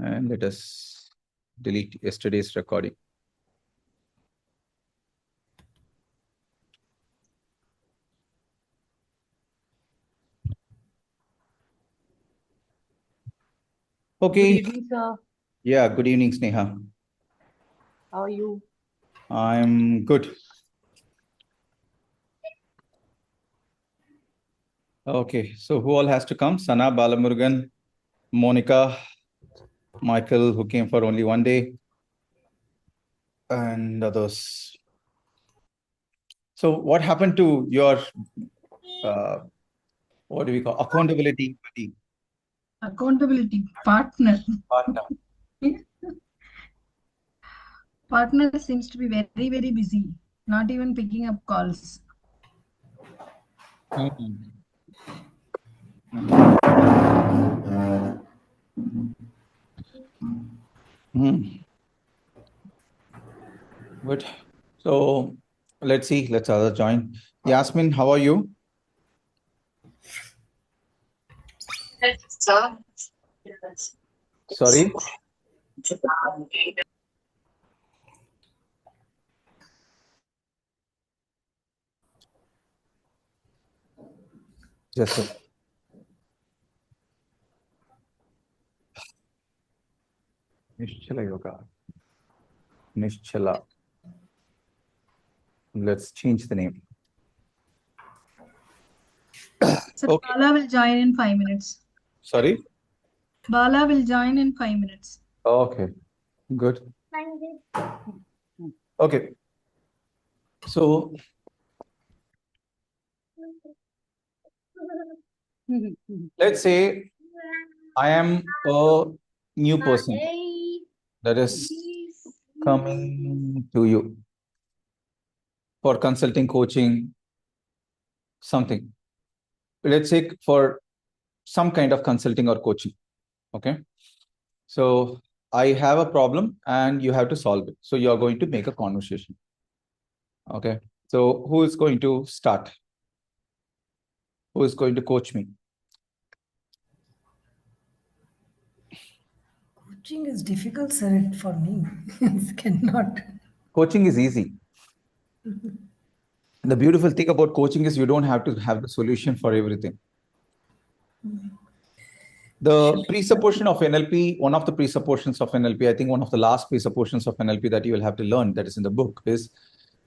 And let us delete yesterday's recording. Okay. Good evening, sir. Yeah, good evening, Sneha. How are you? I'm good. Okay, so who all has to come? Sana, Balamurugan, Monica, Michael, who came for only one day, and others. So what happened to your, what do we call, accountability buddy? Accountability partner. Partner. Partner seems to be very, very busy, not even picking up calls. Good. So let's see, let's other join. Yasmin, how are you? Sir. Sorry? Just a Nischala Yoga. Nischala. Let's change the name. So Okay. Bala will join in 5 minutes. Sorry? Bala will join in 5 minutes. Okay, good. Okay. So let's say I am a new person that is coming to you for consulting, coaching, something. Let's say for some kind of consulting or coaching. Okay. So I have a problem and you have to solve it. So you are going to make a conversation. Okay. So who is going to start? Who is going to coach me? Coaching is difficult, sir, for me. Cannot. Coaching is easy. The beautiful thing about coaching is you don't have to have the solution for everything. The presupposition of NLP, one of the presuppositions of NLP, I think one of the last presuppositions of NLP that you will have to learn that is in the book is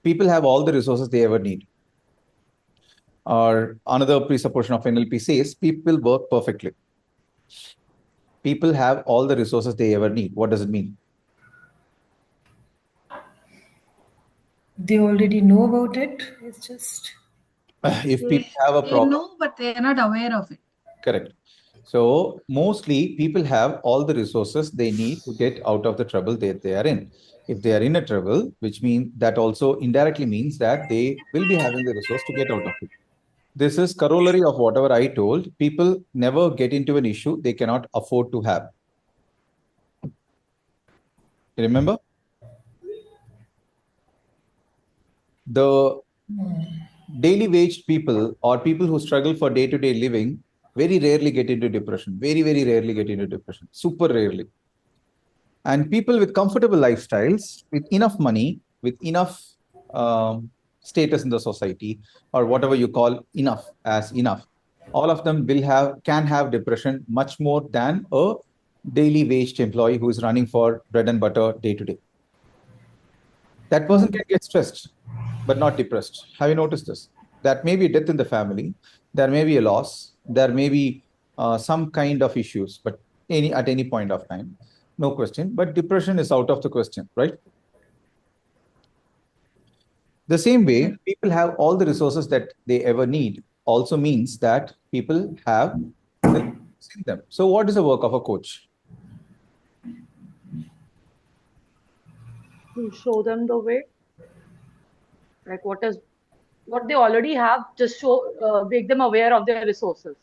people have all the resources they ever need. Or another presupposition of NLP says people work perfectly. People have all the resources they ever need. What does it mean? They already know about it. It's just... If people have a problem. They know, but they are not aware of it. Correct. So mostly people have all the resources they need to get out of the trouble that they are in. If they are in a trouble, which means that also indirectly means that they will be having the resource to get out of it. This is corollary of whatever I told. People never get into an issue they cannot afford to have. You remember? The daily wage people or people who struggle for day-to-day living very rarely get into depression. Very, very rarely get into depression. Super rarely. And people with comfortable lifestyles, with enough money, with enough status in the society, or whatever you call enough as enough, all of them can have depression much more than a daily waged employee who is running for bread and butter day to day. That person can get stressed, but not depressed. Have you noticed this? That may be death in the family, there may be a loss, there may be some kind of issues, but at any point of time, no question. But depression is out of the question, right? The same way, people have all the resources that they ever need also means that people have the in them. So what is the work of a coach? To show them the way. Like what they already have, just make them aware of their resources.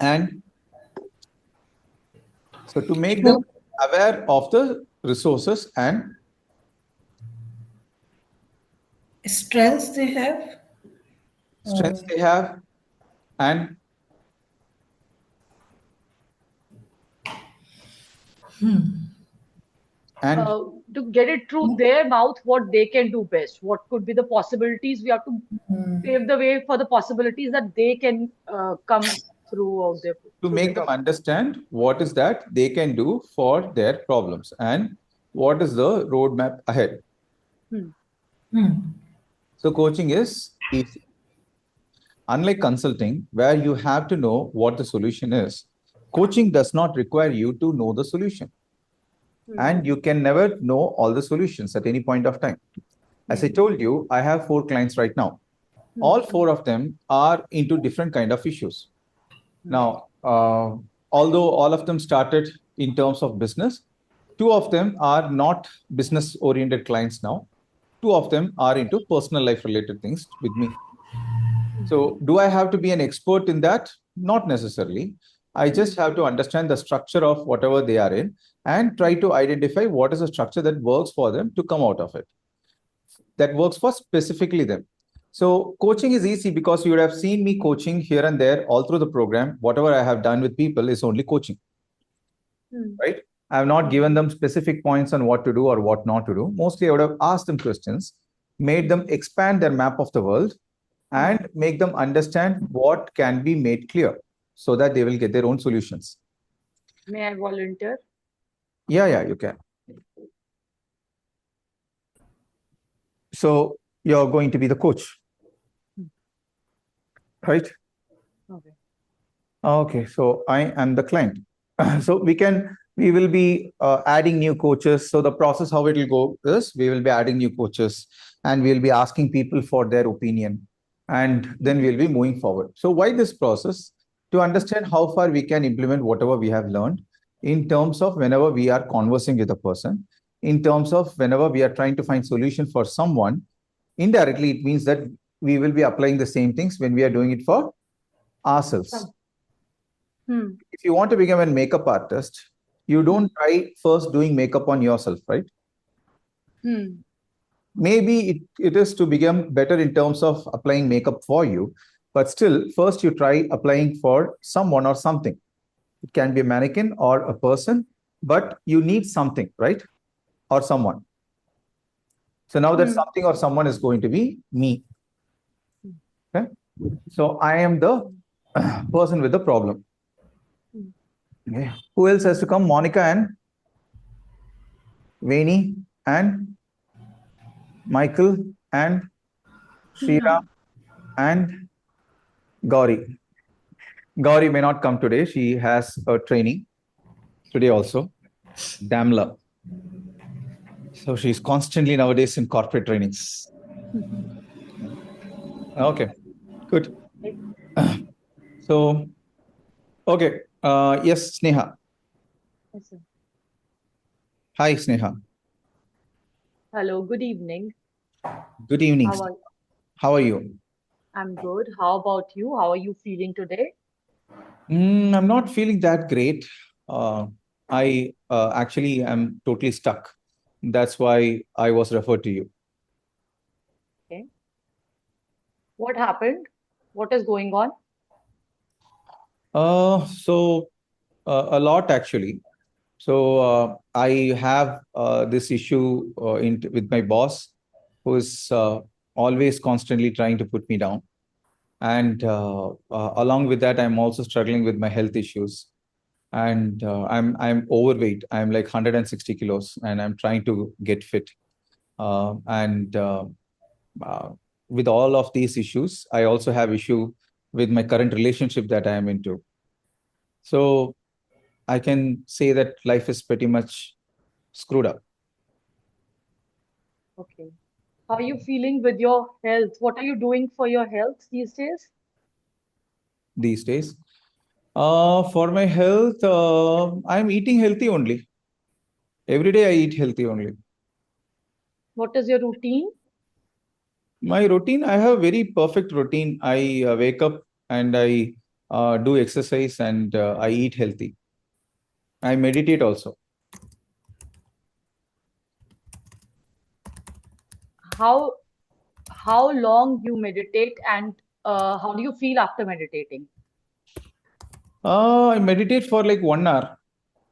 And so to make them aware of the resources and strengths they have. Strengths they have and And To get it through their mouth, what they can do best, what could be the possibilities. We have to pave the way for the possibilities that they can come through their to through their make them problem. understand what is that they can do for their problems and what is the roadmap ahead. So coaching is easy. Unlike consulting, where you have to know what the solution is, coaching does not require you to know the solution. And you can never know all the solutions at any point of time. As I told you, I have 4 clients right now. All 4 of them are into different kind of issues. Now, although all of them started in terms of business, 2 of them are not business oriented clients now. 2 of them are into personal life related things with me. So, do I have to be an expert in that? Not necessarily. I just have to understand the structure of whatever they are in and try to identify what is the structure that works for them to come out of it, that works for specifically them. So, coaching is easy because you would have seen me coaching here and there all through the program. Whatever I have done with people is only coaching, right? I have not given them specific points on what to do or what not to do. Mostly, I would have asked them questions, made them expand their map of the world, and make them understand what can be made clear so that they will get their own solutions. May I volunteer? Yeah, you can. So you're going to be the coach, right? Okay. Okay, so I am the client. So we will be adding new coaches. So the process, how it will go is we will be adding new coaches and we'll be asking people for their opinion. And then we'll be moving forward. So why this process? To understand how far we can implement whatever we have learned in terms of whenever we are conversing with a person, in terms of whenever we are trying to find solution for someone, indirectly, it means that we will be applying the same things when we are doing it for ourselves. If you want to become a makeup artist, you don't try first doing makeup on yourself, right? Maybe it is to become better in terms of applying makeup for you, but still, first you try applying for someone or something. It can be a mannequin or a person, but you need something, right? Or someone. So now that something or someone is going to be me. Okay? So I am the person with the problem. Okay. Who else has to come? Monica and Veni and Michael and Shira and Gauri. Gauri may not come today. She has a training today also. Damla. So she's constantly nowadays in corporate trainings. Okay, good. So, okay. Yes, Sneha. Yes, sir. Hi, Sneha. Hello, good evening. Good evening. How are you? How are you? I'm good. How about you? How are you feeling today? I'm not feeling that great. I actually am totally stuck. That's why I was referred to you. Okay. What happened? What is going on? So a lot actually. So I have this issue with my boss, who is always constantly trying to put me down, and along with that, I'm also struggling with my health issues, and I'm overweight. I'm like 160 kilos, and I'm trying to get fit. And uh, with all of these issues, I also have issue with my current relationship that I am into. So I can say that life is pretty much screwed up Okay. How are you feeling with your health? What are you doing for your health these days? these days. For my health, I'm eating healthy only. Every day I eat healthy only. What is your routine? My routine, I have very perfect routine. I wake up and I do exercise and I eat healthy. I meditate also. How how long you meditate and how do you feel after meditating? I meditate for like 1 hour.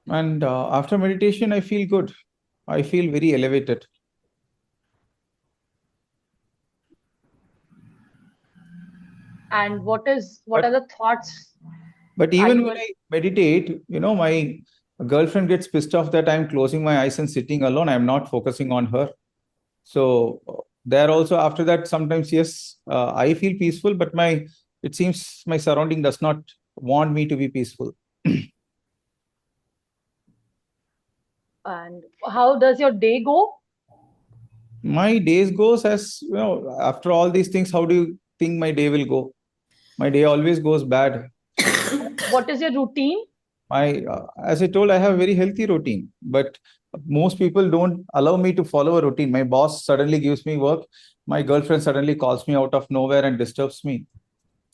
And after meditation, I feel good. I feel very elevated. And what are the thoughts? But Are even you when I meditate, my girlfriend gets pissed off that I'm closing my eyes and sitting alone. I'm not focusing on her. So there also, after that, sometimes, yes, I feel peaceful, but it seems my surrounding does not want me to be peaceful. and how does your day go? My days goes as, after all these things, how do you think my day will go? My day always goes bad. What is your routine? As I told, I have a very healthy routine, but most people don't allow me to follow a routine. My boss suddenly gives me work. My girlfriend suddenly calls me out of nowhere and disturbs me.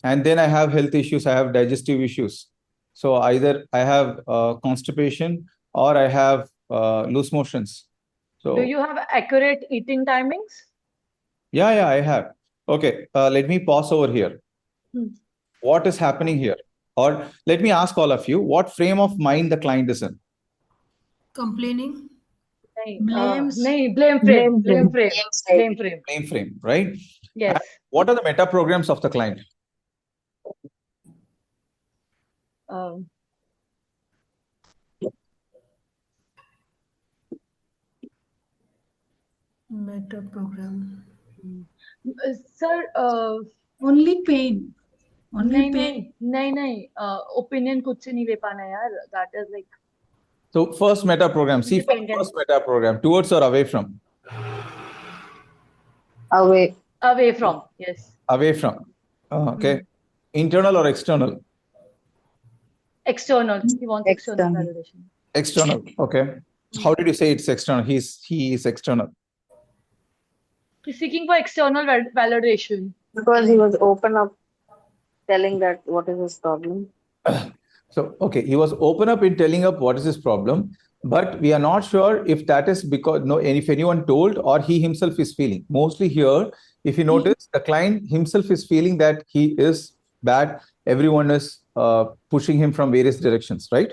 And then I have health issues. I have digestive issues. So either I have constipation or I have loose motions. Do So you have accurate eating timings? yeah, I have. Okay, let me pause over here. What is happening here? Or let me ask all of you, what frame of mind the client is in? Complaining. Blames. Blame frame. Blame frame, right? Yes. And what are the meta programs of the client? Um, Meta program. Sir, Only pain. Only pain. नहीं opinion कुछ से नहीं ले पाना यार. That is like So first meta program, see independent. first meta program, towards or away from? Away. Away from, yes. Away from. Okay. Internal or external? External. He wants external validation. External. Okay. How did you say it's external? He is external. He's seeking for external validation. Because he was open up telling that what is his problem. So, okay, he was open up in telling up what is his problem, but we are not sure if that is because, if anyone told or he himself is feeling. Mostly here, if you notice, the client himself is feeling that he is bad. Everyone is pushing him from various directions, right?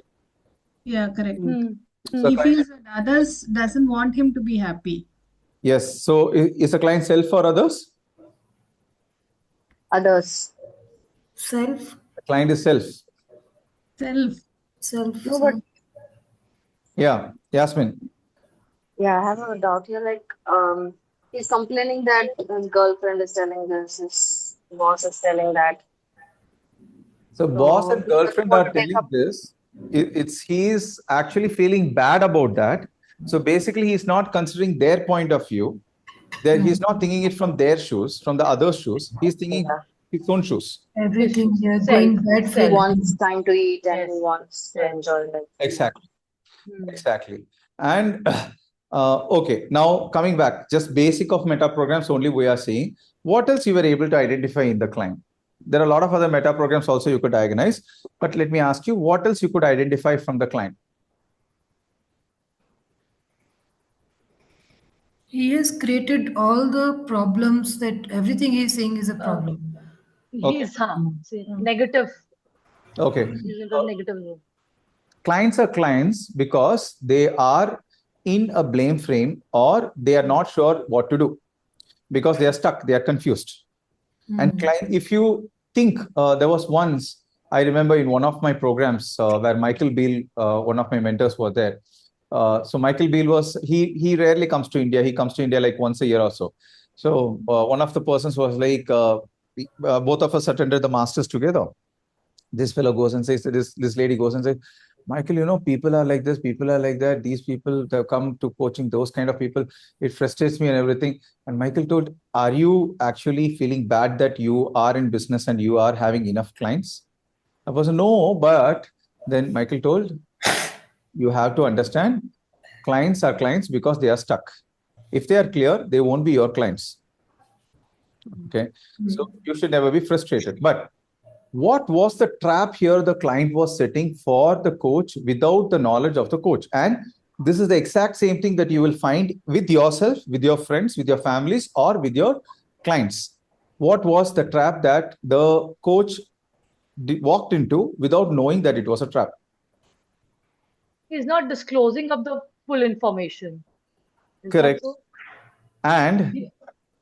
Yeah, correct. So He feels that others doesn't want him to be happy. yes. So is the client self or others? Others. Self. The client is self. Self. No, but Yeah, Yasmin. yeah, I have a doubt here. Like, he's complaining that his girlfriend is telling this, his boss is telling that. So boss and he doesn't girlfriend want are to take telling up. this. He's actually feeling bad about that. So basically, he's not considering their point of view. That he's not thinking it from their shoes, from the other shoes. He's thinking Yeah. his own shoes. Everything here Self. going bad for He everything. wants time to eat and Yes. he wants to Yes. enjoy life. Exactly. And okay, now coming back, just basic of meta programs only we are seeing. What else you were able to identify in the client? There are a lot of other meta programs also you could diagnose, but let me ask you, what else you could identify from the client? He has created all the problems that everything he's saying is a problem. He's negative. Okay. He's in the negative zone. Clients are clients because they are in a blame frame or they are not sure what to do because they are stuck, they are confused. And client, if you think, there was once, I remember in one of my programs where Michael Beale, one of my mentors, was there. So Michael Beale he rarely comes to India. He comes to India like once a year or so. So one of the persons was like, both of us attended the masters together. This fellow goes and says, this lady goes and says, Michael, people are like this, people are like that. These people that come to coaching, those kind of people, it frustrates me and everything. And Michael told, are you actually feeling bad that you are in business and you are having enough clients? I was no, but then Michael told, you have to understand, clients are clients because they are stuck. If they are clear, they won't be your clients. Okay. So you should never be frustrated. But what was the trap here the client was setting for the coach without the knowledge of the coach? And this is the exact same thing that you will find with yourself, with your friends, with your families, or with your clients. What was the trap that the coach walked into without knowing that it was a trap? He's not disclosing of the full information. Is that Correct. so? And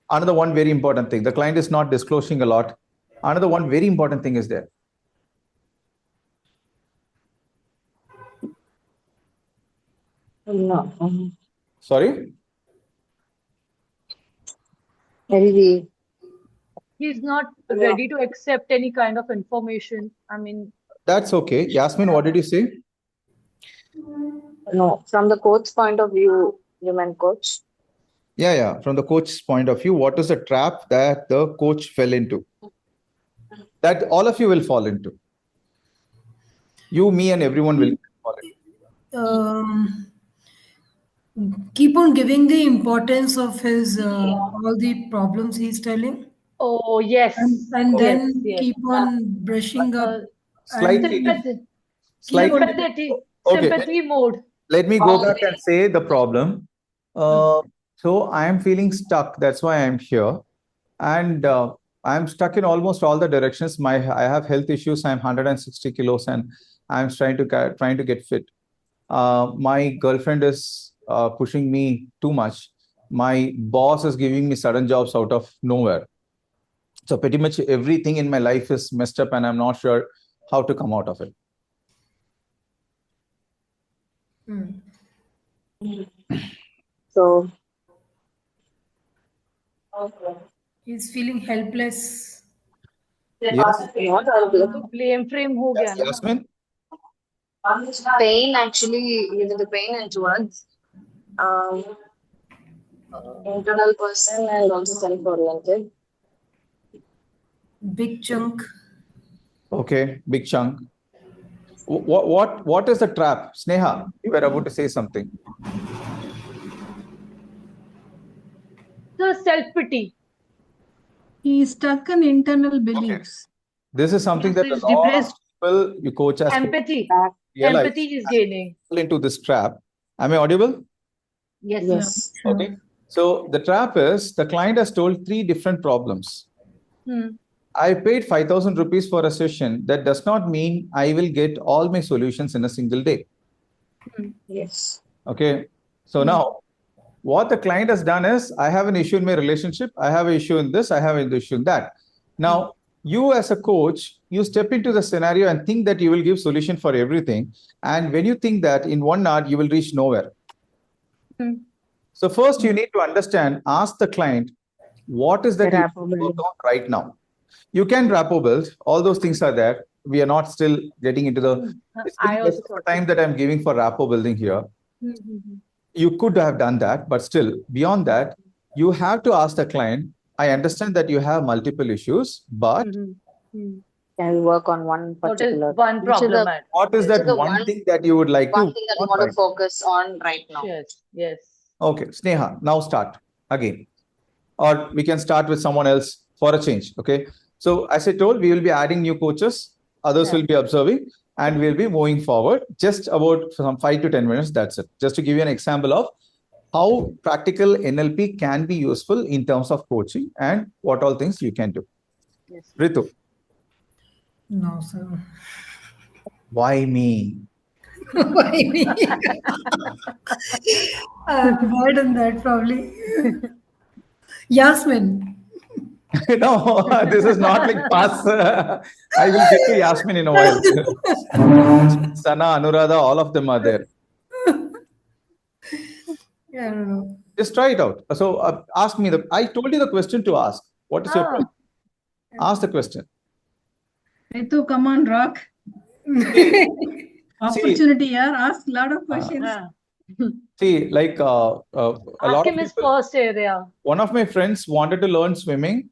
another one very important thing, the client is not disclosing a lot. Another one very important thing is there. No. Sorry? Very. He's not ready to accept any kind of information. I mean, That's okay. Yasmin, what did you say? No. From the coach's point of view, you meant coach? Yeah. From the coach's point of view, what is the trap that the coach fell into? That all of you will fall into. You, me, and everyone will fall into. Keep on giving the importance of his all the problems he's telling, oh yes, and yes, then yes. keep on brushing up Uh, Slightly, and slightly. sympathy, Okay. sympathy mode. Let me go back and say the problem. So I am feeling stuck. That's why I'm here. And I'm stuck in almost all the directions. I have health issues. I'm 160 kilos and I'm trying to get fit. My girlfriend is pushing me too much. My boss is giving me sudden jobs out of nowhere. So pretty much everything in my life is messed up and I'm not sure how to come out of it. So, he's feeling helpless. Yes, not helpless. तो blame frame हो गया ना. Yasmin? Pain actually, even the pain in words, internal person and also self-oriented. Big chunk. Okay, big chunk. What is the trap? Sneha, you were about to say something. The self-pity. He is stuck in internal beliefs. This is something that a He's lot of depressed. people, you coach as Empathy. realize Empathy is gaining. fall into this trap. Am I audible? Yes. Yes. Okay. So the trap is the client has told 3 different problems. I paid 5,000 rupees for a session. That does not mean I will get all my solutions in a single day. Yes. Okay. So now what the client has done is I have an issue in my relationship. I have an issue in this. I have an issue in that. Now, you as a coach, you step into the scenario and think that you will give solution for everything. And when you think that in 1 hour, you will reach nowhere. So first you need to understand, ask the client, what is that you Rapport need to work building. on right now? You can rapport build. All those things are there. We are not still getting into the it's I less also of thought the time that I'm giving for rapport building here. so. You could have done that, but still beyond that, you have to ask the client, I understand that you have multiple issues, but Can we work on one What is particular? one Which is problem? the, what is which is that the one thing that you would like to one thing that you want want right to focus on right now? Yes. Yes. Okay, Sneha, now start again. Or we can start with someone else for a change. Okay. So as I told, we will be adding new coaches, others will be observing, and we'll be moving forward just about some 5 to 10 minutes. That's it. Just to give you an example of how practical NLP can be useful in terms of coaching and what all things you can do. Yes. Ritu, No, sir. why me? Why me? I'm bad on that, probably. Yasmin. No, this is not like pass. I will get to Yasmin in a while. Sana, Anuradha, all of them are there. I don't know. Just try it out. So ask me I told you the question to ask. What is your problem? Ask the question. Ritu, come on, rock. Opportunity, yaar. Ask a lot of questions. See, like a lot Ask of him his people, first area. one of my friends wanted to learn swimming.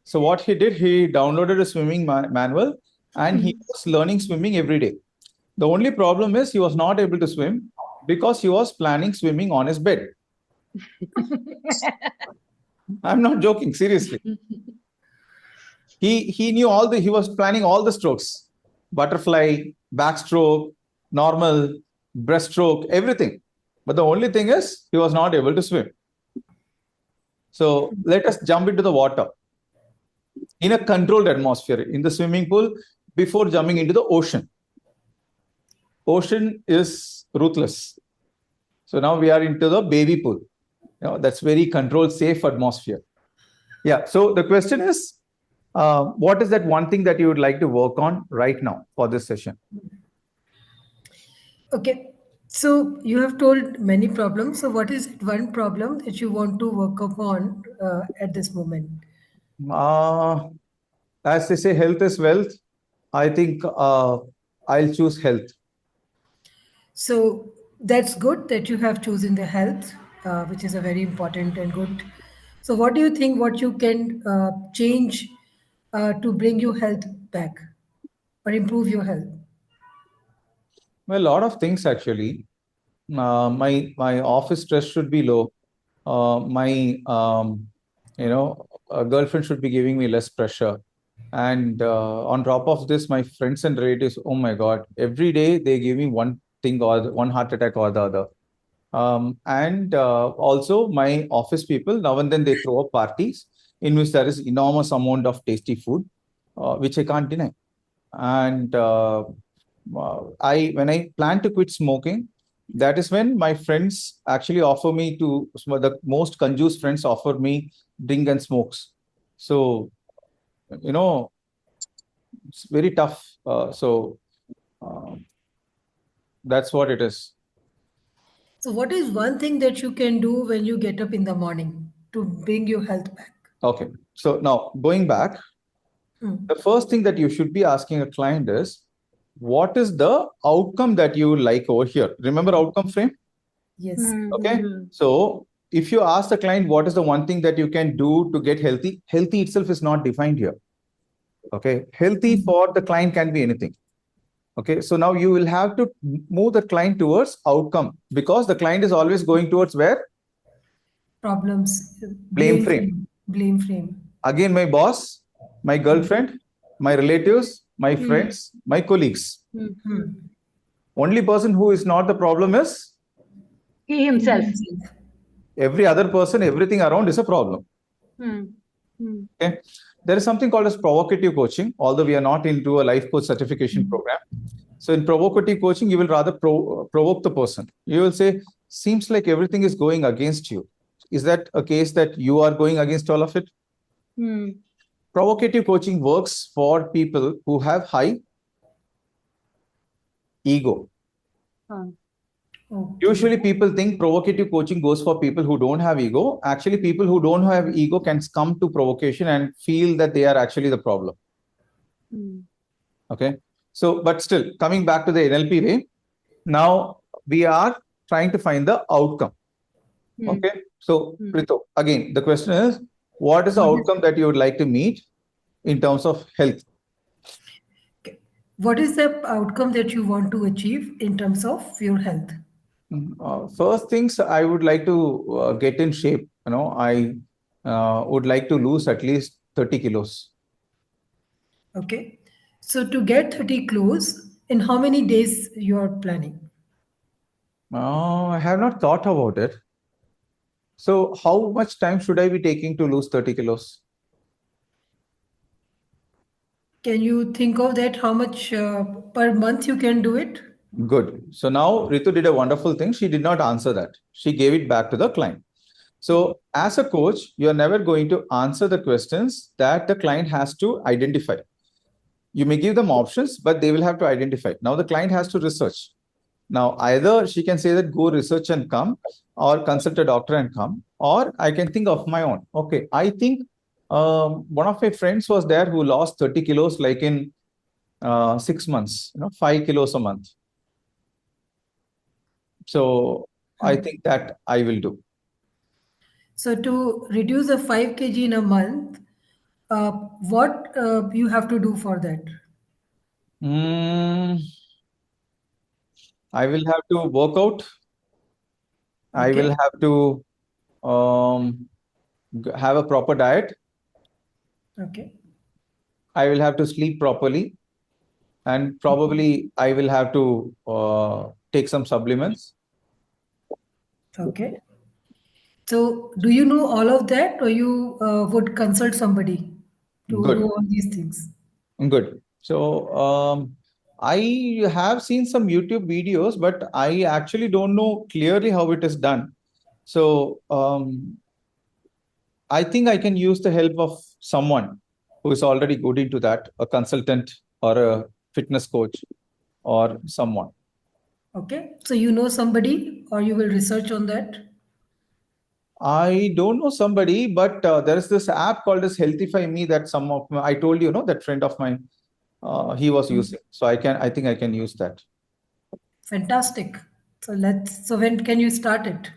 So what he did, he downloaded a swimming manual and he was learning swimming every day. The only problem is he was not able to swim because he was planning swimming on his bed. I'm not joking, seriously. He knew he was planning all the strokes, butterfly, backstroke, normal, breaststroke, everything. But the only thing is he was not able to swim. So let us jump into the water in a controlled atmosphere in the swimming pool before jumping into the ocean. ocean is ruthless. So now we are into the baby pool. That's very controlled, safe atmosphere. Yeah. So the question is, what is that one thing that you would like to work on right now for this session? Okay. So you have told many problems. So what is one problem that you want to work upon at this moment? As they say, health is wealth. I think I'll choose health. So that's good that you have chosen the health, which is a very important and good. So what do you think what you can change to bring your health back or improve your health? Well, a lot of things actually. My office stress should be low. My girlfriend should be giving me less pressure. And on top of this, my friends and relatives, oh my God, every day they give me one thing or one heart attack or the other. And also my office people, now and then they throw up parties in which there is enormous amount of tasty food, which I can't deny. And when I plan to quit smoking, that is when my friends actually offer me to, the most conjuice friends offer me drink and smokes. So, it's very tough. That's what it is. So what is one thing that you can do when you get up in the morning to bring your health back? Okay. So now going back, the first thing that you should be asking a client is, what is the outcome that you like over here? Remember outcome frame? Yes. Okay. So if you ask the client, what is the one thing that you can do to get healthy? Healthy itself is not defined here. Okay. Healthy for the client can be anything. Okay. So now you will have to move the client towards outcome, because the client is always going towards where? Problems. Blame frame. Blame frame. Again, my boss, my girlfriend, my relatives, my friends, my colleagues. Only person who is not the problem is He himself. every other person. Everything around is a problem. Okay. There is something called as provocative coaching, although we are not into a life coach certification program. So in provocative coaching, you will rather provoke the person. You will say, seems like everything is going against you. Is that a case that you are going against all of it? Provocative coaching works for people who have high ego. Usually people think provocative coaching goes for people who don't have ego. Actually, people who don't have ego can come to provocation and feel that they are actually the problem. Okay. So, but still, coming back to the NLP way, now we are trying to find the outcome. Okay. So, Rito, again, the question is, what is the outcome that you would like to meet in terms of health? What is the outcome that you want to achieve in terms of your health? First things, I would like to get in shape. I would like to lose at least 30 kilos. Okay. So to get 30 kilos, in how many days you are planning? I have not thought about it. So how much time should I be taking to lose 30 kilos? Can you think of that? How much per month you can do it? Good. So now Ritu did a wonderful thing. She did not answer that. She gave it back to the client. So as a coach, you're never going to answer the questions that the client has to identify. You may give them options, but they will have to identify. Now the client has to research. Now, either she can say that go research and come, or consult a doctor and come, or I can think of my own. Okay, I think one of my friends was there who lost 30 kilos like in 6 months, 5 kilos a month. So I think that I will do. So to reduce the 5 kg in a month, what you have to do for that? I will have to work out. I will have to have a proper diet. Okay. I will have to sleep properly. And probably I will have to take some supplements. Okay. So do you know all of that, or you would consult somebody to Good. know all these things? Good. So I have seen some YouTube videos, but I actually don't know clearly how it is done. So I think I can use the help of someone who is already good into that, a consultant or a fitness coach or someone. Okay. So you know somebody or you will research on that? I don't know somebody, but there is this app called as Healthify Me that I told you, that friend of mine, he was using. So I think I can use that. Fantastic. So when can you start it?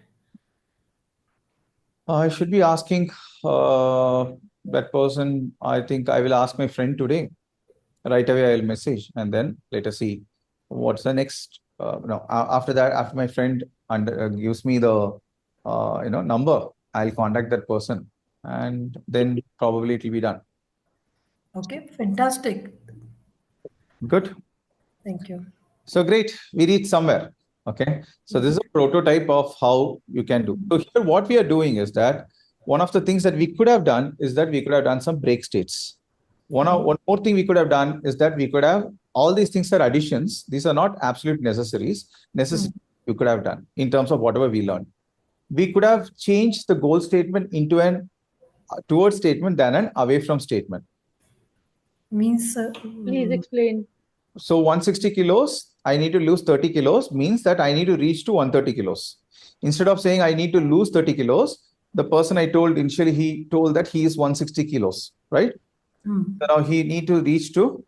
I should be asking that person. I think I will ask my friend today. Right away, I'll message and then let us see what's the next. After that, after my friend gives me the number, I'll contact that person and then probably it will be done. Okay, fantastic. Good. Thank you. So great. We reach somewhere. Okay. So this is a prototype of how you can do. So here, what we are doing is that one of the things that we could have done is that we could have done some break states. One more thing we could have done is that we could have all these things are additions. These are not absolute necessaries. You could have done in terms of whatever we learned. We could have changed the goal statement into an towards statement than an away from statement. Means Please explain. So 160 kilos, I need to lose 30 kilos means that I need to reach to 130 kilos. Instead of saying I need to lose 30 kilos, the person I told initially, he told that he is 160 kilos, right? So now he need to reach to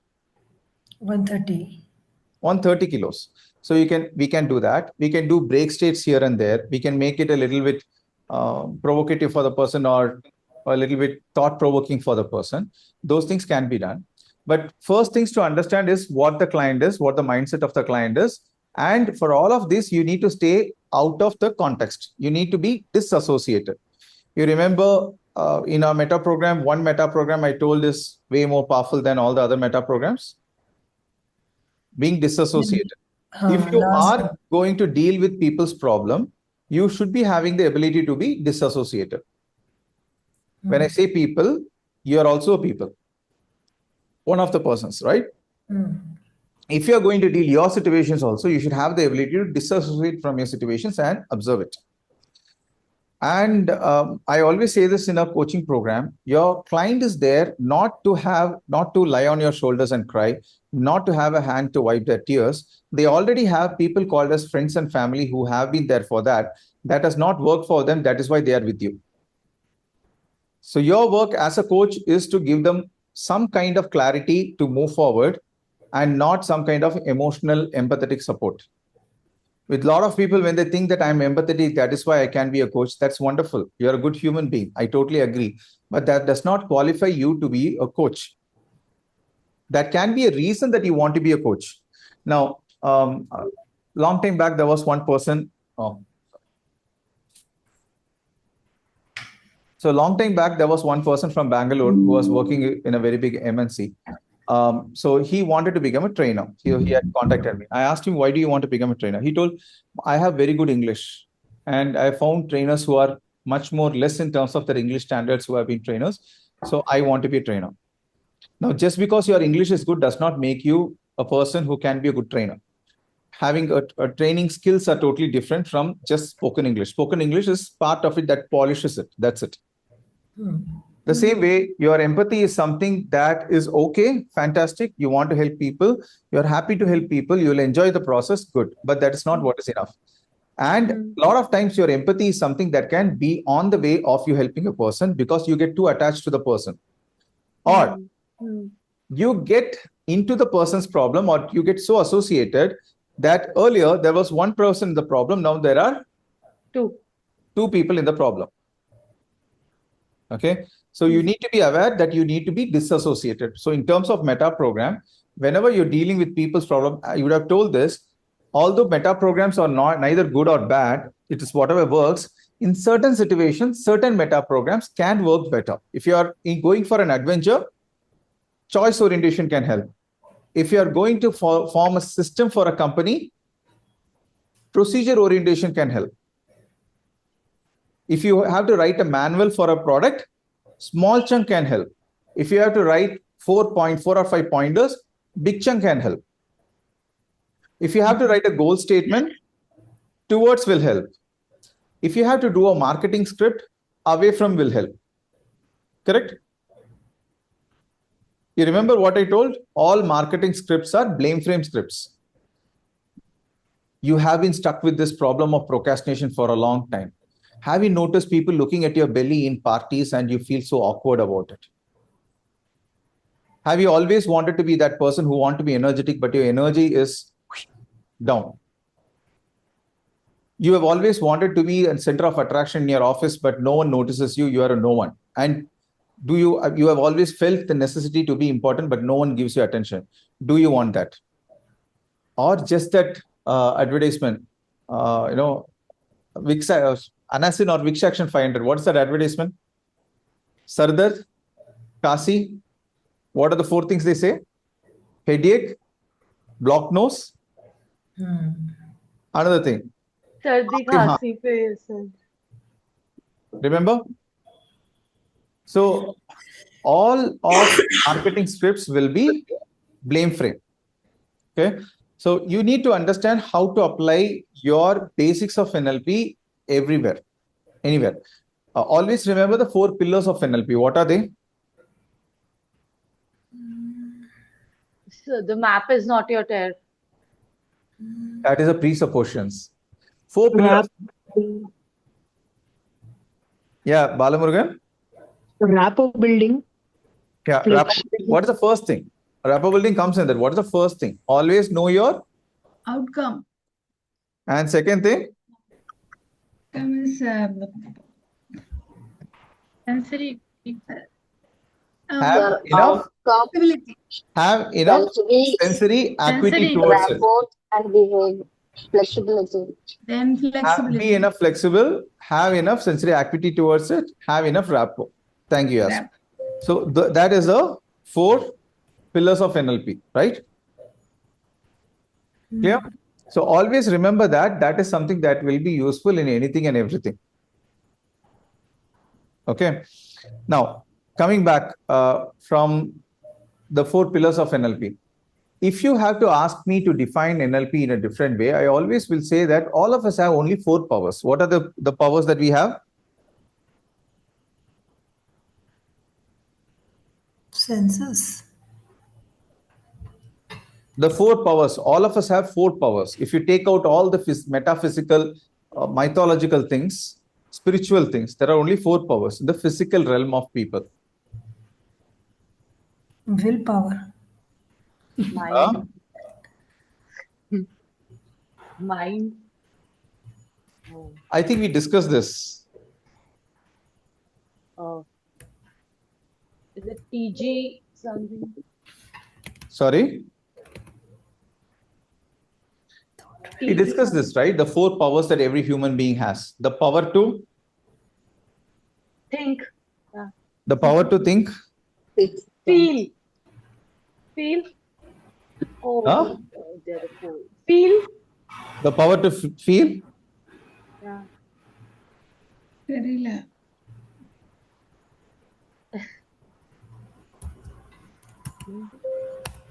130 kilos. So we can do that. We can do break states here and there. We can make it a little bit provocative for the person or a little bit thought provoking for the person. Those things can be done. But first things to understand is what the client is, what the mindset of the client is. And for all of this, you need to stay out of the context. You need to be disassociated. You remember in our meta program, one meta program I told is way more powerful than all the other meta programs. Being disassociated. If you are going to deal with people's problem, you should be having the ability to be disassociated. When I say people, you are also a people. One of the persons, right? If you are going to deal your situations also, you should have the ability to disassociate from your situations and observe it. And I always say this in a coaching program, your client is there not to lie on your shoulders and cry, not to have a hand to wipe their tears. They already have people called as friends and family who have been there for that. That has not worked for them. That is why they are with you. So your work as a coach is to give them some kind of clarity to move forward and not some kind of emotional, empathetic support. With a lot of people, when they think that I'm empathetic, that is why I can be a coach. That's wonderful. You're a good human being. I totally agree. But that does not qualify you to be a coach. That can be a reason that you want to be a coach. Now, long time back, there was one person. So long time back, there was one person from Bangalore who was working in a very big MNC. So he wanted to become a trainer. He had contacted me. I asked him, why do you want to become a trainer? He told, I have very good English. And I found trainers who are much more less in terms of their English standards who have been trainers. So I want to be a trainer. Now, just because your English is good does not make you a person who can be a good trainer. Having a training skills are totally different from just spoken English. Spoken English is part of it that polishes it. That's it. The same way, your empathy is something that is okay, fantastic. You want to help people. You're happy to help people. You'll enjoy the process. Good. But that is not what is enough. And a lot of times your empathy is something that can be on the way of you helping a person because you get too attached to the person. Or you get into the person's problem or you get so associated that earlier there was one person in the problem. Now there are two people in the problem. Okay. So you need to be aware that you need to be disassociated. So in terms of meta program, whenever you're dealing with people's problem, you would have told this, although meta programs are neither good or bad, it is whatever works. In certain situations, certain meta programs can work better. If you are going for an adventure, choice orientation can help. If you are going to form a system for a company, procedure orientation can help. If you have to write a manual for a product, small chunk can help. If you have to write 4 or 5 pointers, big chunk can help. If you have to write a goal statement, towards will help. If you have to do a marketing script, away from will help. Correct? You remember what I told? All marketing scripts are blame frame scripts. You have been stuck with this problem of procrastination for a long time. Have you noticed people looking at your belly in parties and you feel so awkward about it? Have you always wanted to be that person who want to be energetic, but your energy is down? You have always wanted to be a center of attraction in your office, but no one notices you. You are a no one. And you have always felt the necessity to be important, but no one gives you attention. Do you want that? Or just that advertisement, Anasin or Vix Action 500. What's that advertisement? Sardar, Kasi. What are the 4 things they say? Headache, blocked nose. Another thing. Sardi khasi pe sir. Remember? So all of marketing scripts will be blame frame. Okay. So you need to understand how to apply your basics of NLP everywhere, anywhere. Always remember the 4 pillars of NLP. What are they? So the map is not your tear. That is a presuppositions. 4 pillars. Yeah, Balamurugan. Rapport building. Yeah, what is the first thing? Rapport building comes in that. What is the first thing? Always know your Outcome. And second thing? Is sensory. Have enough Ability. have enough sensory acuity towards it. Rapport and behave. Flexibility. Then flexibility. Be enough flexible, have enough sensory acuity towards it, have enough rapport. Thank you, Yas. So that is the 4 pillars of NLP, right? Clear? So always remember that is something that will be useful in anything and everything. Okay. Now, coming back from the 4 pillars of NLP. If you have to ask me to define NLP in a different way, I always will say that all of us have only 4 powers. What are the powers that we have? Senses. The 4 powers, all of us have 4 powers. If you take out all the metaphysical, mythological things, spiritual things, there are only 4 powers in the physical realm of people. Willpower. Mind. Mind. Oh. I think we discussed this. Is it TG something? Sorry? We discussed this, right? The 4 powers that every human being has. The power to Think. The power to think. Feel. Feel. Oh, Huh? there are 4. Feel. The power to feel. Yeah. Very low.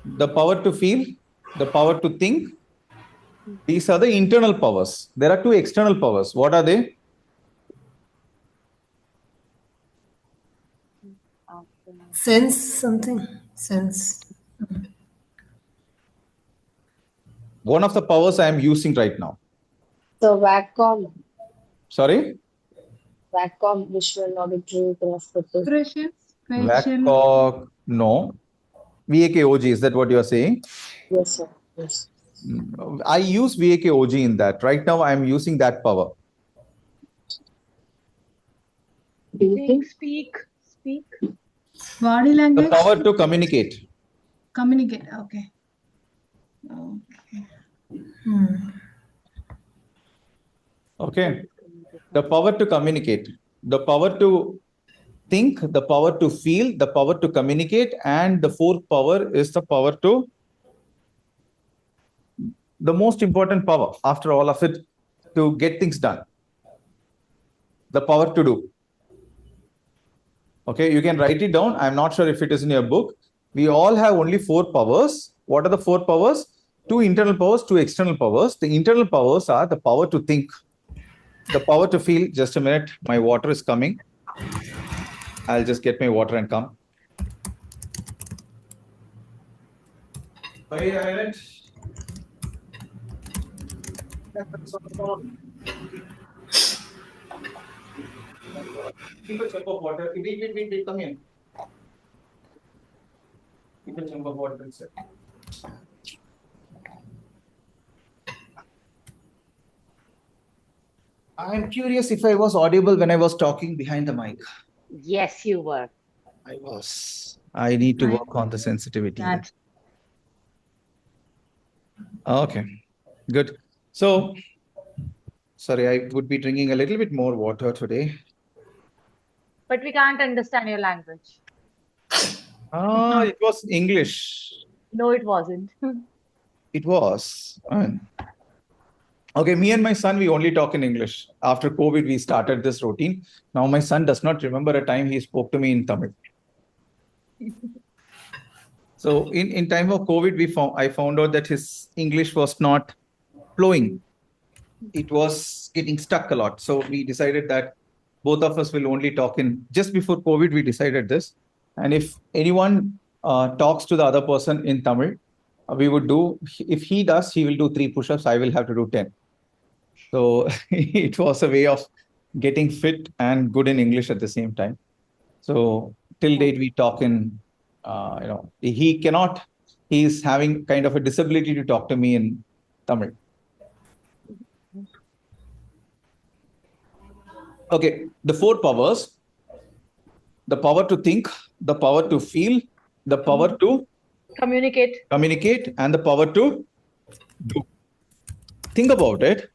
The power to feel. The power to think. These are the internal powers. There are 2 external powers. What are they? Sense something. Sense. One of the powers I am using right now. So VACCOM, Sorry? visual, auditory, kinesthetic. Expression. VACOG. No. VAKOG. Is that what you are saying? Yes, sir. Yes. I use VAKOG in that. Right now, I am using that power. Do you Think, think? speak. Body The language. power to communicate. Communicate. Okay. Okay. Okay. The power to communicate. The power to think, the power to feel, the power to communicate, and the 4th power is the power to, the most important power after all of it, to get things done. The power to do. Okay, you can write it down. I'm not sure if it is in your book. We all have only 4 powers. What are the 4 powers? Two internal powers, two external powers. The internal powers are the power to think, the power to feel. Just a minute, my water is coming. I'll just get my water and come. Wait a minute. Keep a chunk of water. Wait, come in. Keep a chunk of water inside. I'm curious if I was audible when I was talking behind the mic. Yes, you were. I was. I need to work on the sensitivity. That's Okay, good. So, sorry, I would be drinking a little bit more water today. But we can't understand your language. It was English. No, it wasn't. It was. Okay, me and my son, we only talk in English. After COVID, we started this routine. Now my son does not remember a time he spoke to me in Tamil. So in time of COVID, I found out that his English was not flowing. It was getting stuck a lot. So we decided that both of us will only talk in, just before COVID, we decided this. And if anyone talks to the other person in Tamil, we would do, if he does, he will do 3 push-ups, I will have to do 10. So it was a way of getting fit and good in English at the same time. So till date, we talk in, he's having kind of a disability to talk to me in Tamil. Okay, the 4 powers, the power to think, the power to feel, the power to Communicate. and the power to do. Think about it.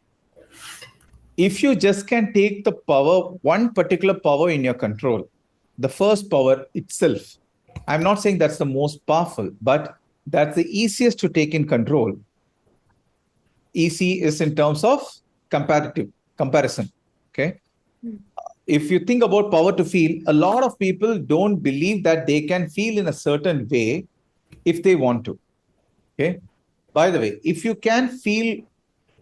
If you just can take the power, one particular power in your control, the first power itself, I'm not saying that's the most powerful, but that's the easiest to take in control. Easy is in terms of comparison. Okay. If you think about power to feel, a lot of people don't believe that they can feel in a certain way if they want to. Okay. By the way, if you can feel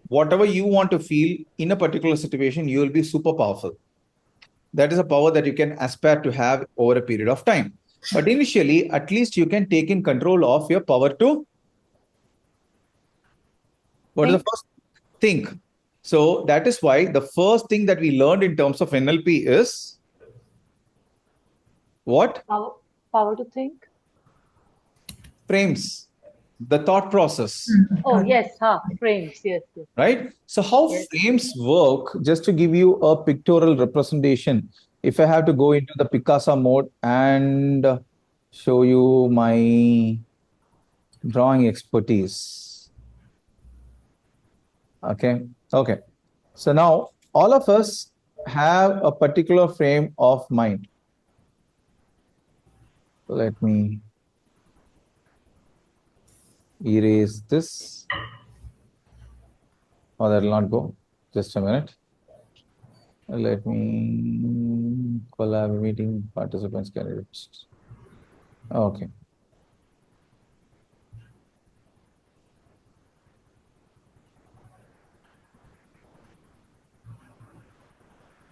whatever you want to feel in a particular situation, you will be super powerful. That is a power that you can aspire to have over a period of time. But initially, at least you can take in control of your power to what is the first? Think. So that is why the first thing that we learned in terms of NLP is what? Power to think. Frames. The thought process. Oh, yes, frames. Yes. Right? So how frames work, just to give you a pictorial representation, if I have to go into the Picasso mode and show you my drawing expertise. Okay. So now all of us have a particular frame of mind. Let me erase this. Oh, that will not go. Just a minute. Let me collab meeting participants candidates. Okay.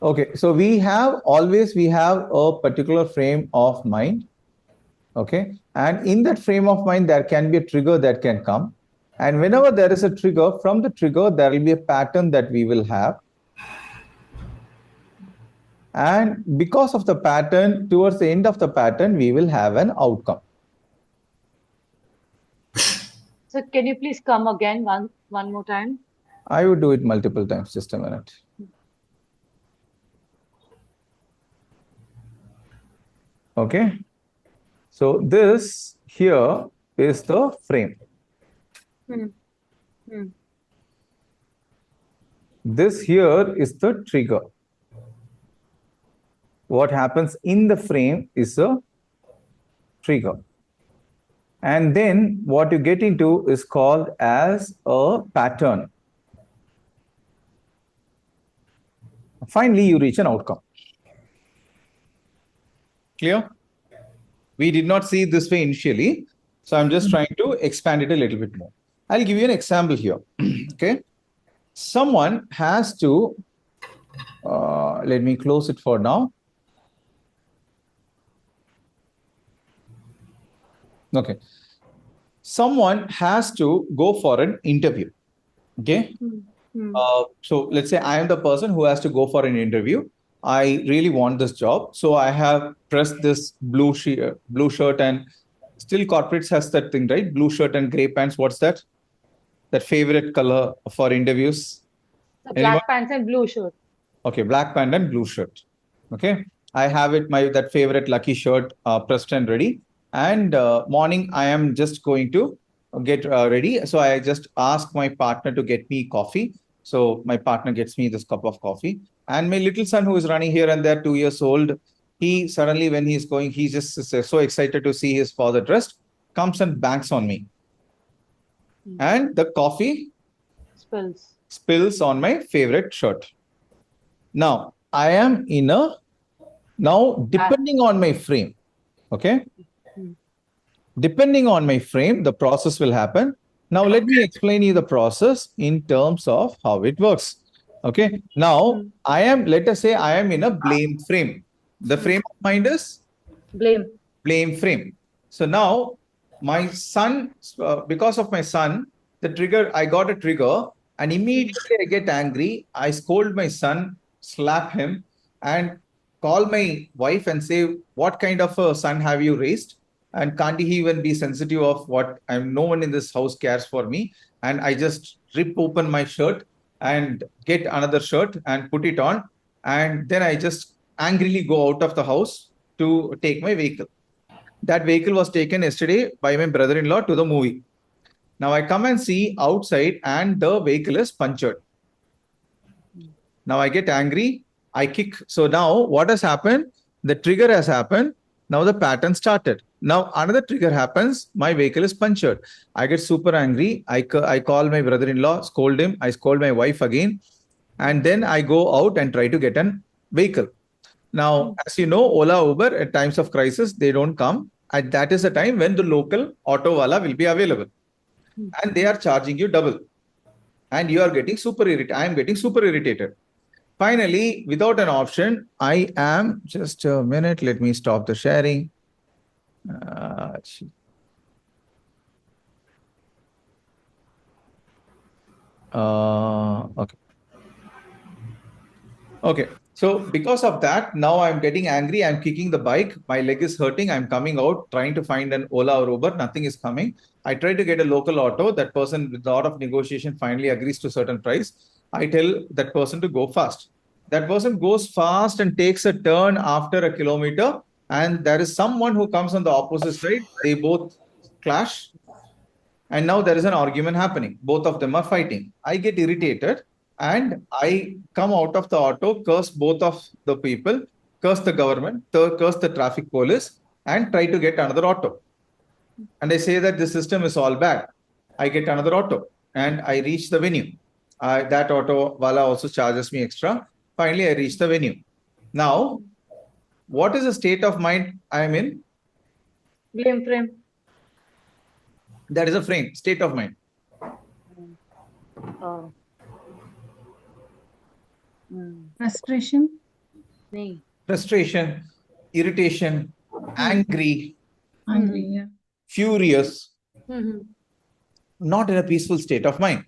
Okay, so we have a particular frame of mind. Okay, and in that frame of mind, there can be a trigger that can come. And whenever there is a trigger, from the trigger, there will be a pattern that we will have. And because of the pattern, towards the end of the pattern, we will have an outcome. So can you please come again one more time? I would do it multiple times. Just a minute. Okay. So this here is the frame. This here is the trigger. What happens in the frame is a trigger. And then what you get into is called as a pattern. Finally, you reach an outcome. Clear? We did not see it this way initially. So I'm just trying to expand it a little bit more. I'll give you an example here. Okay. Someone has to, let me close it for now. Okay. Someone has to go for an interview. Okay. So let's say I am the person who has to go for an interview. I really want this job. So I have pressed this blue shirt, and still corporates has that thing, right? Blue shirt and gray pants. What's that? That favorite color for interviews? The Anyone? black pants and blue shirt. Okay, black pant and blue shirt. Okay, I have it, that favorite lucky shirt pressed and ready. And morning, I am just going to get ready. So I just ask my partner to get me coffee. So my partner gets me this cup of coffee. And my little son, who is running here and there, 2 years old, he suddenly, when he's going, he's just so excited to see his father dressed, comes and bangs on me. And the coffee spills on my favorite shirt. Now, I am in a, now depending on my frame, okay? Depending on my frame, the process will happen. Now, let me explain you the process in terms of how it works. Okay. Now, I am, let us say I am in a blame frame. The frame of mind is? Blame frame. So now, my son, because of my son, I got a trigger, and immediately I get angry. I scold my son, slap him, and call my wife and say, what kind of a son have you raised? And can't he even be sensitive of what no one in this house cares for me? And I just rip open my shirt and get another shirt and put it on. And then I just angrily go out of the house to take my vehicle. That vehicle was taken yesterday by my brother-in-law to the movie. Now I come and see outside and the vehicle is punctured. Now I get angry, I kick. So now what has happened? The trigger has happened. Now the pattern started. Now another trigger happens. My vehicle is punctured. I get super angry. I call my brother-in-law, scold him. I scold my wife again. And then I go out and try to get a vehicle. Now, as you know, Ola, Uber, at times of crisis, they don't come. And that is the time when the local auto wala will be available. And they are charging you double. And you are getting super irritated. I am getting super irritated. Finally, without an option, I am, just a minute, let me stop the sharing. Okay. Okay. So because of that, now I'm getting angry. I'm kicking the bike. My leg is hurting. I'm coming out, trying to find an Ola or Uber. Nothing is coming. I try to get a local auto. That person, with a lot of negotiation, finally agrees to a certain price. I tell that person to go fast. That person goes fast and takes a turn after a kilometer. And there is someone who comes on the opposite side. They both clash. And now there is an argument happening. Both of them are fighting. I get irritated. And I come out of the auto, curse both of the people, curse the government, curse the traffic police, and try to get another auto. And I say that the system is all bad. I get another auto and I reach the venue. That auto wala also charges me extra. Finally, I reach the venue. Now, what is the state of mind I am in? Blame frame. That is a frame, state of mind. Frustration. Frustration, irritation, angry, Yeah. furious, not in a peaceful state of mind.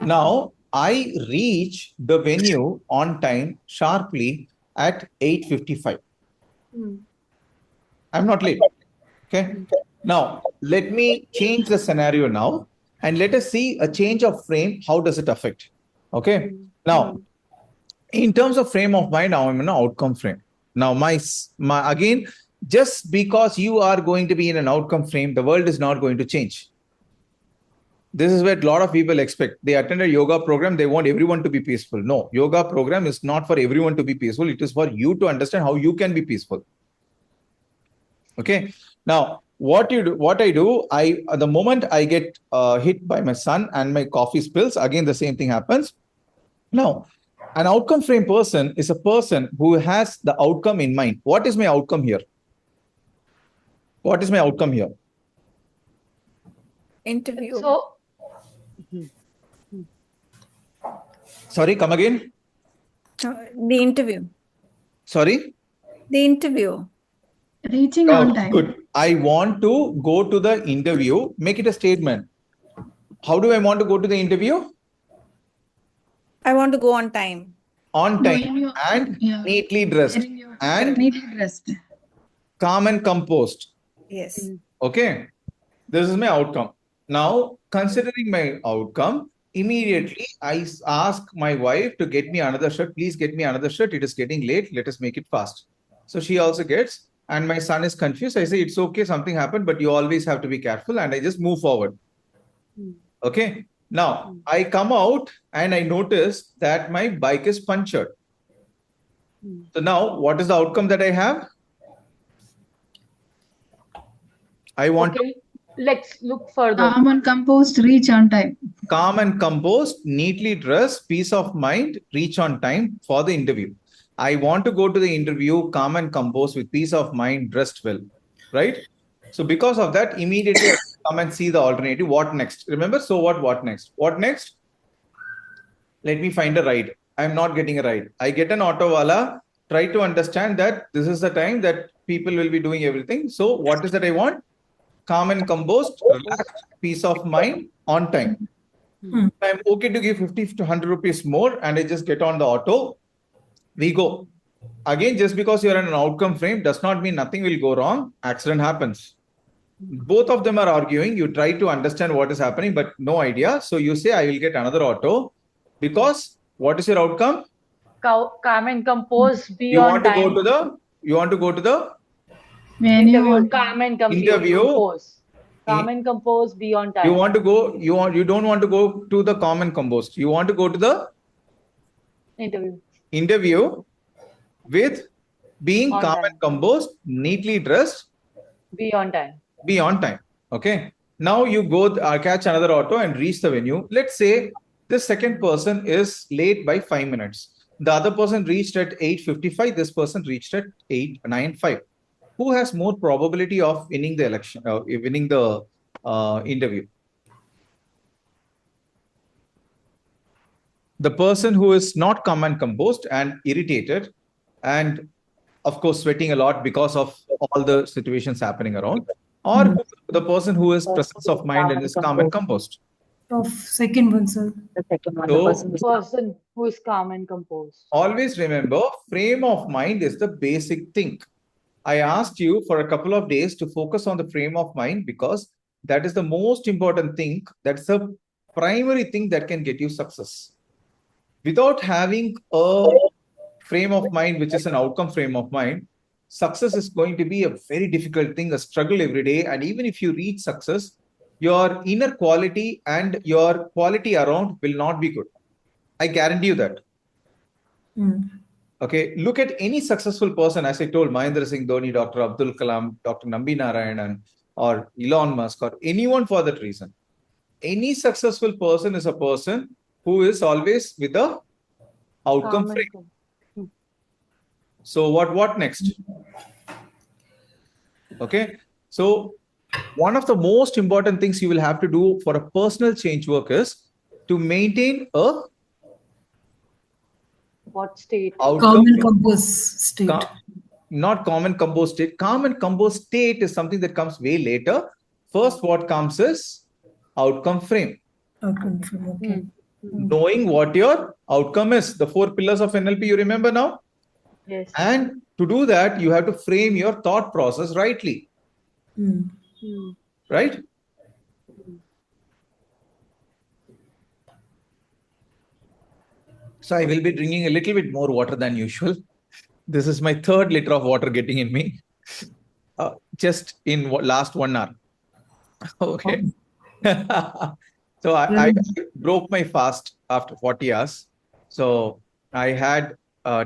Now, I reach the venue on time sharply at 8:55. I'm not late. Okay. Now, let me change the scenario now and let us see a change of frame. How does it affect? Okay. Now, in terms of frame of mind, now I'm in an outcome frame. Now, my again, just because you are going to be in an outcome frame, the world is not going to change. This is what a lot of people expect. They attend a yoga program. They want everyone to be peaceful. No, yoga program is not for everyone to be peaceful. It is for you to understand how you can be peaceful. Okay. Now, what I do, the moment I get hit by my son and my coffee spills, again, the same thing happens. Now, an outcome frame person is a person who has the outcome in mind. What is my outcome here? What is my outcome here? Interview. So, Sorry, come again. The interview. Sorry. The interview. Reaching on time. Good. I want to go to the interview. Make it a statement. How do I want to go to the interview? I want to go on time. On No, time and neatly dressed and neatly dressed. calm and composed. Yes. Okay. This is my outcome. Now, considering my outcome, immediately I ask my wife to get me another shirt. Please get me another shirt. It is getting late. Let us make it fast. So she also gets, and my son is confused. I say, it's okay, something happened, but you always have to be careful. And I just move forward. Okay. Now, I come out and I notice that my bike is punctured. So now, what is the outcome that I have? I want Okay, let's look further. Calm and composed, reach on time. Calm and composed, neatly dressed, peace of mind, reach on time for the interview. I want to go to the interview calm and composed with peace of mind, dressed well, right? So because of that, immediately I come and see the alternative. What next? Remember, so what next? What next? Let me find a ride. I'm not getting a ride. I get an auto wala, try to understand that this is the time that people will be doing everything. So what is that I want? Calm and composed, relaxed, peace of mind, on time. I'm okay to give 50 to 100 rupees more and I just get on the auto. We go. Again, just because you're in an outcome frame does not mean nothing will go wrong. Accident happens. Both of them are arguing. You try to understand what is happening, but no idea. So you say, I will get another auto because what is your outcome? Calm and composed, be You on want to time. you want to go to the Interview, calm and interview. compose. Calm and compose, be on time. You want to go, you don't want to go to the calm and composed. You want to go to the interview with being On calm time. and composed, neatly dressed. Be on time. Be on time. Okay. Now you go catch another auto and reach the venue. Let's say the second person is late by 5 minutes. The other person reached at 8:55. This person reached at 8:95. Who has more probability of winning the election, winning the interview? The person who is not calm and composed and irritated, and of course sweating a lot because of all the situations happening around, or the person who is presence of mind and is calm and composed. Of second one, sir. The second one, So, the Person who is calm and composed. always remember, frame of mind is the basic thing. I asked you for a couple of days to focus on the frame of mind because that is the most important thing. That's the primary thing that can get you success. Without having a frame of mind, which is an outcome frame of mind, success is going to be a very difficult thing, a struggle every day. And even if you reach success, your inner quality and your quality around will not be good. I guarantee you that. Okay, look at any successful person, as I told, Mahendra Singh Dhoni, Dr. Abdul Kalam, Dr. Nambi Narayanan, or Elon Musk, or anyone for that reason. Any successful person is a person who is always with a outcome frame. So what next? Okay, so one of the most important things you will have to do for a personal change work is to maintain a What state? Calm and composed state. Not calm and composed state. Calm and composed state is something that comes way later. First, what comes is outcome frame. Outcome frame, okay. Knowing what your outcome is. The 4 pillars of NLP, you remember now? Yes. And to do that, you have to frame your thought process rightly. Right? So I will be drinking a little bit more water than usual. This is my 3rd liter of water getting in me. Just in last 1 hour. Okay. So I broke my fast after 40 hours. So I had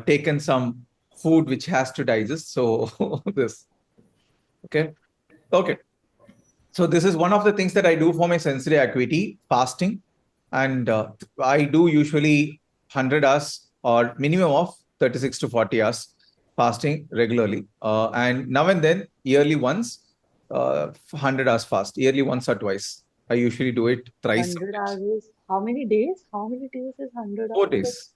taken some food which has to digest. So this. Okay. Okay. So this is one of the things that I do for my sensory acuity, fasting. And I do usually 100 hours or minimum of 36 to 40 hours fasting regularly. And now and then, yearly once, 100 hours fast, yearly once or twice. I usually do it thrice a 100 week. hours is how many days? How many days is 100 4 hours? days.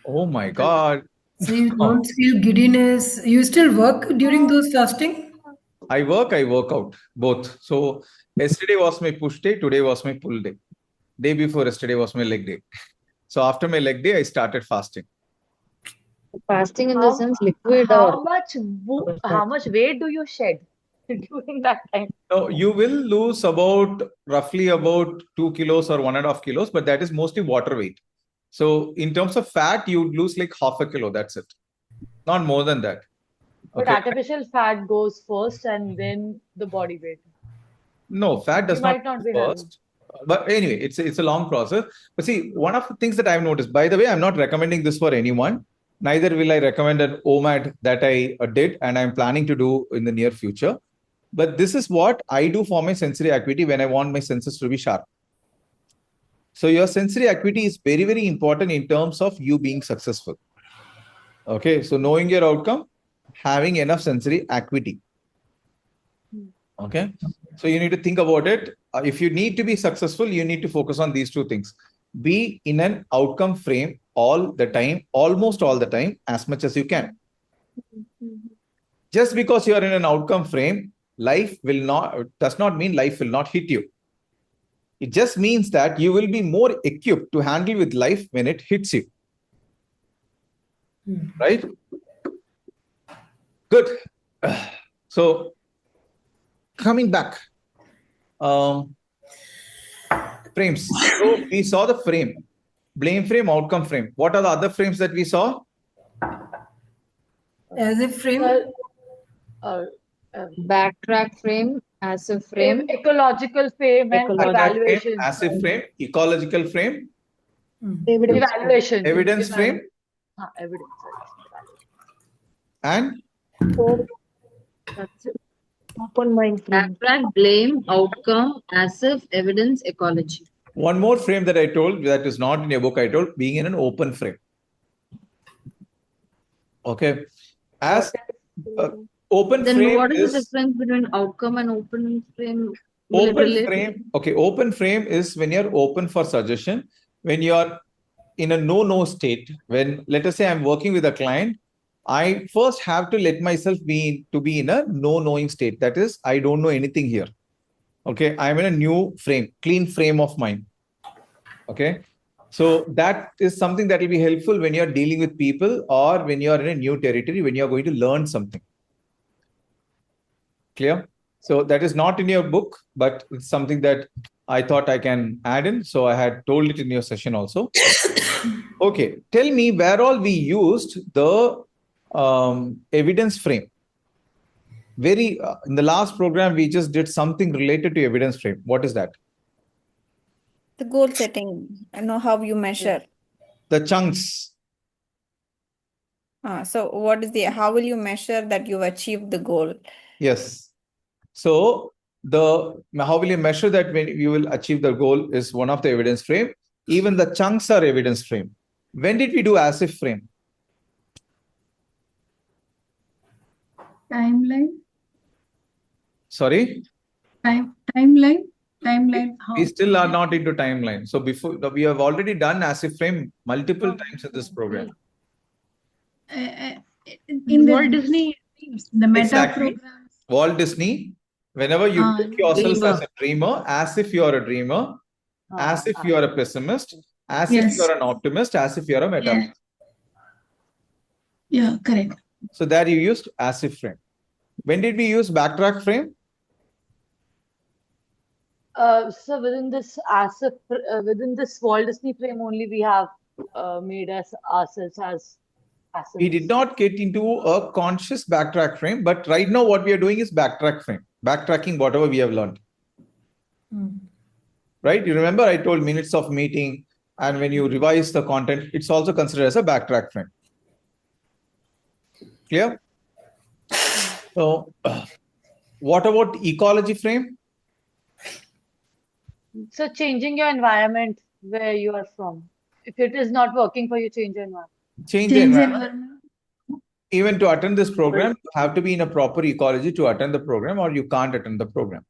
Oh my God. So you don't feel giddiness. You still work during those fasting? I work out, both. So yesterday was my push day, today was my pull day. Day before yesterday was my leg day. So after my leg day, I started fasting. Fasting in the How, sense liquid how or much how much weight do you shed during that time? Now you will lose roughly about 2 kilos or 1.5 kilos, but that is mostly water weight. So in terms of fat, you would lose like half a kilo. That's it. Not more than that. But Okay. artificial fat goes first and then the body weight. No, fat You does not might not go be having. first. But anyway, it's a long process. But see, one of the things that I've noticed, by the way, I'm not recommending this for anyone. Neither will I recommend an OMAD that I did and I'm planning to do in the near future. But this is what I do for my sensory acuity when I want my senses to be sharp. So your sensory acuity is very, very important in terms of you being successful. Okay, so knowing your outcome, having enough sensory acuity. Okay, so you need to think about it. If you need to be successful, you need to focus on these two things. Be in an outcome frame all the time, almost all the time, as much as you can. Just because you are in an outcome frame, does not mean life will not hit you. It just means that you will be more equipped to handle with life when it hits you. Right? Good. So coming back, frames. So we saw the frame, blame frame, outcome frame. What are the other frames that we saw? As a frame? Uh, backtrack frame, as a frame, ecological frame and Ecological Frame, evaluation. acid frame, ecological frame, evidence frame. Evaluation. evidence frame, Evidence. and That's it. Open mind frame. Backtrack, blame, outcome, as if, evidence, ecology. one more frame that I told that is not in your book. I told being in an open frame. Okay, as open Then frame what is the is difference between outcome and open frame? Will it open relate? frame. Okay, open frame is when you're open for suggestion. When you're in a no state, when let us say I'm working with a client, I first have to let myself be in a knowing state. That is, I don't know anything here. Okay, I'm in a new frame, clean frame of mind. Okay, so that is something that will be helpful when you're dealing with people or when you're in a new territory, when you're going to learn something. Clear? So that is not in your book, but it's something that I thought I can add in. So I had told it in your session also. Okay, tell me where all we used the evidence frame. In the last program, we just did something related to evidence frame. What is that? The goal setting. I know how you measure. The chunks. So how will you measure that you've achieved the goal? Yes. So how will you measure that when you will achieve the goal is one of the evidence frame. Even the chunks are evidence frame. When did we do as if frame? Timeline. Sorry? Timeline. We still are not into timeline. So before we have already done as if frame multiple times in this program. In Walt Disney, the meta Exactly. program. Walt Disney, whenever you take yourself as a dreamer, as if you are a dreamer, as if you are a pessimist, as if you are an optimist, as if you are a meta. Yeah, correct. So there you used as if frame. When did we use backtrack frame? So within this Walt Disney frame only we have made ourselves as We did not get into a conscious backtrack frame, but right now what we are doing is backtrack frame, backtracking whatever we have learned. Right? You remember I told minutes of meeting, and when you revise the content, it's also considered as a backtrack frame. Clear? So what about ecology frame? So changing your environment where you are from. If it is not working for you, change your environment. Change the environment. Even to attend this program, you have to be in a proper ecology to attend the program, or you can't attend the program.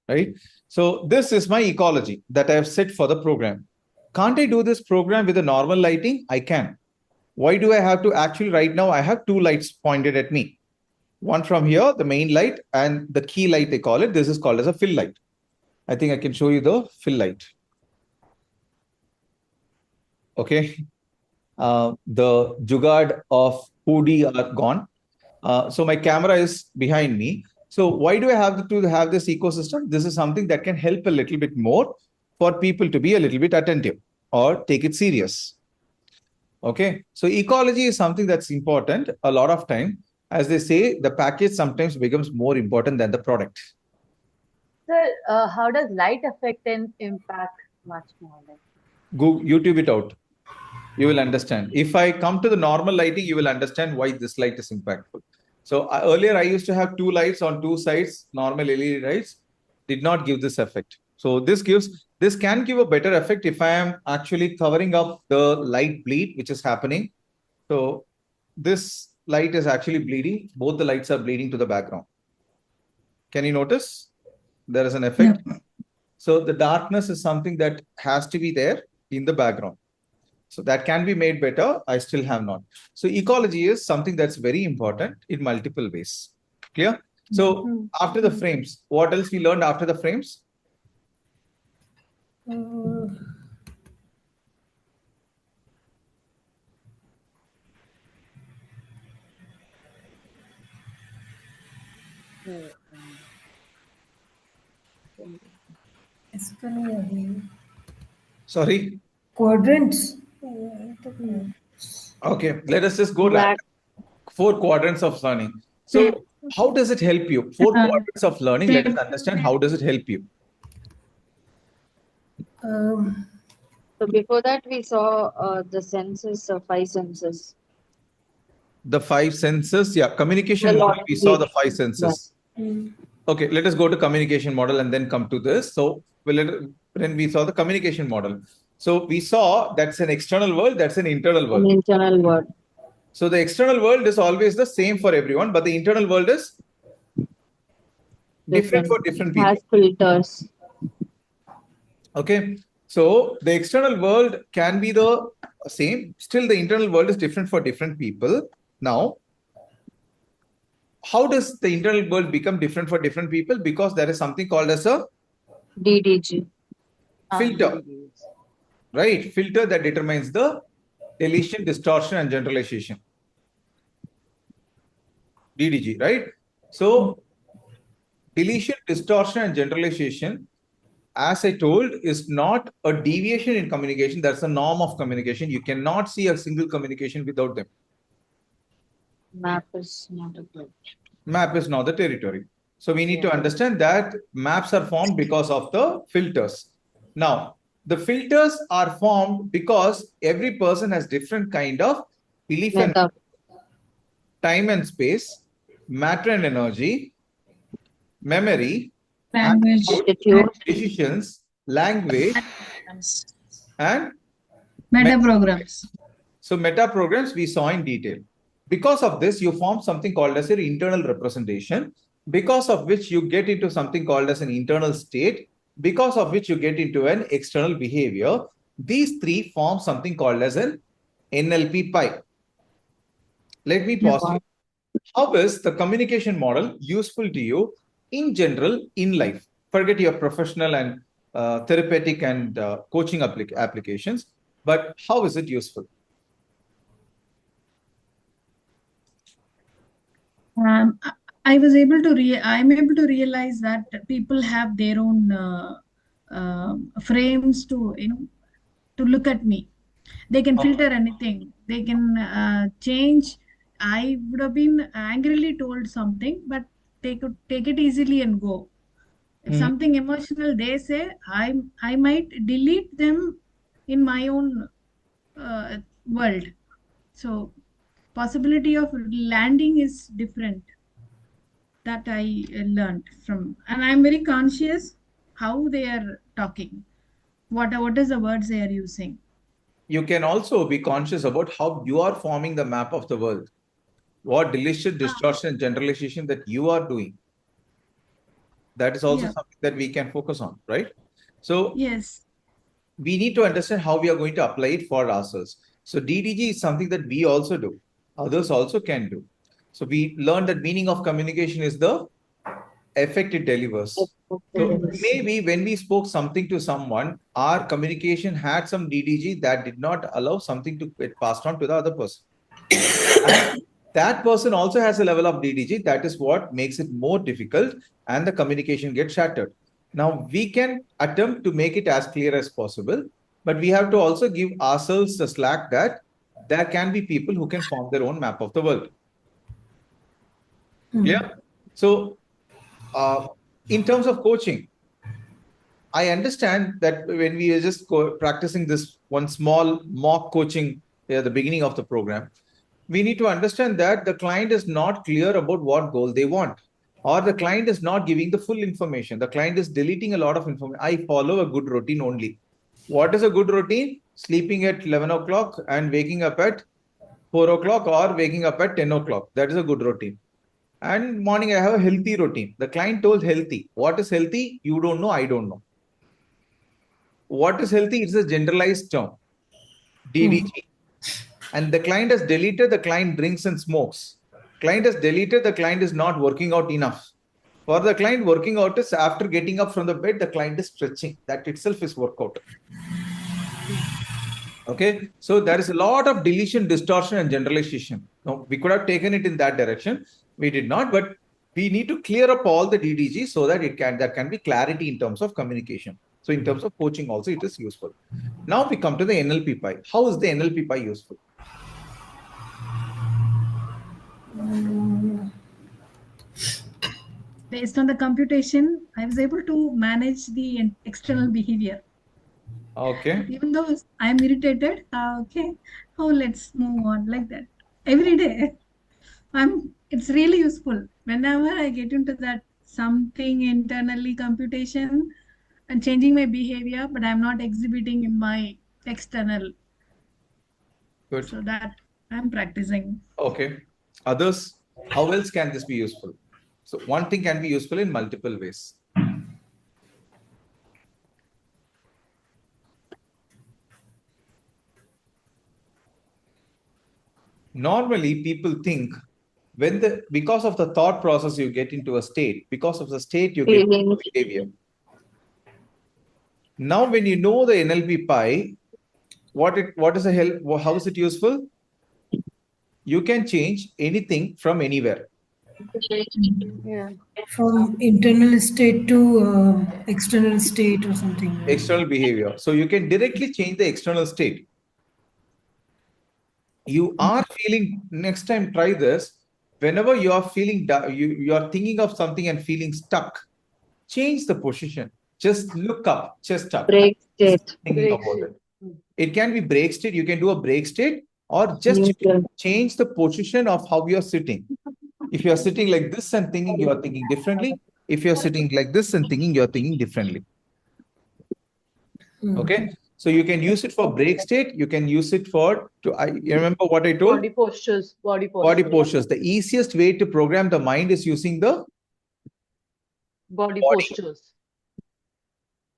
right? So this is my ecology that I have set for the program. Can't I do this program with a normal lighting? I can. Why do I have to actually right now? I have two lights pointed at me. One from here, the main light, and the key light they call it. This is called as a fill light. I think I can show you the fill light. Okay. The jugaad of 2D are gone. So my camera is behind me. So why do I have to have this ecosystem? This is something that can help a little bit more for people to be a little bit attentive or take it serious. Okay. So ecology is something that's important a lot of time. As they say, the package sometimes becomes more important than the product. Sir, how does light affect and impact much more? Go YouTube it out. You will understand. If I come to the normal lighting, you will understand why this light is impactful. So earlier I used to have two lights on two sides, normal LED lights, did not give this effect. So this can give a better effect if I am actually covering up the light bleed, which is happening. So this light is actually bleeding. Both the lights are bleeding to the background. Can you notice? There is an effect. Yep. So the darkness is something that has to be there in the background. So that can be made better. I still have not. So ecology is something that's very important in multiple ways. Clear? So after the frames, what else we learned after the frames? Sorry. Quadrants. Okay, let us just go back. 4 quadrants of learning. So how does it help you? 4 quadrants of learning. Let us understand how does it help you. So before that, we saw the senses, 5 senses. The 5 senses. Yeah, communication Well, model. We saw the 5 yeah. senses. Okay, let us go to communication model and then come to this. So when we saw the communication model. So we saw that's an external world, that's an internal world. An internal word. So the external world is always the same for everyone, but the internal world is different for different people. Has filters. Okay. So the external world can be the same. Still, the internal world is different for different people. Now, how does the internal world become different for different people? Because there is something called as a DDG. filter, right? Filter that determines the deletion, distortion, and generalization. DDG, right? So deletion, distortion, and generalization, as I told, is not a deviation in communication. That's a norm of communication. You cannot see a single communication without them. Map is not a good. Map is not the territory. So we need to understand that maps are formed because of the filters. Now, the filters are formed because every person has different kind of belief and time and space, matter and energy, memory, Language. attitude, decisions, language, and Meta programs. So meta programs we saw in detail. Because of this, you form something called as your internal representation, because of which you get into something called as an internal state, because of which you get into an external behavior. These three form something called as an NLP pie. Let me pause here. How is the communication model useful to you in general in life? Forget your professional and therapeutic and coaching applications, but how is it useful? I was able to I'm able to realize that people have their own frames to to look at me. They can filter anything. They can change. I would have been angrily told something, but they could take it easily and go. If something emotional they say, I might delete them in my own world. So possibility of landing is different. That I learned from, and I'm very conscious how they are talking. What is the words they are using? You can also be conscious about how you are forming the map of the world. What deletion, distortion, and generalization that you are doing. That is also Yeah. something that we can focus on, right? So Yes. we need to understand how we are going to apply it for ourselves. So DDG is something that we also do. Others also can do. So we learned that meaning of communication is the effect it delivers. So maybe when we spoke something to someone, our communication had some DDG that did not allow something to get passed on to the other person. And that person also has a level of DDG. That is what makes it more difficult and the communication gets shattered. Now, we can attempt to make it as clear as possible, but we have to also give ourselves the slack that there can be people who can form their own map of the world. Clear? So, in terms of coaching, I understand that when we are just practicing this one small mock coaching at the beginning of the program, we need to understand that the client is not clear about what goal they want, or the client is not giving the full information. The client is deleting a lot of information. I follow a good routine only. What is a good routine? Sleeping at 11 o'clock and waking up at 4 o'clock or waking up at 10 o'clock. That is a good routine. And morning, I have a healthy routine. The client told healthy. What is healthy? You don't know. I don't know. What is healthy? It's a generalized term, DDG. And the client has deleted, the client drinks and smokes. Client has deleted, the client is not working out enough. For the client, working out is after getting up from the bed, the client is stretching. That itself is workout. Okay, so there is a lot of deletion, distortion, and generalization. Now, we could have taken it in that direction. We did not, but we need to clear up all the DDG so that there can be clarity in terms of communication. So in terms of coaching also, it is useful. Now we come to the NLP Pi. How is the NLP Pi useful? Based on the computation, I was able to manage the external behavior. Okay. Even though I'm irritated, okay, oh, let's move on like that. Every day, it's really useful. Whenever I get into that something internally computation and changing my behavior, but I'm not exhibiting in my external. Good. So that I'm practicing. Okay. Others, how else can this be useful? So one thing can be useful in multiple ways. Normally, people think because of the thought process you get into a state, because of the state you get into behavior. Now, when you know the NLP Pi, how is it useful? You can change anything from anywhere. Yeah. From internal state to external state or something. External behavior. So you can directly change the external state. You are feeling, next time try this, whenever you are feeling, you are thinking of something and feeling stuck, change the position. Just look up, chest up. Break state. Thinking Break about state. it. It can be break state. You can do a break state or just Neutral. change the position of how you are sitting. If you are sitting like this and thinking, you are thinking differently. If you are sitting like this and thinking, you are thinking differently. Okay. So you can use it for break state. You can use it for, you remember what I told? Body postures. Body Body postures. postures. The easiest way to program the mind is using the Body body. postures.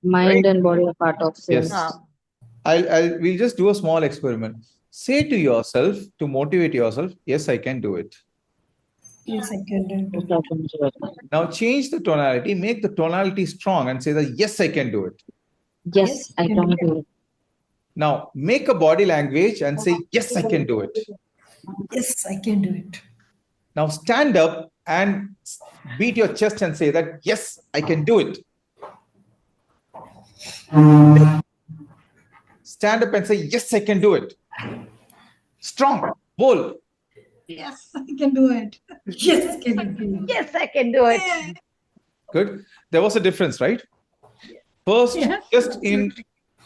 Mind and body are part of same. Yes. We'll just do a small experiment. Say to yourself, to motivate yourself, yes, I can do it. Yes, I can do it. Now change the tonality, make the tonality strong and say that, yes, I can do it. Yes, I can do it. Now make a body language and say, yes, I can do it. Yes, I can do it. Now stand up and beat your chest and say that, yes, I can do it. Stand up and say, yes, I can do it. Strong, bold. Yes, I can do it. Yes, I can do it. Yes, I can do it. Good. There was a difference, right? First, Yeah. just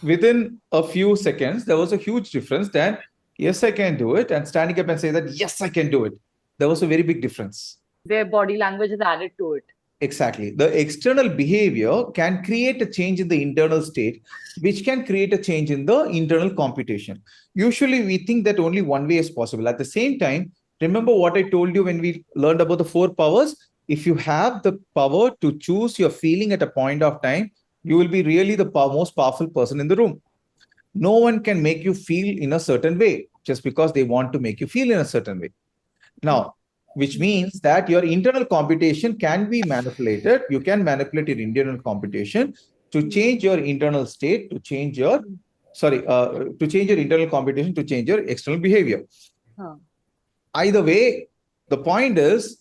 within a few seconds, there was a huge difference. Then, yes, I can do it. And standing up and say that, yes, I can do it. There was a very big difference. Their body language is added to it. Exactly. The external behavior can create a change in the internal state, which can create a change in the internal computation. Usually, we think that only one way is possible. At the same time, remember what I told you when we learned about the 4 powers? if you have the power to choose your feeling at a point of time, you will be really the most powerful person in the room. No one can make you feel in a certain way just because they want to make you feel in a certain way. Now, which means that your internal computation can be manipulated. You can manipulate your internal computation to change your internal state, to change your, to change your internal computation, to change your external behavior. Either way, the point is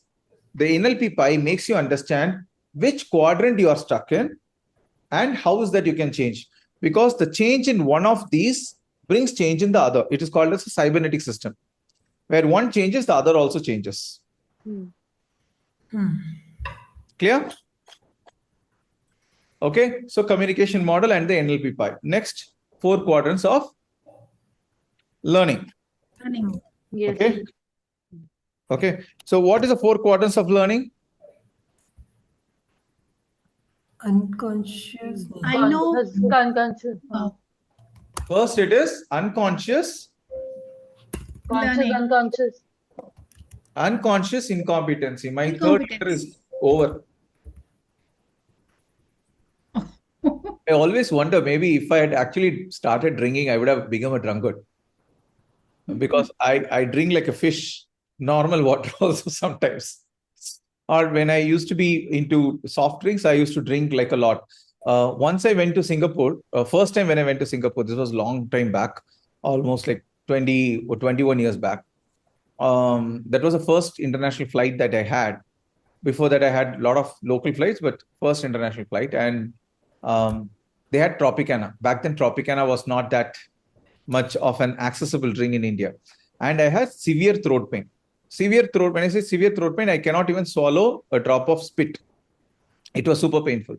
the NLP Pi makes you understand which quadrant you are stuck in and how is that you can change. Because the change in one of these brings change in the other. It is called as a cybernetic system. Where one changes, the other also changes. Clear? Okay, so communication model and the NLP Pi. Next, 4 quadrants of learning. Yes. Okay. Okay. So what is the 4 quadrants of learning? Unconscious. I know. Unconscious. First, it is unconscious. Conscious, Learning. unconscious. Unconscious incompetency. My third Incompetence. letter is over. I always wonder, maybe if I had actually started drinking, I would have become a drunkard. Because I drink like a fish, normal water also sometimes. Or when I used to be into soft drinks, I used to drink like a lot. Once I went to Singapore, first time when I went to Singapore, this was a long time back, almost like 20 or 21 years back. That was the first international flight that I had. Before that, I had a lot of local flights, but first international flight. And they had Tropicana. Back then, Tropicana was not that much of an accessible drink in India. And I had severe throat pain. Severe throat, when I say severe throat pain, I cannot even swallow a drop of spit. It was super painful.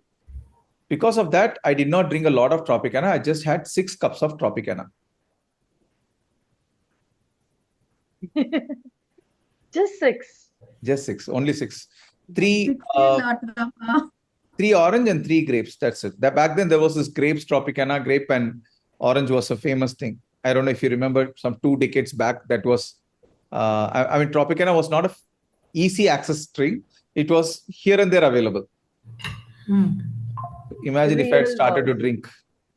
Because of that, I did not drink a lot of Tropicana. I just had 6 cups of Tropicana. Just 6. Just 6, only 6. 3 Six years 3 orange and 3 grapes. That's it. Back then there was this grapes, Tropicana, grape and orange was a famous thing. I don't know if you remember, some 2 decades back, that was, I mean, Tropicana was not a easy access drink. It was here and there available. Imagine if I had started to drink,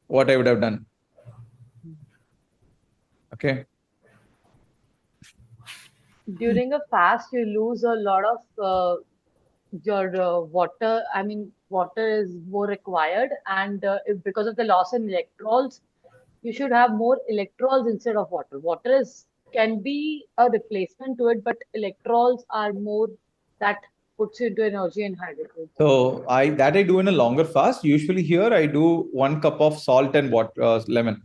what I would have done. Okay. During a fast, you lose a lot of your water. I mean, water is more required, and because of the loss in electrolytes, you should have more electrolytes instead of water. Water can be a replacement to it, but electrolytes are more that puts you into energy and hydration. So I do in a longer fast. Usually here I do 1 cup of salt and water, lemon.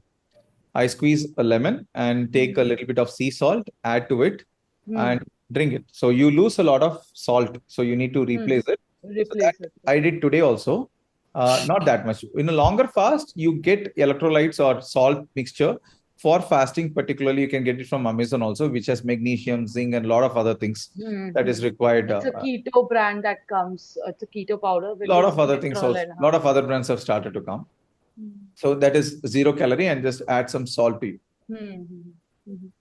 I squeeze a lemon and take a little bit of sea salt, add to it, and drink it. So you lose a lot of salt. So you need to replace it. Replace it. I did today also. Not that much. In a longer fast, you get electrolytes or salt mixture. For fasting, particularly, you can get it from Amazon also, which has magnesium, zinc, and a lot of other things that is required. It's a keto brand that comes. It's a keto powder. A lot of other things also. A lot of other brands have started to come. So that is 0 calorie and just add some salt to you.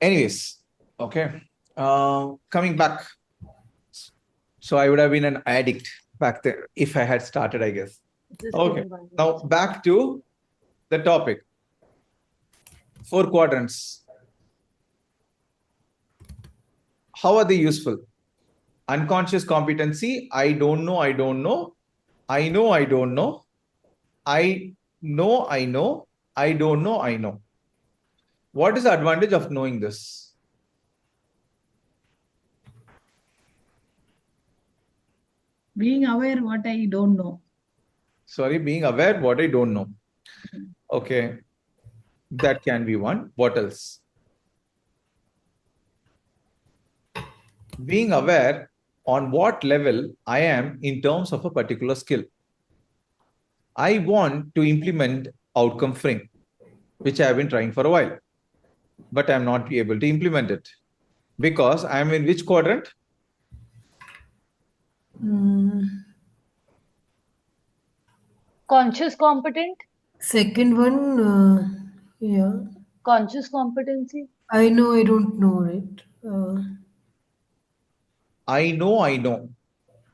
Anyways, okay. Coming back. So I would have been an addict back there if I had started, I guess. Okay. Now back to the topic. 4 quadrants. How are they useful? Unconscious competency. I don't know. I don't know. I know. I don't know. I know. I know. I don't know. I know. What is the advantage of knowing this? Being aware what I don't know. Sorry, being aware what I don't know. Okay. That can be one. What else? Being aware on what level I am in terms of a particular skill. I want to implement outcome frame, which I have been trying for a while, but I'm not able to implement it because I'm in which quadrant? Conscious competent? Second one, yeah. Conscious competency? I know, I don't know, right? I know, I know.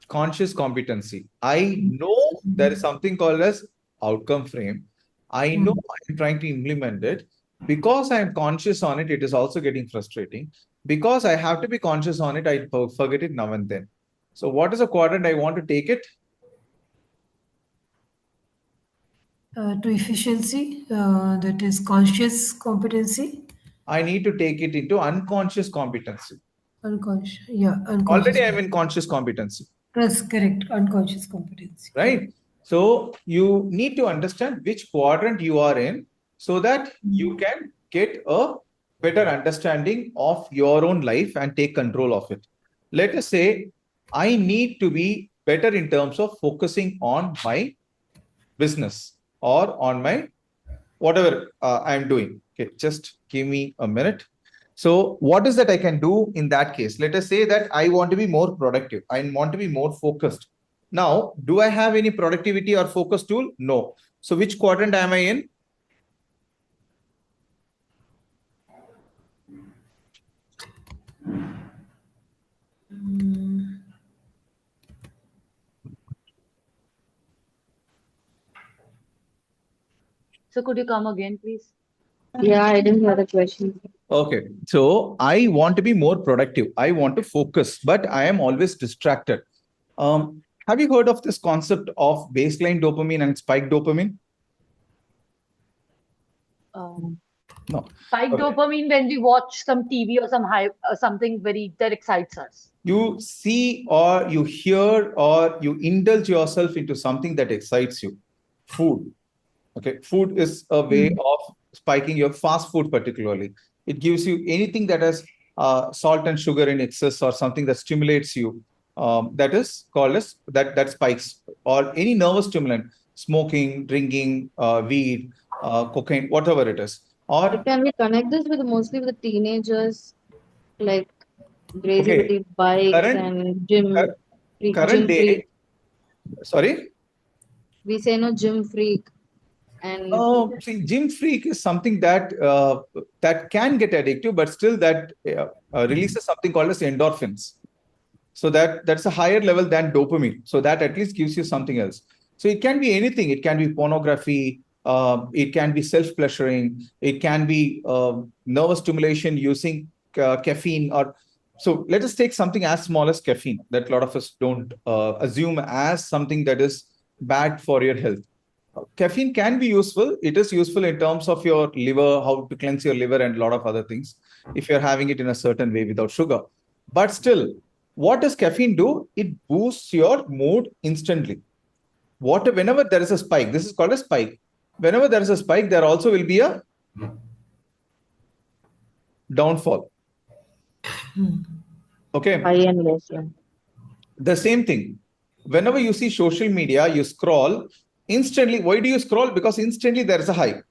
conscious competency. I know there is something called as outcome frame. I know I'm trying to implement it. Because I am conscious on it, it is also getting frustrating. Because I have to be conscious on it, I forget it now and then. So what is a quadrant I want to take it? To efficiency, that is conscious competency. I need to take it into unconscious competency. Unconscious, yeah, unconscious. Already I'm in conscious competency. That's correct, unconscious competency. Right? So you need to understand which quadrant you are in so that you can get a better understanding of your own life and take control of it. Let us say I need to be better in terms of focusing on my business or on my whatever I'm doing. Okay, just give me a minute. So what is that I can do in that case? Let us say that I want to be more productive. I want to be more focused. Now, do I have any productivity or focus tool? No. So which quadrant am I in? So could you come again, please? Yeah, I didn't hear the question. Okay. So I want to be more productive. I want to focus, but I am always distracted. Have you heard of this concept of baseline dopamine and spike dopamine? No. Spike Okay. dopamine when we watch some TV or something very that excites us. You see or you hear or you indulge yourself into something that excites you. Food. Okay. Food is a way of spiking your fast food, particularly. It gives you anything that has salt and sugar in excess or something that stimulates you. That is called as that spikes, or any nervous stimulant, smoking, drinking, weed, cocaine, whatever it is. Or Can we connect this with mostly with the teenagers, like crazy with okay, the bikes current and gym current day. freak? Sorry. We say no gym freak, and See, gym freak is something that that can get addictive, but still that releases something called as endorphins. So that's a higher level than dopamine. So that at least gives you something else. So it can be anything. It can be pornography. It can be self-pleasuring. It can be nervous stimulation using caffeine. Or so let us take something as small as caffeine that a lot of us don't assume as something that is bad for your health. Caffeine can be useful. It is useful in terms of your liver, how to cleanse your liver, and a lot of other things if you're having it in a certain way without sugar. But still, what does caffeine do? It boosts your mood instantly. Whenever there is a spike, this is called a spike. Whenever there is a spike, there also will be a downfall. Okay. high and low. Yeah. The same thing. Whenever you see social media, you scroll instantly. Why do you scroll? Because instantly there is a high.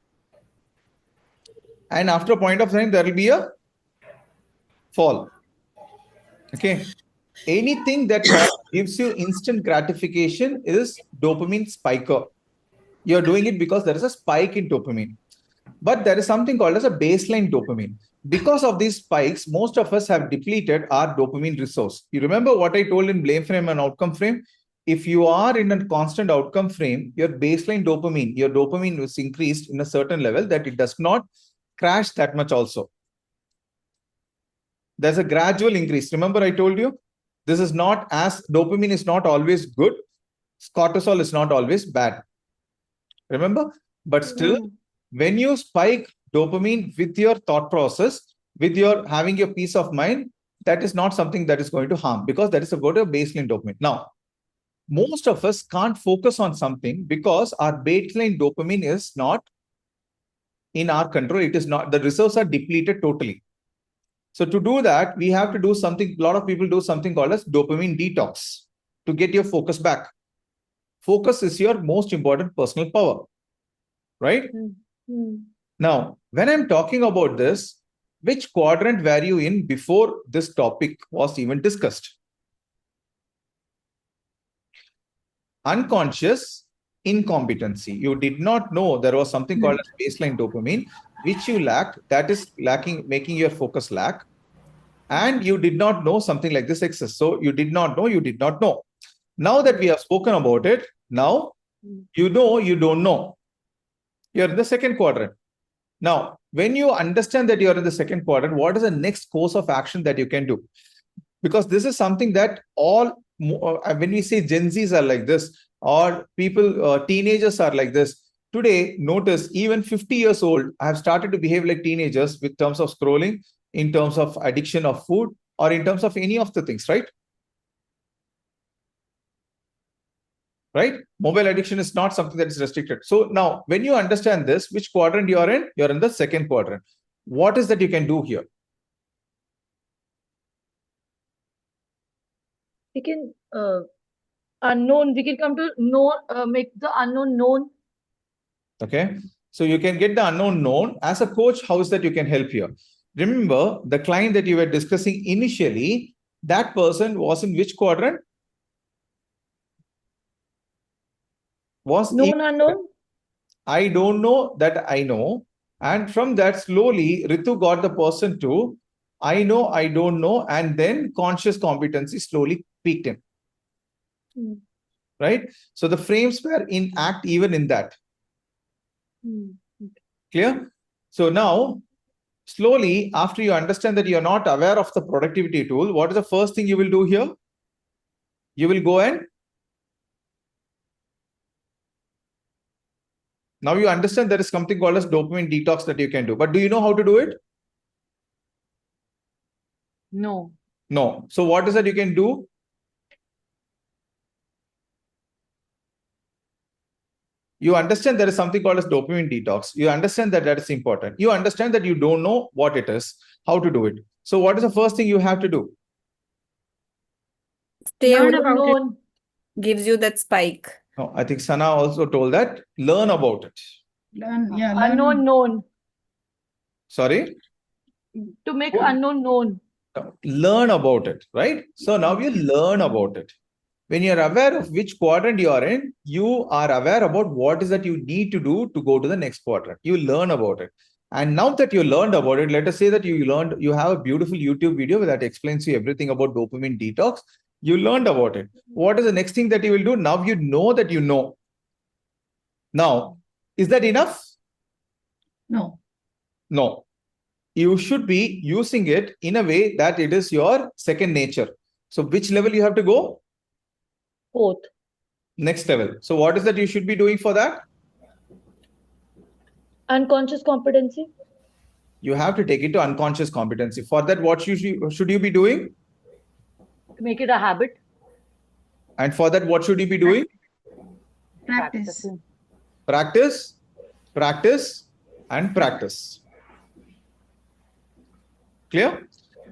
And after a point of time, there will be a fall. Okay. Anything that gives you instant gratification is dopamine spiker. You're doing it because there is a spike in dopamine. But there is something called as a baseline dopamine. Because of these spikes, most of us have depleted our dopamine resource. You remember what I told in blame frame and outcome frame? If you are in a constant outcome frame, your baseline dopamine, your dopamine is increased in a certain level that it does not crash that much also. There's a gradual increase. Remember I told you? This is not as dopamine is not always good. Cortisol is not always bad. Remember? But still, when you spike dopamine with your thought process, with your having your peace of mind, that is not something that is going to harm, because that is about a baseline dopamine. Now, most of us can't focus on something because our baseline dopamine is not in our control. It is not, the reserves are depleted totally. So to do that, we have to do something. A lot of people do something called as dopamine detox to get your focus back. Focus is your most important personal power, right? Now, when I'm talking about this, which quadrant were you in before this topic was even discussed? Unconscious incompetency. You did not know there was something called as baseline dopamine, which you lacked, that is lacking, making your focus lack. And you did not know something like this excess. So you did not know, you did not know. Now that we have spoken about it, now you know you don't know. You're in the second quadrant. Now, when you understand that you're in the second quadrant, what is the next course of action that you can do? Because this is something that when we say Gen Zs are like this, or people, teenagers are like this, today, notice even 50 years old have started to behave like teenagers with terms of scrolling, in terms of addiction of food, or in terms of any of the things, right? Right? Mobile addiction is not something that is restricted. So now, when you understand this, which quadrant you are in? You're in the second quadrant. What is that you can do here? We can unknown. We can come to know, make the unknown known. Okay. So you can get the unknown known. As a coach, how is that you can help here? Remember, the client that you were discussing initially, that person was in which quadrant? Was Known unknown. I don't know that I know. And from that, slowly, Ritu got the person to I know, I don't know. And then conscious competency slowly peaked in. Right? So the frames were in act even in that. Clear? So now, slowly, after you understand that you're not aware of the productivity tool, what is the first thing you will do here? You will go and now you understand there is something called as dopamine detox that you can do. But do you know how to do it? No. No. So what is that you can do? You understand there is something called as dopamine detox. You understand that that is important. You understand that you don't know what it is, how to do it. So what is the first thing you have to do? Stay Learn away about it. Unknown. gives you that spike. No, I think Sana also told that. Learn about it. Learn. Unknown known. Sorry? To make Oh. unknown known. Learn about it, right? So now you learn about it. When you're aware of which quadrant you are in, you are aware about what is that you need to do to go to the next quadrant. You learn about it. And now that you learned about it, let us say that you have a beautiful YouTube video that explains you everything about dopamine detox. You learned about it. What is the next thing that you will do? Now you know that you know. Now, is that enough? No. No. You should be using it in a way that it is your second nature. So which level you have to go? Fourth. Next level. So what is that you should be doing for that? Unconscious competency. You have to take it to unconscious competency. For that, what should you be doing? To make it a habit. And for that, what should you be doing? Practice. Practice, practice, and practice. Clear?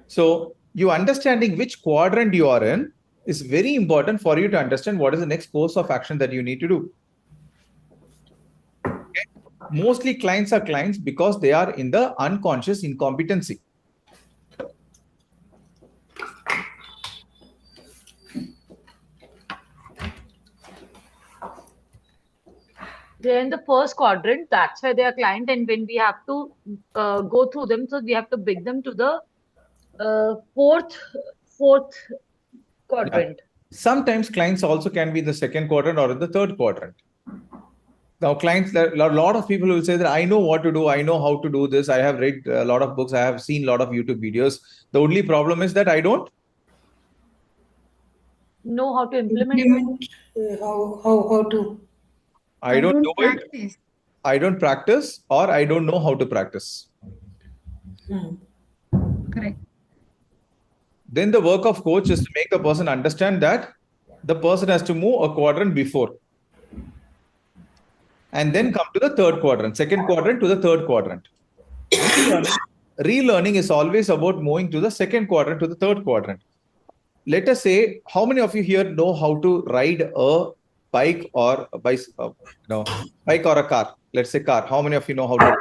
So you understanding which quadrant you are in is very important for you to understand what is the next course of action that you need to do. Okay? Mostly clients are clients because they are in the unconscious incompetency. They're in the first quadrant. That's why they are client. And when we have to go through them, so we have to bring them to the fourth quadrant. Yeah. Sometimes clients also can be in the second quadrant or in the third quadrant. Now, clients, a lot of people will say that I know what to do. I know how to do this. I have read a lot of books. I have seen a lot of YouTube videos. The only problem is that I don't know how to implement. How to. I don't do practice. it. I don't practice, or I don't know how to practice. Correct. Then the work of coach is to make the person understand that the person has to move a quadrant before. And then come to the third quadrant, second quadrant to the third quadrant. Relearning is always about moving to the second quadrant to the third quadrant. Let us say, how many of you here know how to ride a bike or a bike or a car? Let's say car. How many of you know how to?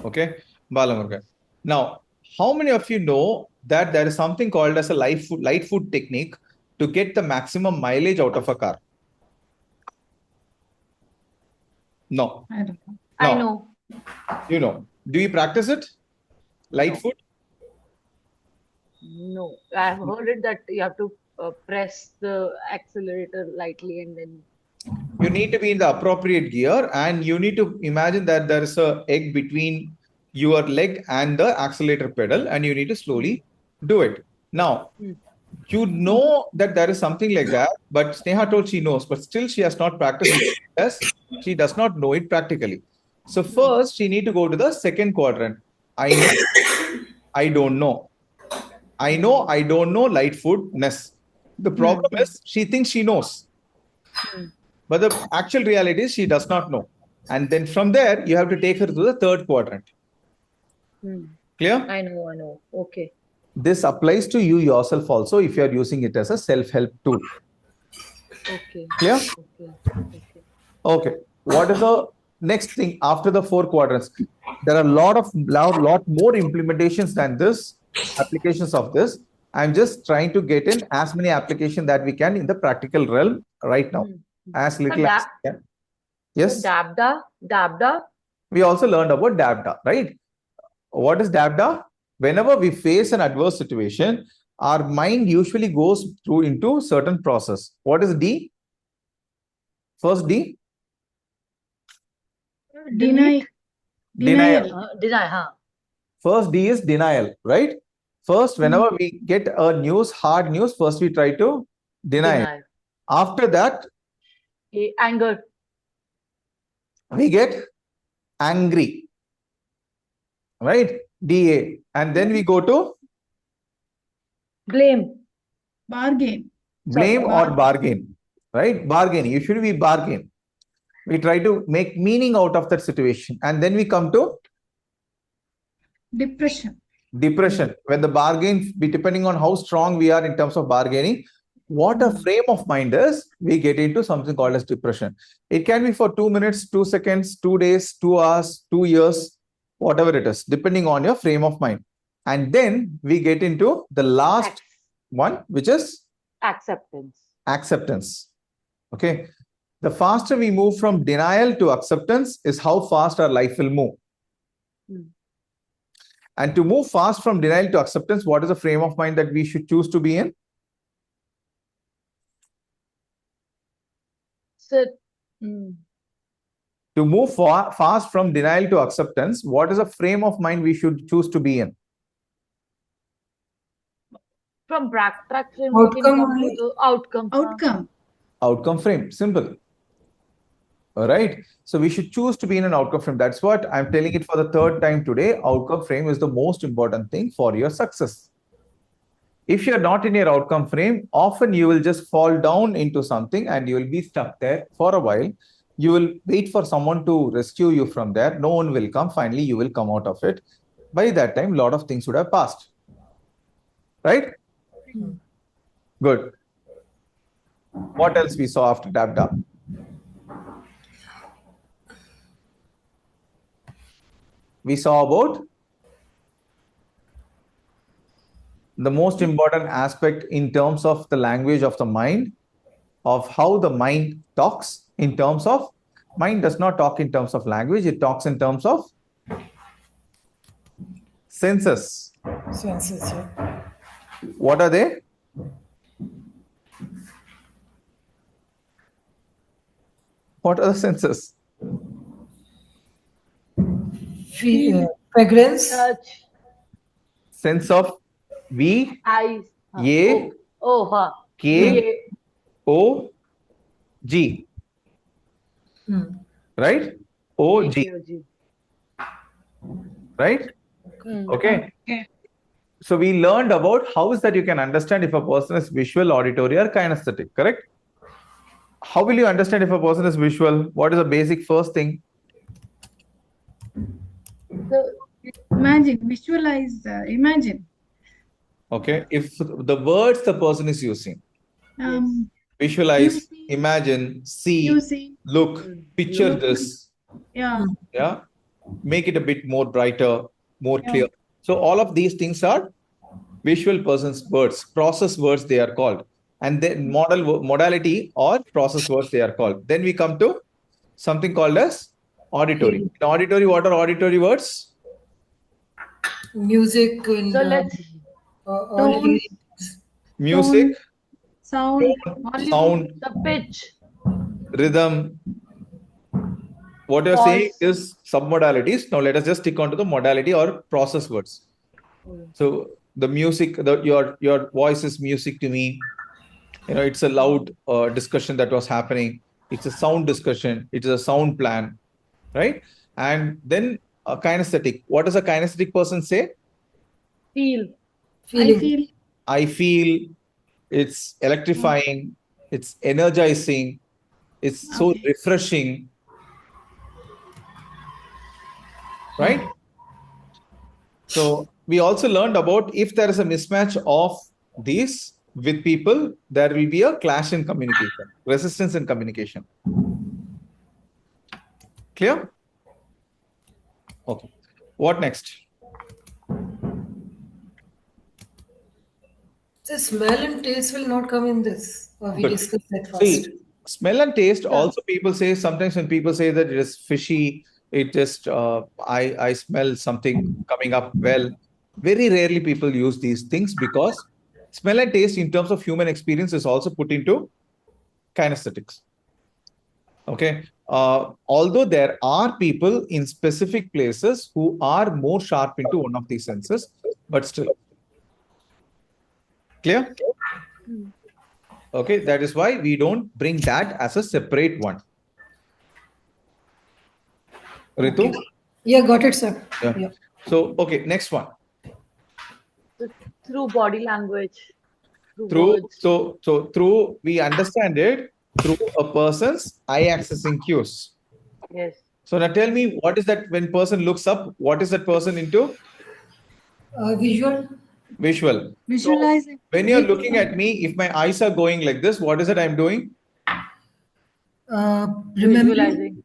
Okay, Balamurga. Now, how many of you know that there is something called as a light foot technique to get the maximum mileage out of a car? No. I don't know. I know. You know. Do you practice it? Light foot? No, I've heard it that you have to press the accelerator lightly and then. You need to be in the appropriate gear, and you need to imagine that there is a egg between your leg and the accelerator pedal, and you need to slowly do it. Now, Hmm. you know that there is something like that, but Sneha told she knows, but still she has not practiced it as she does not know it practically. So first she need to go to the second quadrant. I know, I don't know. I know, I don't know lightfootness. The problem is she thinks she knows, Hmm. but the actual reality is she does not know. And then from there, you have to take her to the third quadrant. Hmm. Clear? I know. Okay. This applies to you yourself also if you are using it as a self-help tool. Okay. Clear? Okay. Okay. Okay. What is the next thing after the four quadrants? There are a lot more implementations than this, applications of this. I'm just trying to get in as many applications that we can in the practical realm right now, Hmm. as So little as we can. Yes. dabda. We also learned about DABDA, right? What is DABDA? Whenever we face an adverse situation, our mind usually goes through into certain process. What is D? First D? Deny, Denial. denial. Deny, huh? First D is denial, right? First, whenever we get a news, hard news, first we try to deny it. Deny. After that, Anger. we get angry, right? DA. And then we go to Blame. Bargain. blame Sorry. or bargain, right? Bargaining. Usually we bargain. We try to make meaning out of that situation. And then we come to Depression. depression. When the bargain, depending on how strong we are in terms of bargaining, what a frame of mind is, we get into something called as depression. It can be for 2 minutes, 2 seconds, 2 days, 2 hours, 2 years, whatever it is, depending on your frame of mind. And then we get into the last one, which is Acceptance. acceptance. Okay. The faster we move from denial to acceptance is how fast our life will move. And to move fast from denial to acceptance, what is the frame of mind that we should choose to be in? So, To move fast from denial to acceptance, what is a frame of mind we should choose to be in? from backtrack frame, we can Outcome come only. to the outcome. Outcome. Outcome frame. Simple. All right. So we should choose to be in an outcome frame. That's what I'm telling it for the third time today. Outcome frame is the most important thing for your success. If you're not in your outcome frame, often you will just fall down into something and you will be stuck there for a while. You will wait for someone to rescue you from there. No one will come. Finally, you will come out of it. By that time, a lot of things would have passed. Right? Good. What else we saw after DABDA? We saw about the most important aspect in terms of the language of the mind, of how the mind talks in terms of, mind does not talk in terms of language, it talks in terms of senses. Senses, yeah. What are they? What are the senses? Fragrance. Touch. Sense of V, Eyes. A, Huh. K, O, G. Right? O, G. Right? Okay. So we learned about how is that you can understand if a person is visual, auditory, or kinesthetic, correct? How will you understand if a person is visual? What is the basic first thing? Imagine, visualize, imagine. Okay. If the words the person is using, visualize, imagine, see, look, picture this. Yeah. Yeah. Make it a bit more brighter, more clear. So all of these things are visual person's words, process words they are called. And then modality or process words they are called. Then we come to something called as auditory. In auditory, what are auditory words? Music and All Tone, hearing. Music, sound, tone, volume, sound, The pitch, rhythm. What you're saying pause. is submodalities. Now let us just stick onto the modality or process words. Okay. So the music, your voice is music to me. It's a loud discussion that was happening. It's a sound discussion. It is a sound plan, right? And then a kinesthetic. What does a kinesthetic person say? Feel, I Feeling. feel, I feel. It's electrifying. It's energizing. It's so okay. refreshing, right? So we also learned about if there is a mismatch of these with people, there will be a clash in communication, resistance in communication. Clear? Okay. What next? The smell and taste will not come in this. Or we Good. discussed that first. See, smell and taste. yeah. Also, people say sometimes when people say that it is fishy, it just I smell something coming up. Well, very rarely people use these things because smell and taste, in terms of human experience, is also put into kinesthetics. Okay. Although there are people in specific places who are more sharp into one of these senses, but still. Clear? Okay. That is why we don't bring that as a separate one. Ritu? Okay. Yeah, got it, sir. Yeah. Yeah. So, okay, next one. So through body language, through Through, words. so through, we understand it through a person's eye accessing cues. Yes. So now tell me, what is that when person looks up? What is that person into? Visual. Visual. So Visualizing, when you're looking at me, if my eyes are going like this, what is it I'm doing? Remembering. Visualizing.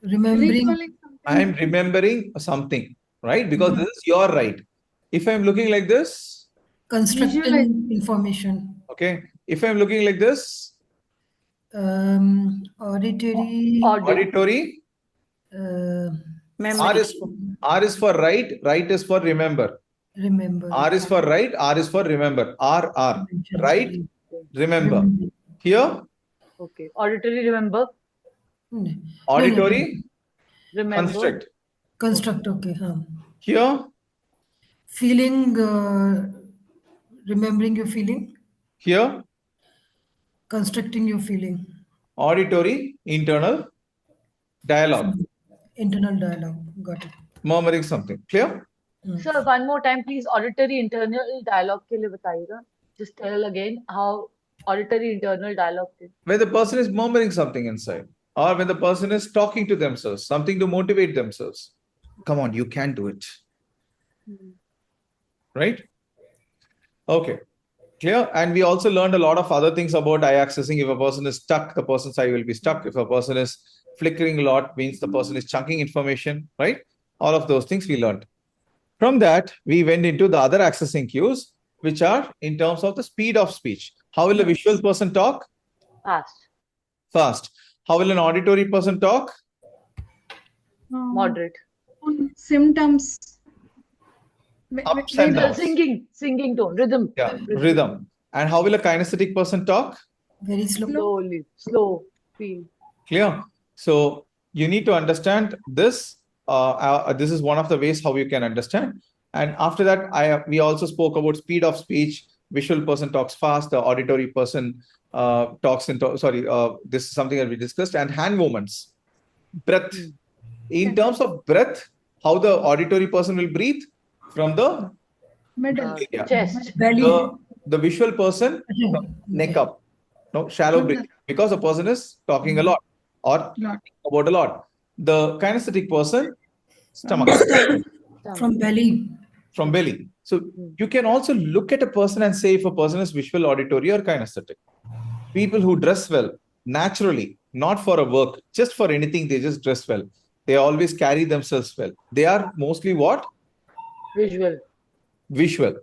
Remembering. recalling I something, am remembering something, right? Because this is your right. If I'm looking like this, visualize, Constructing information. okay. If I'm looking like this, Auditory. Audio. auditory, Uh, R Memory. is R is for right, right is for remember. remember. R is for right, R is for remember. R. Mention. Right, remember. Remember. Here, Okay. Auditory, remember. No. auditory, Remember. construct. Construct. Okay. Here, Feeling. Remembering your feeling. here, Constructing your feeling. auditory, internal, dialogue, Internal dialogue. Got it. murmuring something. Clear? Sir, one more time, please. Auditory internal dialogue के लिए बताइएगा. Just tell again how auditory internal dialogue के. When the person is murmuring something inside, or when the person is talking to themselves, something to motivate themselves. Come on, you can do it. Right? Okay. Clear? And we also learned a lot of other things about eye accessing. If a person is stuck, the person's eye will be stuck. If a person is flickering a lot, means the person is chunking information, right? All of those things we learned. From that, we went into the other accessing cues, which are in terms of the speed of speech. How will a visual person talk? Fast. Fast. How will an auditory person talk? Moderate. symptoms, Ups and downs. Singing tone, rhythm. Yeah, rhythm. And how will a kinesthetic person talk? Very slow. Slowly, slow, feel. Clear? So you need to understand this. This is one of the ways how you can understand. And after that, we also spoke about speed of speech. Visual person talks fast. The auditory person talks into. Sorry, this is something that we discussed. And hand movements, breath. In terms of breath, how the auditory person will breathe from the middle, Chest. Belly. the visual person neck up. No, shallow breathing, because the person is talking a lot or about a lot. The kinesthetic person, stomach, From belly. from belly. So you can also look at a person and say if a person is visual, auditory, or kinesthetic. People who dress well, naturally, not for a work, just for anything, they just dress well. They always carry themselves well. They are mostly what? Visual. Visual.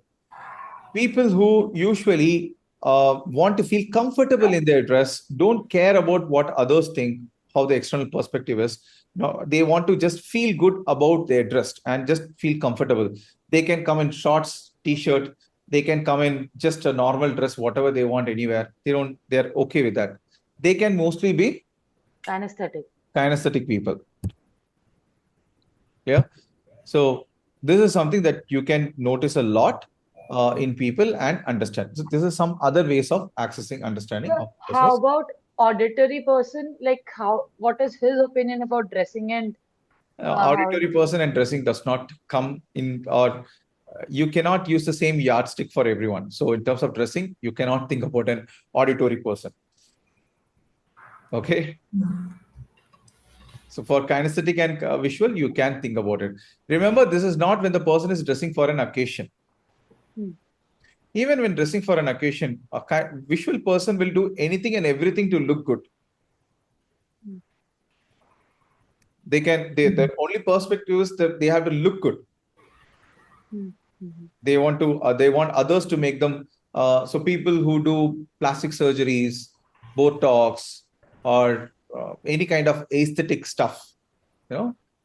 People who usually want to feel comfortable in their dress, don't care about what others think, how the external perspective is. No, they want to just feel good about their dress and just feel comfortable. They can come in shorts, t-shirt, They can come in just a normal dress, whatever they want anywhere. They're okay with that. They can mostly be Kinesthetic. people. Yeah. So this is something that you can notice a lot in people and understand. So this is some other ways of accessing understanding of the How process. about auditory person? Like what is his opinion about dressing and how? Auditory person and dressing does not come in, or you cannot use the same yardstick for everyone. So in terms of dressing, you cannot think about an auditory person. Okay. So for kinesthetic and visual, you can think about it. Remember, this is not when the person is dressing for an occasion. Even when dressing for an occasion, a visual person will do anything and everything to look good. Their only perspective is that they have to look good. They want others to make them. So people who do plastic surgeries, Botox, or any kind of aesthetic stuff,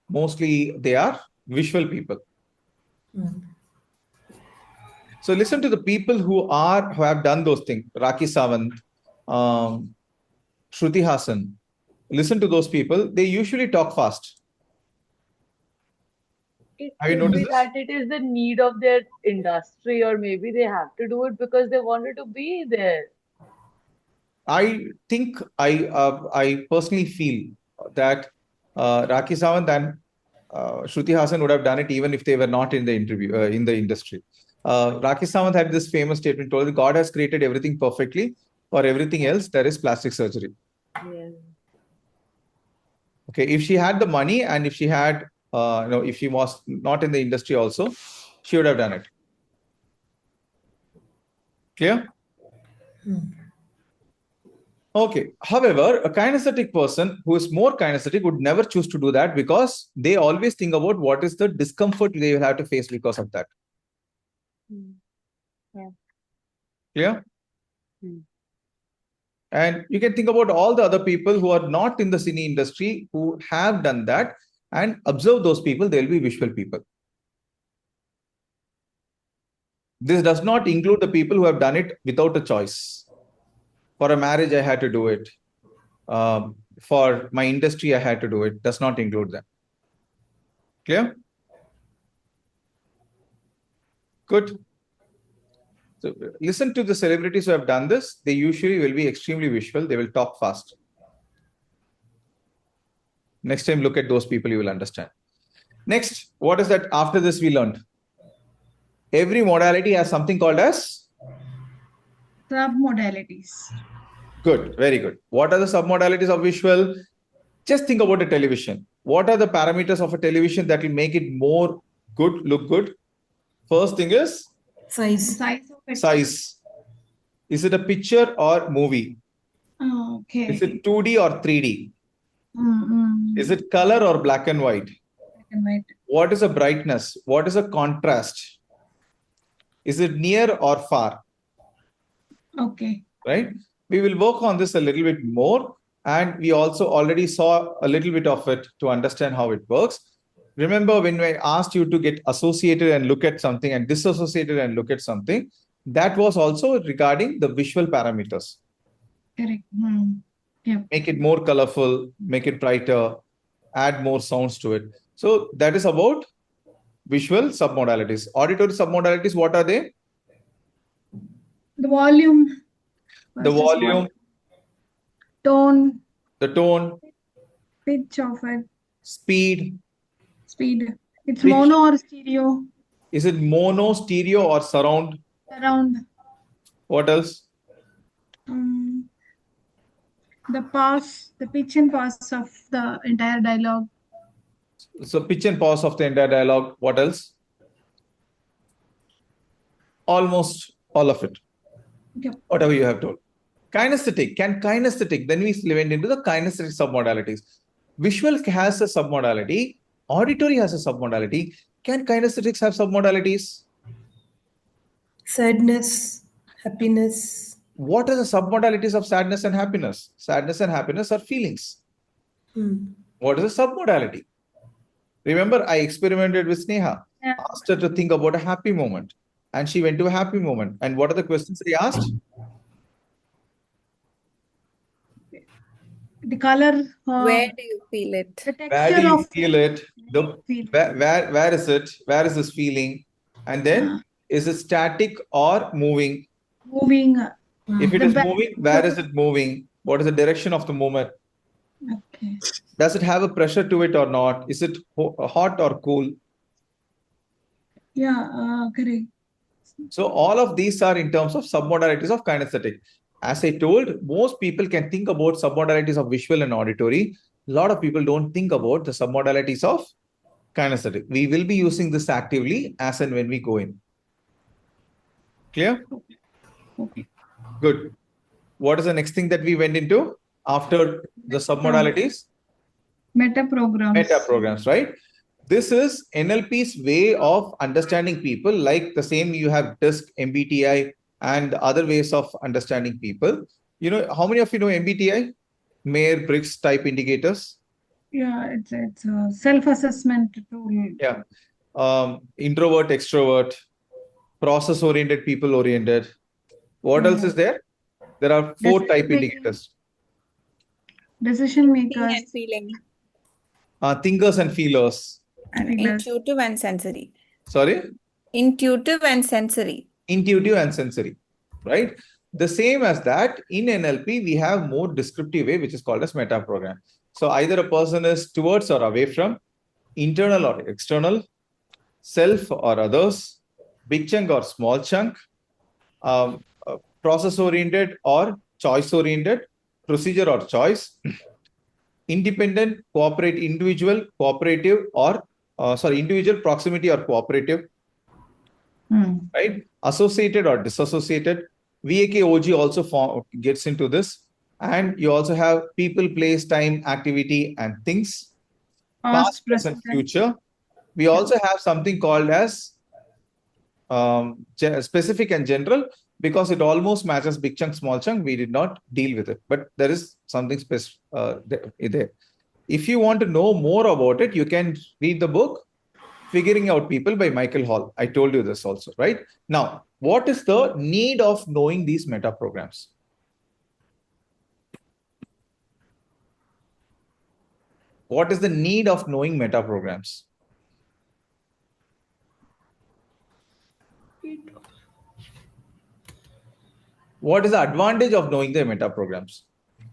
mostly they are visual people. So listen to the people who have done those things. Rakhi Sawant, Shruti Hassan. Listen to those people. They usually talk fast. It Have you could be noticed this? that it is the need of their industry, or maybe they have to do it because they wanted to be there. I think I personally feel that Rakhi Sawant and Shruti Hassan would have done it even if they were not in the industry. Rakhi Sawant had this famous statement told that God has created everything perfectly. For everything else, there is plastic surgery. Yeah. Okay, if she had the money and if she had, if she was not in the industry also, she would have done it. Clear? Okay. However, a kinesthetic person who is more kinesthetic would never choose to do that because they always think about what is the discomfort they will have to face because of that. Yeah. Clear? And you can think about all the other people who are not in the cine industry who have done that and observe those people. They'll be visual people. This does not include the people who have done it without a choice. For a marriage, I had to do it. For my industry, I had to do it. Does not include them. Clear? Good. So listen to the celebrities who have done this. They usually will be extremely visual. They will talk fast. Next time, look at those people, you will understand. Next, what is that after this we learned? Every modality has something called as? Submodalities. Good, very good. What are the submodalities of visual? Just think about a television. What are the parameters of a television that will make it more good, look good? First thing is? Size. Size of it. Size. Is it a picture or movie? Oh, okay. Is it 2D or 3D? Is it color or black and white? Black and white. What is a brightness? What is a contrast? Is it near or far? Okay. Right? We will work on this a little bit more. And we also already saw a little bit of it to understand how it works. Remember when I asked you to get associated and look at something and disassociated and look at something, that was also regarding the visual parameters. Correct. Yeah. Make it more colorful, make it brighter, add more sounds to it. So that is about visual submodalities. Auditory submodalities, what are they? The volume. The volume. Tone. The tone. Pitch of it. Speed. Speed. It's Pitch. mono or stereo? Is it mono, stereo, or surround? Surround. What else? The pass, the pitch and pass of the entire dialogue. So pitch and pause of the entire dialogue. What else? Almost all of it. Yep. Whatever you have told. Kinesthetic. Then we went into the kinesthetic submodalities. Visual has a submodality. Auditory has a submodality. Can kinesthetics have submodalities? Sadness, happiness. What are the submodalities of sadness and happiness? Sadness and happiness are feelings. What is a submodality? Remember, I experimented with Sneha. Yeah. Asked her to think about a happy moment. and she went to a happy moment. And what are the questions I asked? The color, Where do you feel it? the Where do texture you of feel it? The feel. where is it? Where is this feeling? And then is it static or moving? Moving. If it The is back. moving, where is it moving? What is the direction of the movement? Okay. Does it have a pressure to it or not? Is it hot or cool? Yeah, correct. So all of these are in terms of submodalities of kinesthetic. As I told, most people can think about submodalities of visual and auditory. A lot of people don't think about the submodalities of kinesthetic. We will be using this actively as and when we go in. Clear? Okay. Good. What is the next thing that we went into after the submodalities? Meta programs. Meta programs, right? This is NLP's way of understanding people, like the same you have DISC, MBTI, and other ways of understanding people. You know, how many of you know MBTI? Myers-Briggs type indicators. Yeah, it's a self-assessment tool. Yeah. Introvert, extrovert, process-oriented, people-oriented. What else is there? There are 4 type indicators. Decision Thinking makers. and feeling. Thinkers and feelers. Intuitive and sensory. Sorry? Intuitive and sensory. Intuitive and sensory, right? The same as that, in NLP, we have more descriptive way, which is called as meta program. So either a person is towards or away from, internal or external, self or others, big chunk or small chunk, process oriented or choice oriented, procedure or choice, independent, cooperate, individual, cooperative, or individual, proximity, or cooperative, right? Associated or disassociated. VAK-OG also gets into this. And you also have people, place, time, activity, and things. Past, present, future. We also have something called as specific and general, because it almost matches big chunk, small chunk. We did not deal with it, but there is something specific there. If you want to know more about it, you can read the book Figuring Out People by Michael Hall. I told you this also, right? Now, what is the need of knowing these meta programs? What is the need of knowing meta programs? What is the advantage of knowing the meta programs?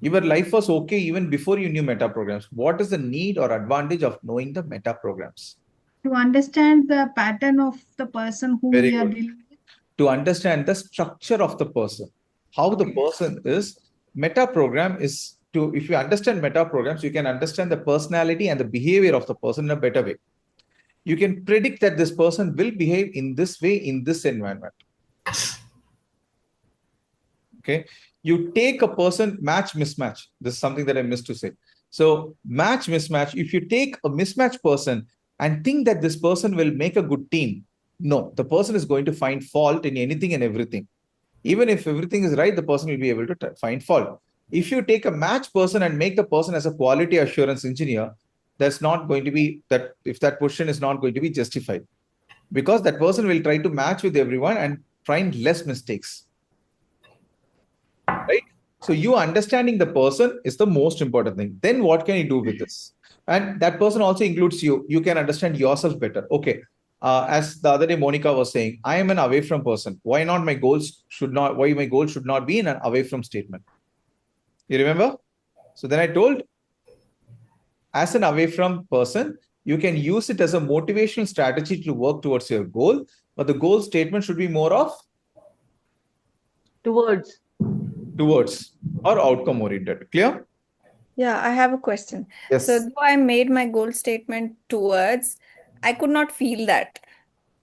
Your life was okay even before you knew meta programs. What is the need or advantage of knowing the meta programs? To understand the pattern of the person who we are dealing with. To understand the structure of the person, how the person is. Meta program is to, if you understand meta programs, you can understand the personality and the behavior of the person in a better way. You can predict that this person will behave in this way in this environment. Okay. You take a person, match, mismatch. This is something that I missed to say. So match, mismatch. If you take a mismatch person and think that this person will make a good team, no, the person is going to find fault in anything and everything. Even if everything is right, the person will be able to find fault. If you take a match person and make the person as a quality assurance engineer, that's not going to be that, if that position is not going to be justified, because that person will try to match with everyone and find less mistakes. Right? So you understanding the person is the most important thing. Then what can you do with this? And that person also includes you. You can understand yourself better. Okay. As the other day, Monica was saying, I am an away from person. Why my goal should not be in an away from statement? You remember? So then I told, as an away from person, you can use it as a motivational strategy to work towards your goal, but the goal statement should be more of Towards or outcome oriented. Clear? Yeah, I have a question. Yes. So though I made my goal statement towards, I could not feel that.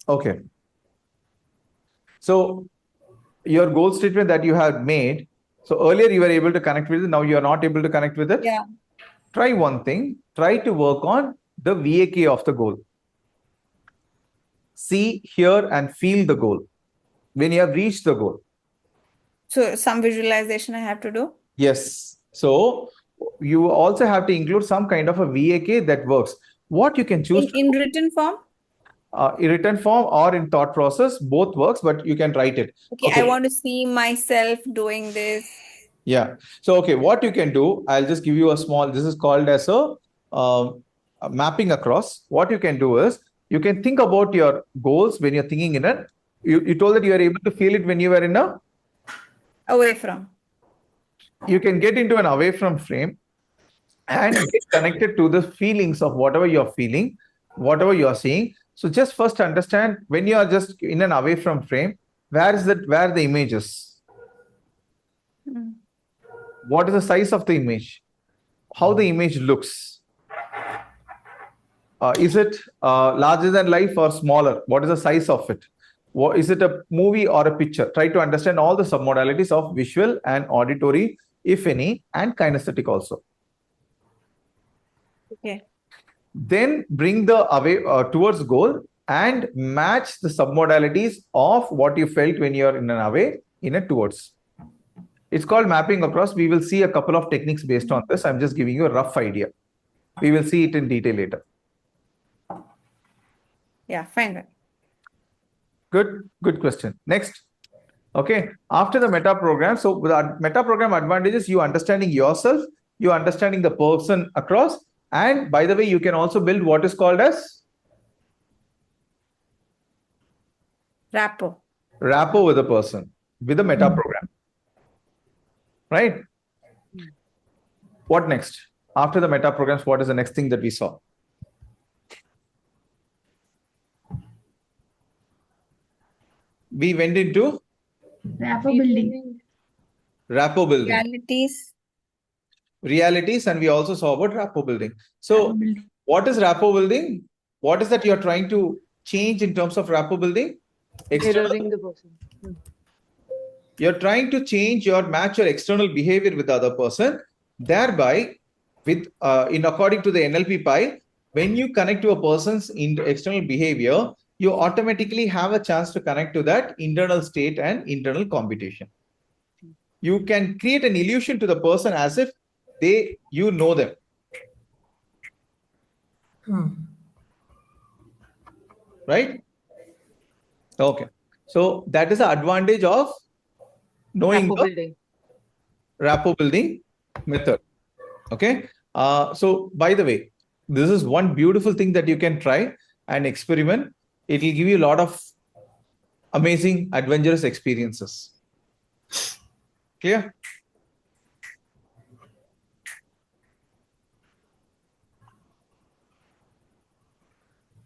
Okay. So your goal statement that you have made, so earlier you were able to connect with it, now you are not able to connect with it. Yeah. Try one thing, try to work on the VAK of the goal. See, hear, and feel the goal when you have reached the goal. So some visualization I have to do? Yes. So you also have to include some kind of a VAK that works. What you can choose in written form? in written form or in thought process, both works, but you can write it. Okay, I want to see myself doing this. Yeah. So, okay, what you can do, I'll just give you a small, this is called as a mapping across. What you can do is, you can think about your goals when you're thinking in it. You told that you are able to feel it when you were in a, Away from. you can get into an away from frame and get connected to the feelings of whatever you're feeling, whatever you're seeing. So just first understand when you are just in an away from frame, where are the images? Hmm. What is the size of the image? How the image looks? Is it larger than life or smaller? What is the size of it? What, is it a movie or a picture? Try to understand all the submodalities of visual and auditory, if any, and kinesthetic also. Okay. Then bring the away towards goal and match the submodalities of what you felt when you're in an away in a towards. It's called mapping across. We will see a couple of techniques based on this. I'm just giving you a rough idea. We will see it in detail later. Yeah, fine. Good question. Next. Okay, after the meta program, so the meta program advantages, you understanding yourself, you understanding the person across, and by the way, you can also build what is called as Rapport. rapport with the person with the meta program. Right? What next? After the meta programs, what is the next thing that we saw? We went into Rapport building. rapport building. Realities, and we also saw about rapport building. So, what is rapport building? What is that you're trying to change in terms of rapport building? Mirroring the person. You're trying to match your external behavior with the other person. Thereby, with in according to the NLP pie, when you connect to a person's external behavior, you automatically have a chance to connect to that internal state and internal computation. You can create an illusion to the person as if you know them. Right? Okay. So that is the advantage of knowing the rapport building method. Okay. So by the way, this is one beautiful thing that you can try and experiment. It will give you a lot of amazing, adventurous experiences. Clear?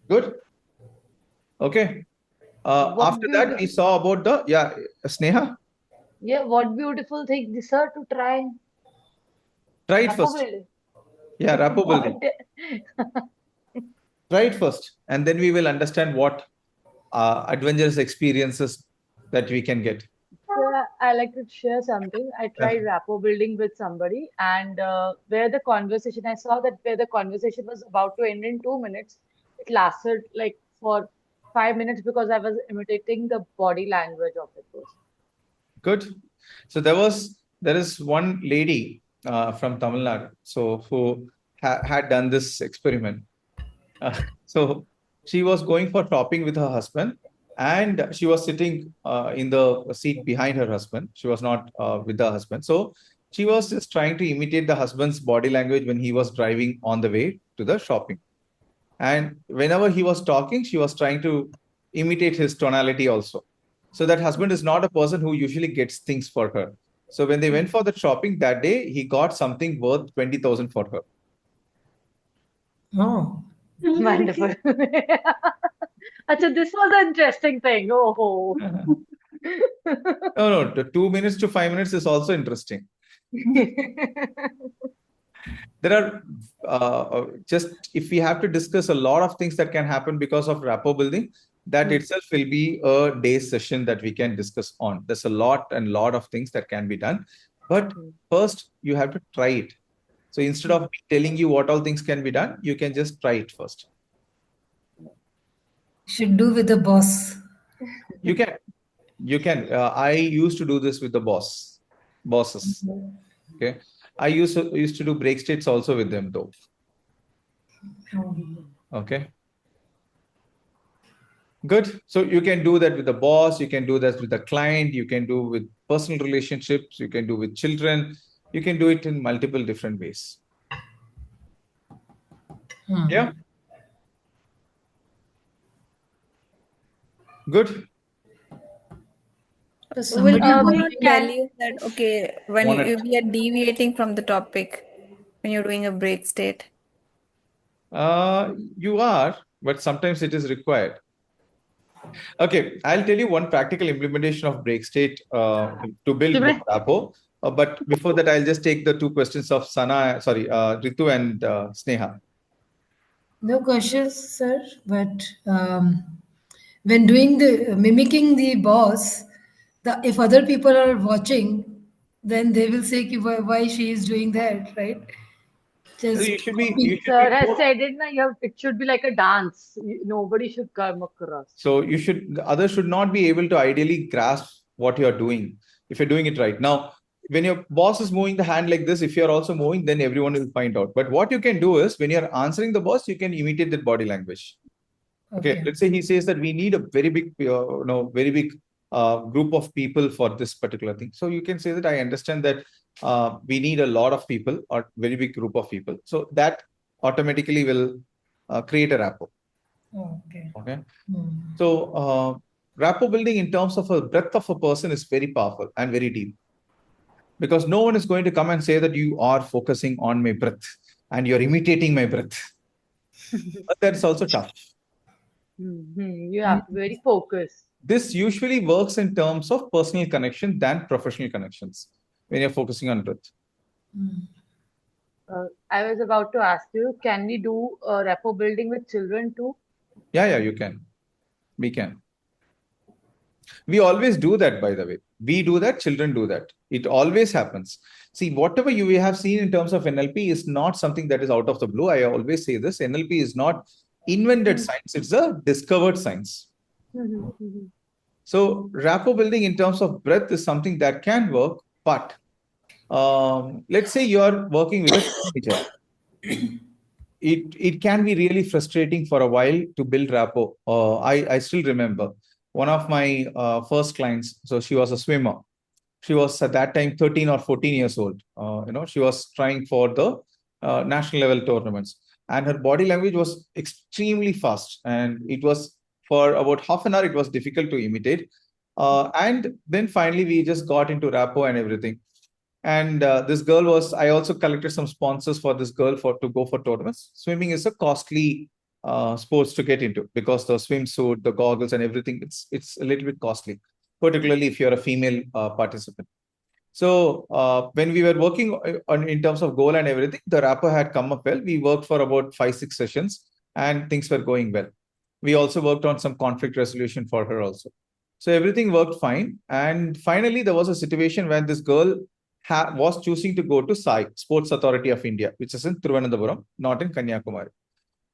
Good. Okay. After that, we saw about the Sneha. Yeah, what beautiful thing, sir, to try. Try it first. Yeah, rapport building. Try it first, and then we will understand what adventurous experiences that we can get. Yeah, I like to share something. I tried rapport building with somebody, and where the conversation, I saw that where the conversation was about to end in 2 minutes, it lasted like for 5 minutes because I was imitating the body language of the person. Good. So there is one lady from Tamil Nadu, so who had done this experiment. So she was going for shopping with her husband, and she was sitting in the seat behind her husband. She was not with the husband. So she was just trying to imitate the husband's body language when he was driving on the way to the shopping. And whenever he was talking, she was trying to imitate his tonality also. So that husband is not a person who usually gets things for her. So when they went for the shopping that day, he got something worth 20,000 for her. Oh. Wonderful. Achha, this was an interesting thing. Oh. No, 2 minutes to 5 minutes is also interesting. There are just, if we have to discuss a lot of things that can happen because of rapport building, that itself will be a day session that we can discuss on. There's a lot of things that can be done. But first, you have to try it. So instead of telling you what all things can be done, you can just try it first. Should do with the boss. You can. I used to do this with the bosses. Okay. I used to do break states also with them though. Okay. Good. So you can do that with the boss, you can do that with the client, you can do with personal relationships, you can do with children, you can do it in multiple different ways. Yeah. Good. Will Somebody people want not to tell Can you that, okay, when Want you, we are deviating from the topic when you're doing a break state? You are, but sometimes it is required. Okay, I'll tell you one practical implementation of break state to build more Shivray? rapport. But before that, I'll just take the two questions of Ritu and Sneha. No questions, sir. But when doing the mimicking the boss, if other people are watching, then they will say ki, why she is doing that, right? So you Just should be, you copy. should be Sir has more. said it, na, it should be like a dance. Nobody should come across. So you should, the others should not be able to ideally grasp what you're doing if you're doing it right. Now, when your boss is moving the hand like this, if you're also moving, then everyone will find out. But what you can do is when you're answering the boss, you can imitate that body language. Okay, Okay. let's say he says that we need a very big, very big group of people for this particular thing. So you can say that I understand that we need a lot of people or very big group of people. So that automatically will create a rapport. Okay. Okay. Hmm. So rapport building in terms of a breadth of a person is very powerful and very deep because no one is going to come and say that you are focusing on my breath and you're imitating my breath. But that's also tough. You have to be very focused. This usually works in terms of personal connection than professional connections when you're focusing on breath. I was about to ask you, can we do rapport building with children too? Yeah, you can. We can. We always do that, by the way. We do that, children do that. It always happens. See, whatever you have seen in terms of NLP is not something that is out of the blue. I always say this NLP is not invented science, it's a discovered science. So, rapport building in terms of breadth is something that can work, but let's say you're working with a teenager. It can be really frustrating for a while to build rapport. I still remember one of my first clients. So she was a swimmer. She was at that time 13 or 14 years old. She was trying for the national level tournaments, and her body language was extremely fast. And it was for about half an hour. It was difficult to imitate. And then finally, we just got into rapport and everything. And this girl was, I also collected some sponsors for this girl to go for tournaments. Swimming is a costly sports to get into because the swimsuit, the goggles, and everything, it's a little bit costly, particularly if you're a female participant. So when we were working in terms of goal and everything, the rapport had come up well. We worked for about 5-6 sessions, and things were going well. We also worked on some conflict resolution for her also. So everything worked fine. And finally, there was a situation when this girl was choosing to go to SAI, Sports Authority of India, which is in Thiruvananthapuram, not in Kanyakumari.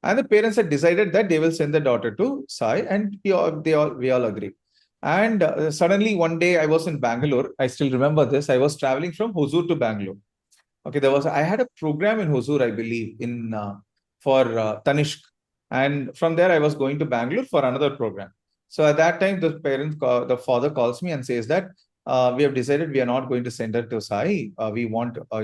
And the parents had decided that they will send their daughter to SAI, and we all agreed. And suddenly one day I was in Bangalore. I still remember this. I was traveling from Hosur to Bangalore. Okay, I had a program in Hosur, I believe, in for Tanishq, and from there I was going to Bangalore for another program. So at that time, the father calls me and says that we have decided we are not going to send her to Sai.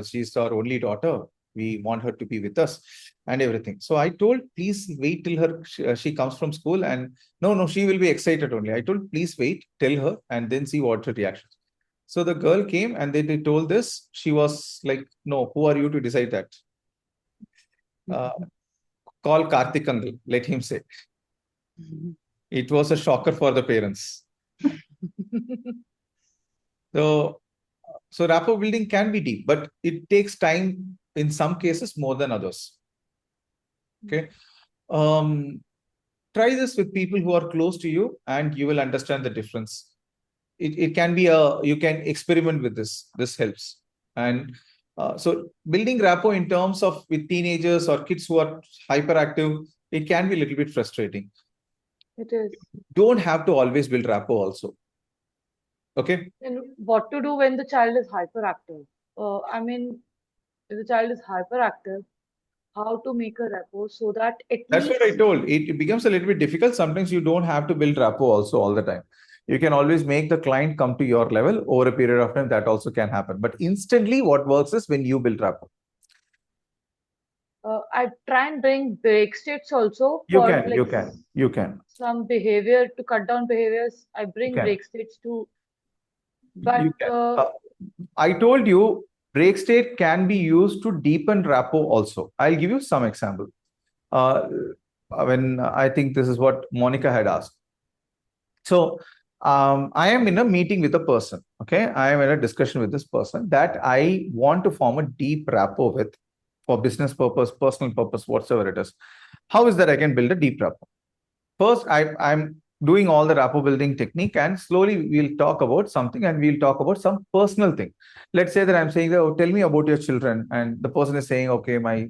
She's our only daughter. We want her to be with us and everything. So I told, please wait till she comes from school, and no, she will be excited only. I told, please wait, tell her, and then see what her reaction. So the girl came and they told this. She was like, no, who are you to decide that? Uh, Call Karthik uncle, let him say. It was a shocker for the parents. So, so rapport building can be deep, but it takes time in some cases more than others. Okay. Try this with people who are close to you and you will understand the difference. It can be you can experiment with this helps. And so building rapport in terms of with teenagers or kids who are hyperactive, it can be a little bit frustrating. It is. Don't have to always build rapport also. Okay. And what to do when the child is hyperactive? I mean, if the child is hyperactive, how to make a rapport so that at That's what I least told. It becomes a little bit difficult. Sometimes you don't have to build rapport also all the time. You can always make the client come to your level over a period of time. That also can happen. But instantly, what works is when you build rapport. I try and bring break states also You for can, you can, you can, some behavior to cut down behaviors. I you bring can, break states too, you but can. I told you, break state can be used to deepen rapport also. I'll give you some example. Uh, when I think this is what Monica had asked. So I am in a meeting with a person. Okay, I am in a discussion with this person that I want to form a deep rapport with for business purpose, personal purpose, whatsoever it is. How is that I can build a deep rapport? First, I'm doing all the rapport building technique, and slowly we'll talk about something, and we'll talk about some personal thing. Let's say that I'm saying that, oh, tell me about your children, and the person is saying, okay, my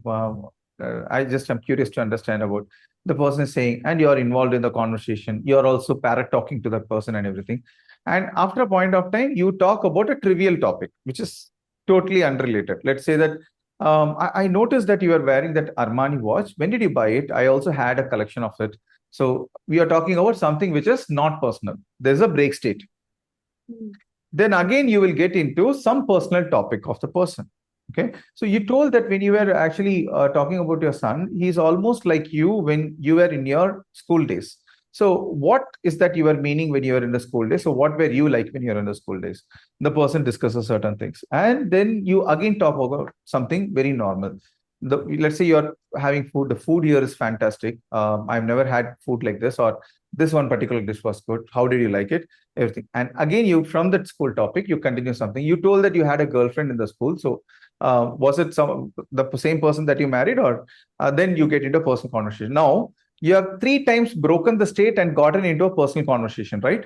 I just am curious to understand about. The person is saying, and you're involved in the conversation. You're also parrot talking to that person and everything. And after a point of time, you talk about a trivial topic, which is totally unrelated. Let's say that I noticed that you are wearing that Armani watch. When did you buy it? I also had a collection of it. So we are talking about something which is not personal. There's a break state. Then again, you will get into some personal topic of the person. Okay. So you told that when you were actually talking about your son, he's almost like you when you were in your school days. So what is that you were meaning when you were in the school days? So what were you like when you were in the school days? The person discusses certain things. And then you again talk about something very normal. Let's say you're having food. The food here is fantastic. I've never had food like this, or this one particular dish was good. How did you like it? Everything. And again, you from that school topic, you continue something. You told that you had a girlfriend in the school. So was it the same person that you married, or then you get into a personal conversation? Now you have 3 times broken the state and gotten into a personal conversation, right?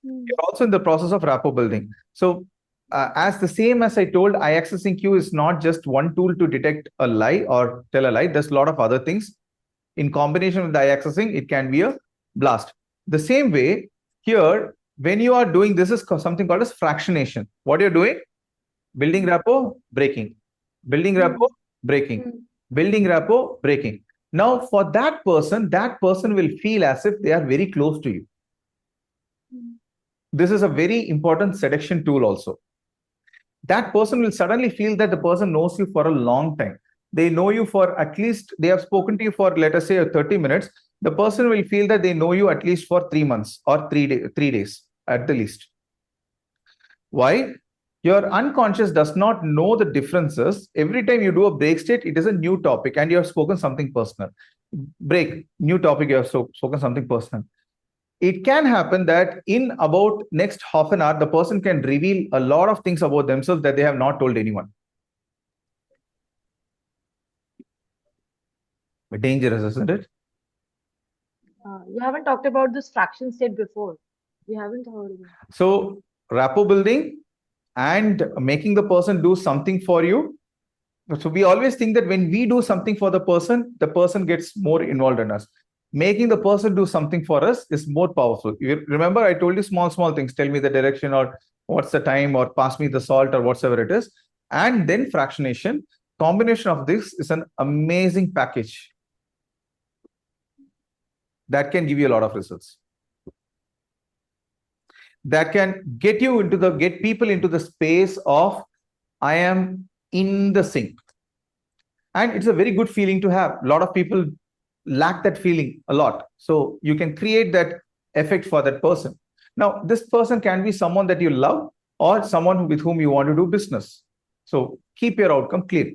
You're also in the process of rapport building. So as the same as I told, eye accessing cue is not just one tool to detect a lie or tell a lie. There's a lot of other things. In combination with the eye accessing, it can be a blast. The same way here, when you are doing this is something called as fractionation. What you're doing? Building rapport, breaking. Building rapport, breaking. Building rapport, breaking. Now, for that person will feel as if they are very close to you. This is a very important seduction tool also. That person will suddenly feel that the person knows you for a long time. They know you for at least, they have spoken to you for, let us say, 30 minutes. The person will feel that they know you at least for 3 months or 3 days at the least. Why? Your unconscious does not know the differences. Every time you do a break state, it is a new topic and you have spoken something personal. Break, new topic, you have spoken something personal. It can happen that in about next half an hour, the person can reveal a lot of things about themselves that they have not told anyone. Dangerous, isn't it? you haven't talked about this fraction state before. We haven't heard of it. So rapport building and making the person do something for you. So we always think that when we do something for the person gets more involved in us. Making the person do something for us is more powerful. You remember, I told you small things. Tell me the direction, or what's the time, or pass me the salt, or whatsoever it is. And then fractionation. Combination of this is an amazing package that can give you a lot of results. That can get people into the space of I am in the sync. And it's a very good feeling to have. A lot of people lack that feeling a lot. So you can create that effect for that person. Now, this person can be someone that you love or someone with whom you want to do business. So keep your outcome clear.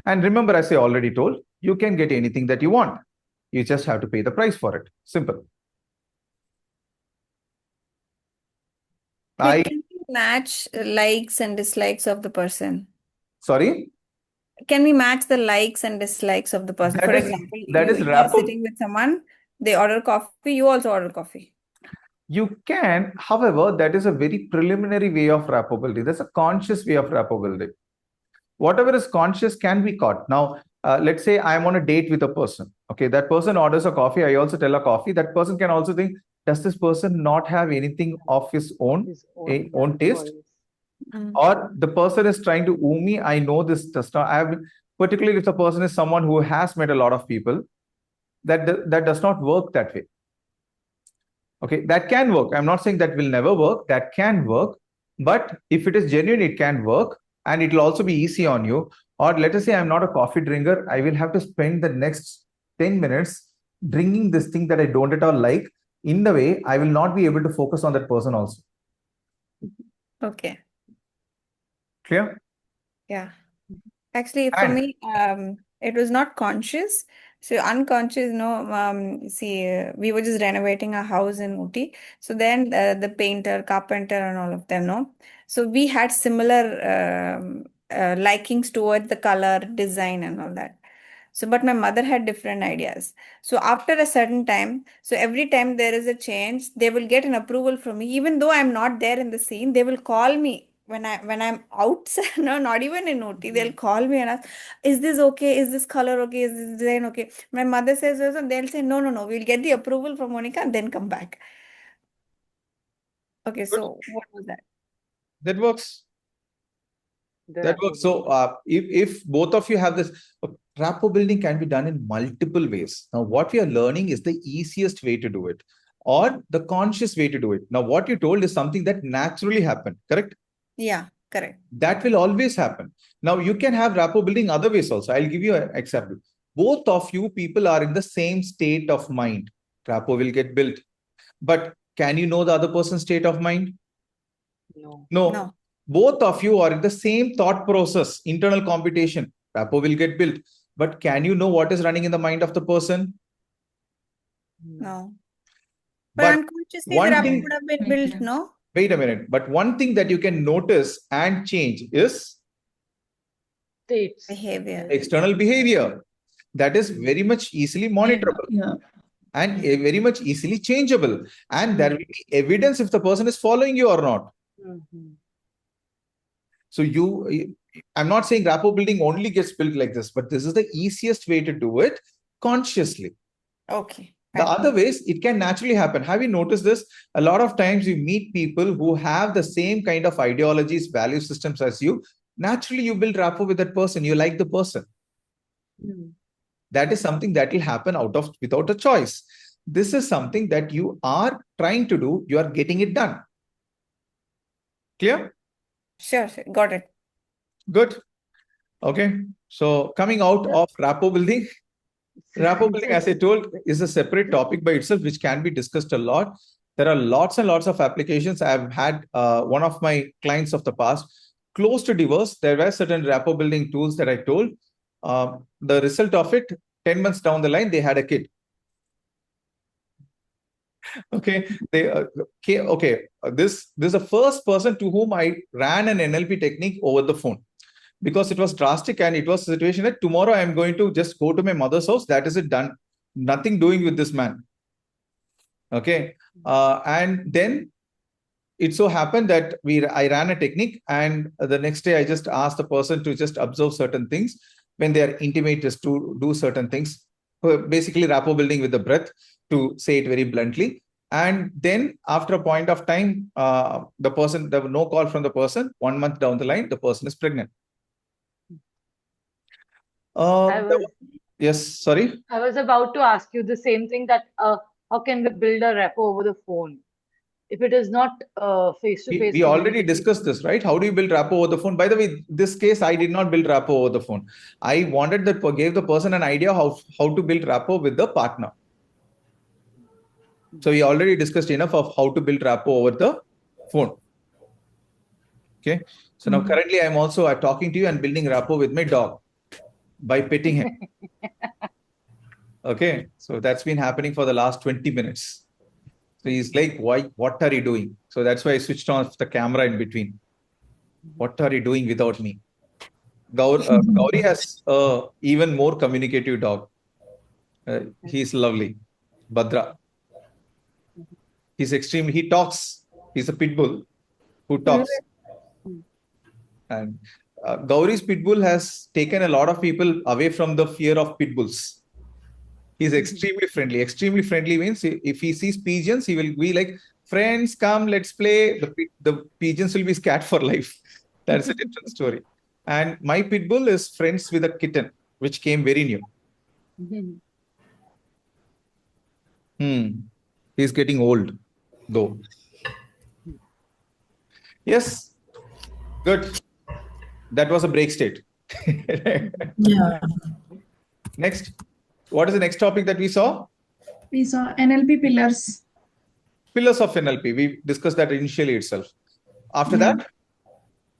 And remember, as I already told, you can get anything that you want. You just have to pay the price for it. Simple. Can we match likes and dislikes of the person? Sorry? Can we match the likes and dislikes of the person? For example, you are rapport. sitting with someone, they order coffee, you also order coffee. You can, however, that is a very preliminary way of rapport building. That's a conscious way of rapport building. Whatever is conscious can be caught. Now, let's say I'm on a date with a person. Okay, that person orders a coffee. I also tell a coffee. That person can also think, does this person not have anything of his own taste? Or the person is trying to woo me. I know this does not. particularly if the person is someone who has met a lot of people, that does not work that way. Okay, that can work. I'm not saying that will never work. That can work. But if it is genuine, it can work, and it will also be easy on you. Or let us say I'm not a coffee drinker. I will have to spend the next 10 minutes drinking this thing that I don't at all like. In the way, I will not be able to focus on that person also. Okay. Clear? Yeah. Actually, for And me, it was not conscious. So unconscious, we were just renovating a house in Ooty. So then the painter, carpenter, and all of them, no. So we had similar likings towards the color, design, and all that. So, but my mother had different ideas. So after a certain time, so every time there is a change, they will get an approval from me. Even though I'm not there in the scene, they will call me when I'm outside, no, not even in OT, they'll call me and ask, is this okay? Is this color okay? Is this design okay? My mother says this, and they'll say, no, no, no, we'll get the approval from Monica and then come back. Okay, good. so what was that? That works. The That rapport works. So, if both of you have this, rapport building can be done in multiple ways. Now, what we are learning is the easiest way to do it, or the conscious way to do it. Now, what you told is something that naturally happened, correct? Yeah, correct. That will always happen. Now, you can have rapport building other ways also. I'll give you an example. Both of you people are in the same state of mind. Rapport will get built. But can you know the other person's state of mind? No. No. No. Both of you are in the same thought process, internal computation. Rapport will get built. But can you know what is running in the mind of the person? No. But But unconsciously, the one rapport thing, would have been built, no? wait a minute. But one thing that you can notice and change is States. Behavior. external behavior. That is very much easily monitorable. Yeah. And very much easily changeable. And there will be evidence if the person is following you or not. So I'm not saying rapport building only gets built like this, but this is the easiest way to do it consciously. Okay. The Fine. other ways, it can naturally happen. Have you noticed this? A lot of times you meet people who have the same kind of ideologies, value systems as you. Naturally, you build rapport with that person. You like the person. That is something that will happen without a choice. This is something that you are trying to do. You are getting it done. Clear? Sure, sure. Got it. Good. Okay. So coming out of rapport building, as I told, is a separate topic by itself, which can be discussed a lot. There are lots and lots of applications. I've had one of my clients of the past, close to divorce. There were certain rapport building tools that I told. The result of it, 10 months down the line, they had a kid. Okay. This is the first person to whom I ran an NLP technique over the phone, because it was drastic and it was a situation that tomorrow I'm going to just go to my mother's house. That is it, done. Nothing doing with this man. Okay. And then it so happened that I ran a technique, and the next day I just asked the person to just observe certain things when they are intimate, just to do certain things. Basically rapport building with the breath, to say it very bluntly. And then after a point of time, there was no call from the person. 1 month down the line, the person is pregnant. Yes, sorry. I was about to ask you the same thing, that how can we build a rapport over the phone if it is not face-to-face We already communication? discussed this, right? How do you build rapport over the phone? By the way, this case, I did not build rapport over the phone. I gave the person an idea how to build rapport with the partner. So we already discussed enough of how to build rapport over the phone. Okay. So now currently I'm also talking to you and building rapport with my dog by petting him. Okay. So that's been happening for the last 20 minutes. So he's like, what are you doing? So that's why I switched on the camera in between. What are you doing without me? Gauri has even more communicative dog. He's lovely. Badra. He talks. He's a pit bull who talks. And Gauri's pit bull has taken a lot of people away from the fear of pit bulls. He's extremely friendly. Extremely friendly means if he sees pigeons, he will be like, friends, come, let's play. The pigeons will be scared for life. That's a different story. And my pit bull is friends with a kitten, which came very new. He's getting old, though. Yes, good. That was a break state. Yeah. Next, what is the next topic that we saw? We saw NLP pillars. Pillars of NLP. We discussed that initially itself. After Yeah. that,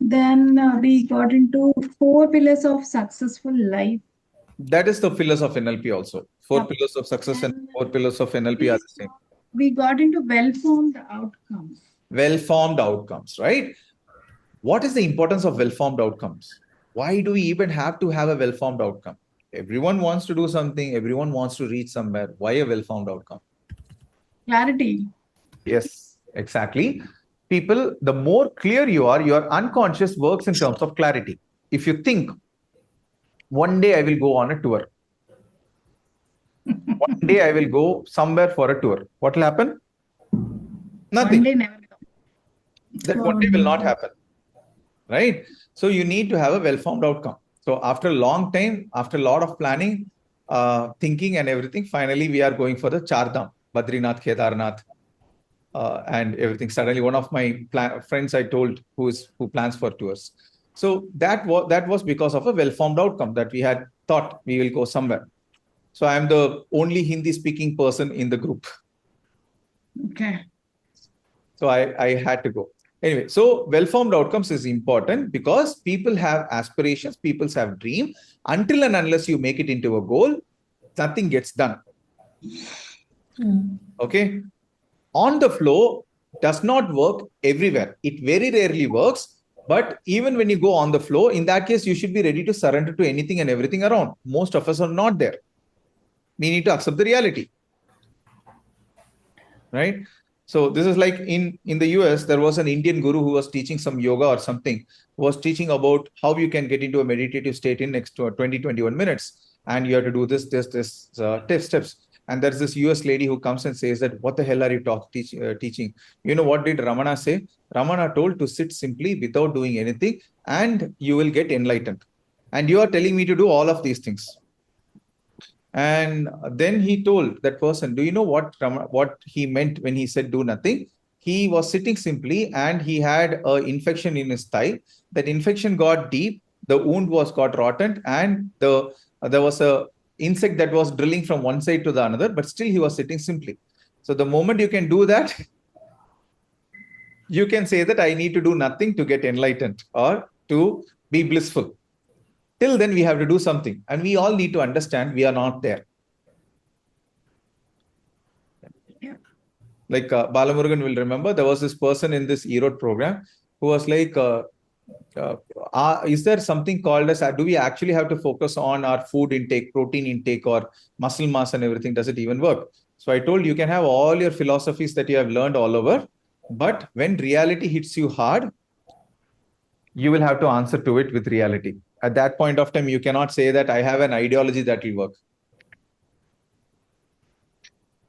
Then we got into 4 pillars of successful life. that is the pillars of NLP also. 4 Yep. pillars of success and And 4 pillars of NLP are the same. we got into well-formed outcomes. Well-formed outcomes, right? What is the importance of well-formed outcomes? Why do we even have to have a well-formed outcome? Everyone wants to do something. Everyone wants to reach somewhere. Why a well-formed outcome? Clarity. Yes, exactly. People, the more clear you are, your unconscious works in terms of clarity. If you think, one day I will go on a tour. One day I will go somewhere for a tour. What will happen? Nothing. One day never come. That one day will not happen. Right? So you need to have a well-formed outcome. So after a long time, after a lot of planning, thinking and everything, finally we are going for the Char Dham, Badrinath, Kedarnath, and everything. Suddenly one of my friends I told who plans for tours. So that was because of a well-formed outcome that we had thought we will go somewhere. So I am the only Hindi-speaking person in the group. Okay. So I had to go. Anyway, so well-formed outcomes is important because people have aspirations, people have dreams. Until and unless you make it into a goal, nothing gets done. Okay. On the flow does not work everywhere. It very rarely works. But even when you go on the flow, in that case, you should be ready to surrender to anything and everything around. Most of us are not there. We need to accept the reality. Right? So this is like in the US, there was an Indian guru who was teaching some yoga or something, who was teaching about how you can get into a meditative state in next to 20-21 minutes. And you have to do this steps. And there's this US lady who comes and says that, what the hell are you teaching? You know what did Ramana say? Ramana told to sit simply without doing anything and you will get enlightened. And you are telling me to do all of these things. And then he told that person, do you know what he meant when he said do nothing? He was sitting simply and he had an infection in his thigh. That infection got deep, the wound got rotten, and there was a insect that was drilling from one side to the another, but still he was sitting simply. So the moment you can do that, you can say that I need to do nothing to get enlightened or to be blissful. Till then, we have to do something. And we all need to understand we are not there. Yeah. Like Balamurugan will remember, there was this person in this Erode program who was like, is there something called as, do we actually have to focus on our food intake, protein intake, or muscle mass and everything? Does it even work? So I told you can have all your philosophies that you have learned all over, but when reality hits you hard, you will have to answer to it with reality. At that point of time, you cannot say that I have an ideology that will work.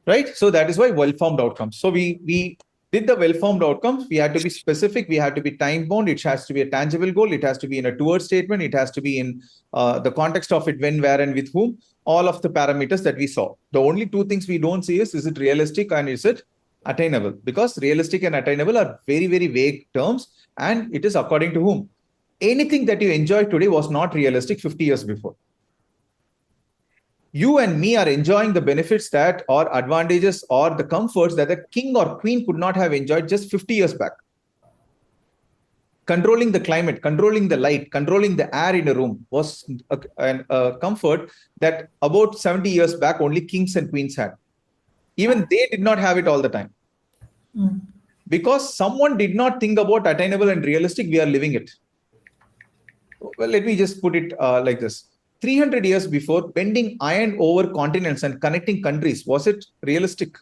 Right? So that is why well-formed outcomes. So we did the well-formed outcomes. We had to be specific. We had to be time-bound. It has to be a tangible goal. It has to be in a toward statement. It has to be in the context of it, when, where, and with whom. All of the parameters that we saw. The only two things we don't see is it realistic and is it attainable? Because realistic and attainable are very, very vague terms, and it is according to whom. Anything that you enjoy today was not realistic 50 years before. You and me are enjoying the benefits that or advantages or the comforts that the king or queen could not have enjoyed just 50 years back. Controlling the climate, controlling the light, controlling the air in a room was a comfort that about 70 years back only kings and queens had. Even they did not have it all the time. Because someone did not think about attainable and realistic, we are living it. Well, let me just put it like this. 300 years before, bending iron over continents and connecting countries, was it realistic?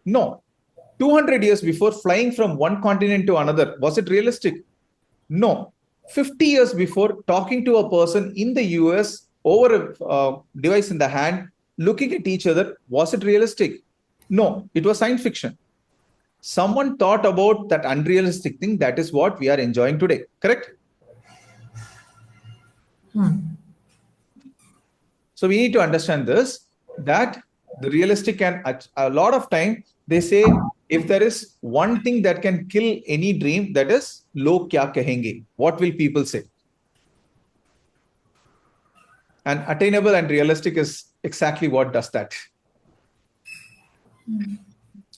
No. 200 years before, flying from one continent to another, was it realistic? No. 50 years before, talking to a person in the US over a device in the hand, looking at each other, was it realistic? No, it was science fiction. Someone thought about that unrealistic thing. That is what we are enjoying today. Correct? So we need to understand this, that the realistic, and a lot of time they say, if there is one thing that can kill any dream, that is log kya kahenge, what will people say? And attainable and realistic is exactly what does that.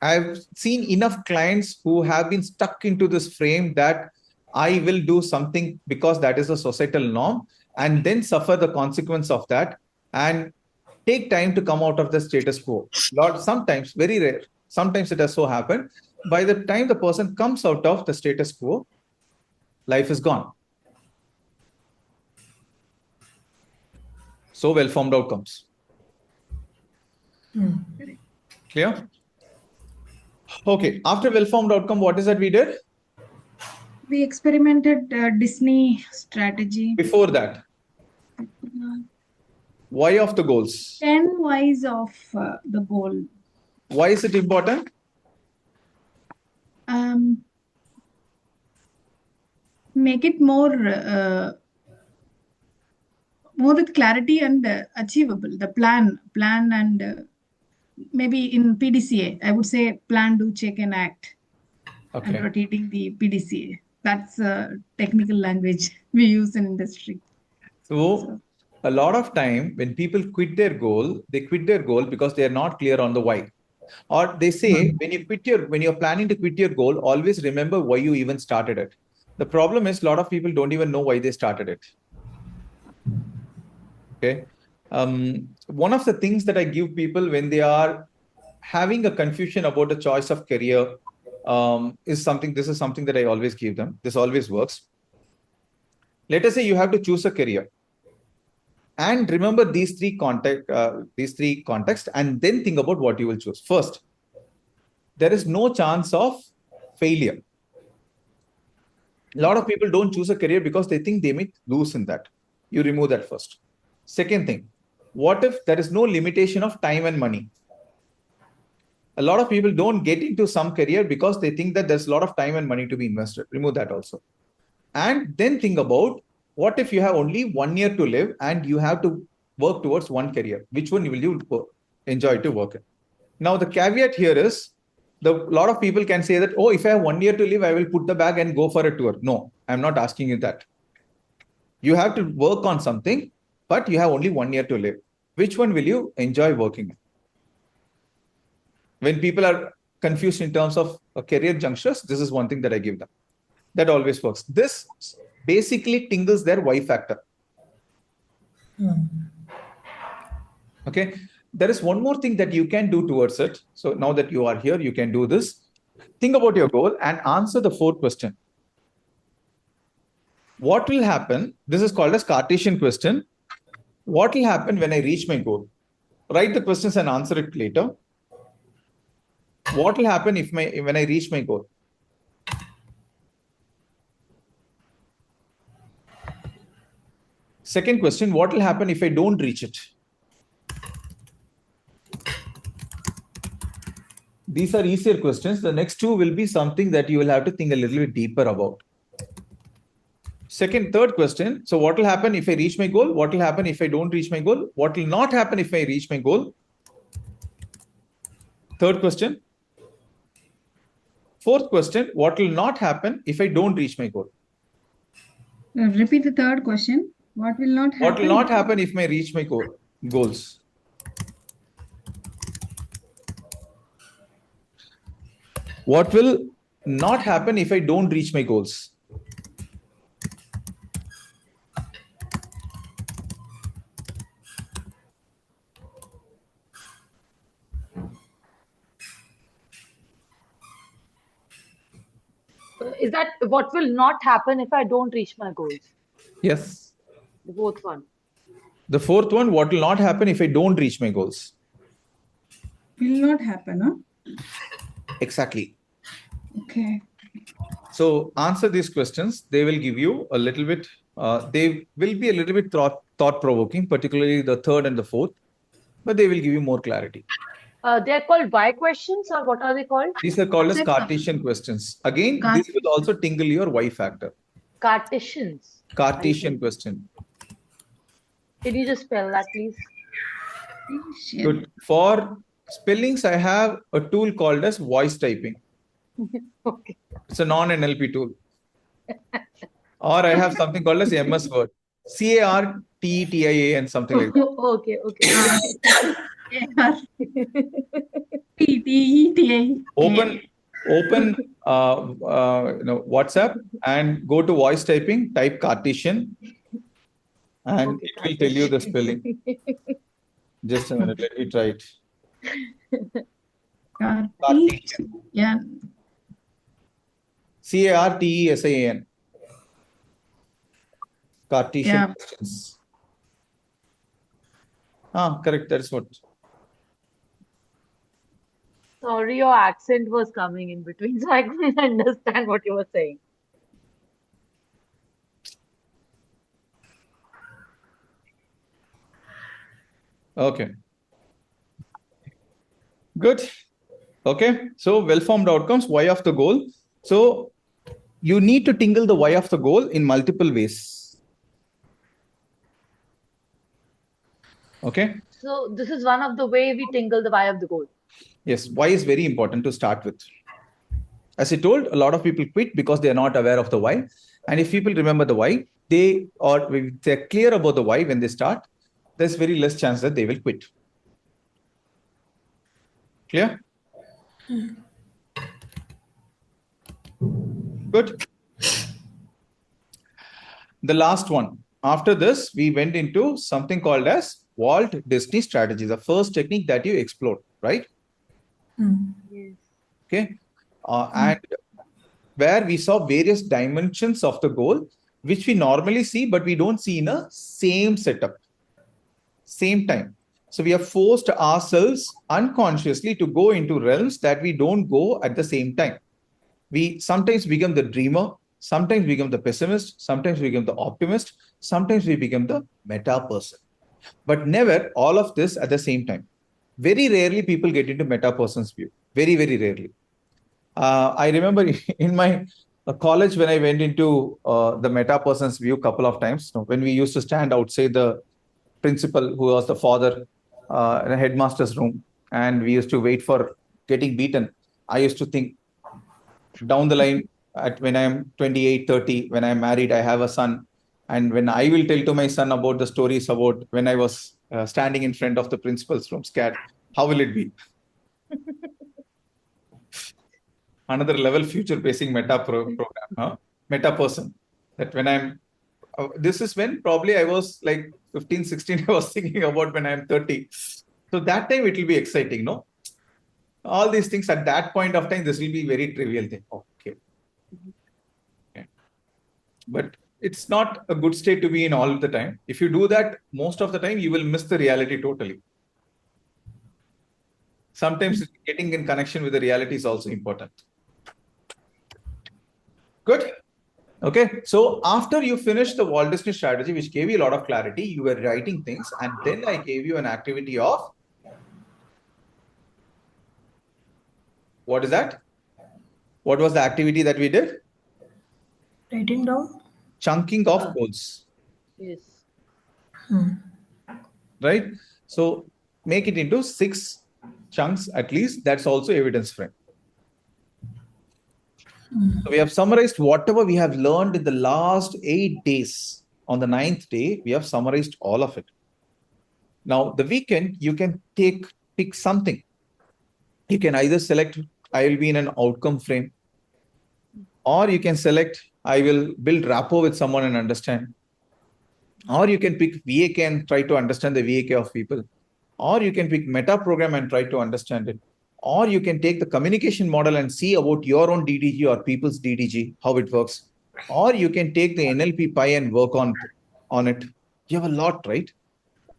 I've seen enough clients who have been stuck into this frame that I will do something because that is a societal norm, and then suffer the consequence of that and take time to come out of the status quo. Sometimes, very rare, sometimes it has so happened. By the time the person comes out of the status quo, life is gone. So well-formed outcomes. Clear? Okay, after well-formed outcome, what is that we did? We experimented Disney strategy. Before that, why of the goals? 10 whys of the goal. Why is it important? Make it more with clarity and achievable. The plan and maybe in PDCA, I would say plan, do, check, and act. Okay. And rotating the PDCA. That's a technical language we use in industry. So a lot of time when people quit their goal, they quit their goal because they are not clear on the why. Or they say, when you're planning to quit your goal, always remember why you even started it. The problem is a lot of people don't even know why they started it. Okay. One of the things that I give people when they are having a confusion about the choice of career this is something that I always give them. This always works. Let us say you have to choose a career. And remember these three contexts, and then think about what you will choose. First, there is no chance of failure. A lot of people don't choose a career because they think they may lose in that. You remove that first. Second thing, what if there is no limitation of time and money? A lot of people don't get into some career because they think that there's a lot of time and money to be invested. Remove that also. And then think about, what if you have only 1 year to live and you have to work towards one career? Which one will you enjoy to work in? Now, the caveat here is, a lot of people can say that, oh, if I have 1 year to live, I will put the bag and go for a tour. No, I'm not asking you that. You have to work on something, but you have only 1 year to live. Which one will you enjoy working in? When people are confused in terms of career junctures, this is one thing that I give them. That always works. This basically tingles their why factor. Okay. There is one more thing that you can do towards it. So now that you are here, you can do this. Think about your goal and answer the fourth question. What will happen? This is called as Cartesian question. What will happen when I reach my goal? Write the questions and answer it later. What will happen when I reach my goal? Second question, what will happen if I don't reach it? These are easier questions. The next two will be something that you will have to think a little bit deeper about. Third question. So what will happen if I reach my goal? What will happen if I don't reach my goal? What will not happen if I reach my goal? Third question. Fourth question, what will not happen if I don't reach my goal? Repeat the third question. What will not happen? What will not happen if I reach my goals? What will not happen if I don't reach my goals? Is that what will not happen if I don't reach my goals? Yes. The fourth one. The fourth one, what will not happen if I don't reach my goals? Will not happen, huh? Exactly. Okay. So answer these questions. They will give you a little bit, they will be a little bit thought-provoking, particularly the third and the fourth, but they will give you more clarity. They're called why questions, or what are they called? These are called as Cartesian questions. Again, this will also tingle your why factor. Cartesians. Cartesian question. Can you just spell that, please? Good. For spellings, I have a tool called as voice typing. Okay. It's a non-NLP tool. Or I have something called as MS Word. CARTETIA and something like that. Okay, okay. Open WhatsApp and go to voice typing, type Cartesian, and Okay, it will tell you the spelling. Just a minute, let me try it. Cartesian. Yeah. CARTESIAN. Cartesian Yeah. questions. Correct. That's what. Sorry, your accent was coming in between, so I couldn't understand what you were saying. Okay. Good. Okay. So well-formed outcomes, why of the goal. So you need to tingle the why of the goal in multiple ways. Okay. So this is one of the way we tingle the why of the goal. Yes. Why is very important to start with. As I told, a lot of people quit because they are not aware of the why. And if people remember the why, they're clear about the why when they start, there's very less chance that they will quit. Clear? Good. The last one. After this, we went into something called as Walt Disney strategy, the first technique that you explored, right? Yes. Okay. And where we saw various dimensions of the goal, which we normally see, but we don't see in a same setup, same time. So we have forced ourselves unconsciously to go into realms that we don't go at the same time. We sometimes become the dreamer, sometimes become the pessimist, sometimes become the optimist, sometimes we become the meta person. But never all of this at the same time. Very rarely people get into meta person's view. Very, very rarely. I remember in my college when I went into the meta person's view a couple of times, when we used to stand outside the principal, who was the father, in a headmaster's room, and we used to wait for getting beaten. I used to think down the line, when I'm 28, 30, when I'm married, I have a son. And when I will tell to my son about the stories about when I was standing in front of the principal's room scared, how will it be? Another level future facing meta program, meta person. That when I'm, this is when probably I was like 15, 16, I was thinking about when I'm 30. So that time it will be exciting, no? All these things at that point of time, this will be very trivial thing. Okay. But it's not a good state to be in all the time. If you do that most of the time, you will miss the reality totally. Sometimes getting in connection with the reality is also important. Good. Okay. So after you finish the Walt Disney strategy, which gave you a lot of clarity, you were writing things, and then I gave you an activity of, what is that? What was the activity that we did? Writing down? Chunking of goals. Yes. Right? So make it into 6 chunks at least. That's also evidence frame. So we have summarized whatever we have learned in the last 8 days. On the 9th day, we have summarized all of it. Now, the weekend, you can pick something. You can either select, I will be in an outcome frame, or you can select, I will build rapport with someone and understand. Or you can pick VAK and try to understand the VAK of people. Or you can pick meta program and try to understand it. Or you can take the communication model and see about your own DDG or people's DDG, how it works. Or you can take the NLP pie and work on it. You have a lot, right?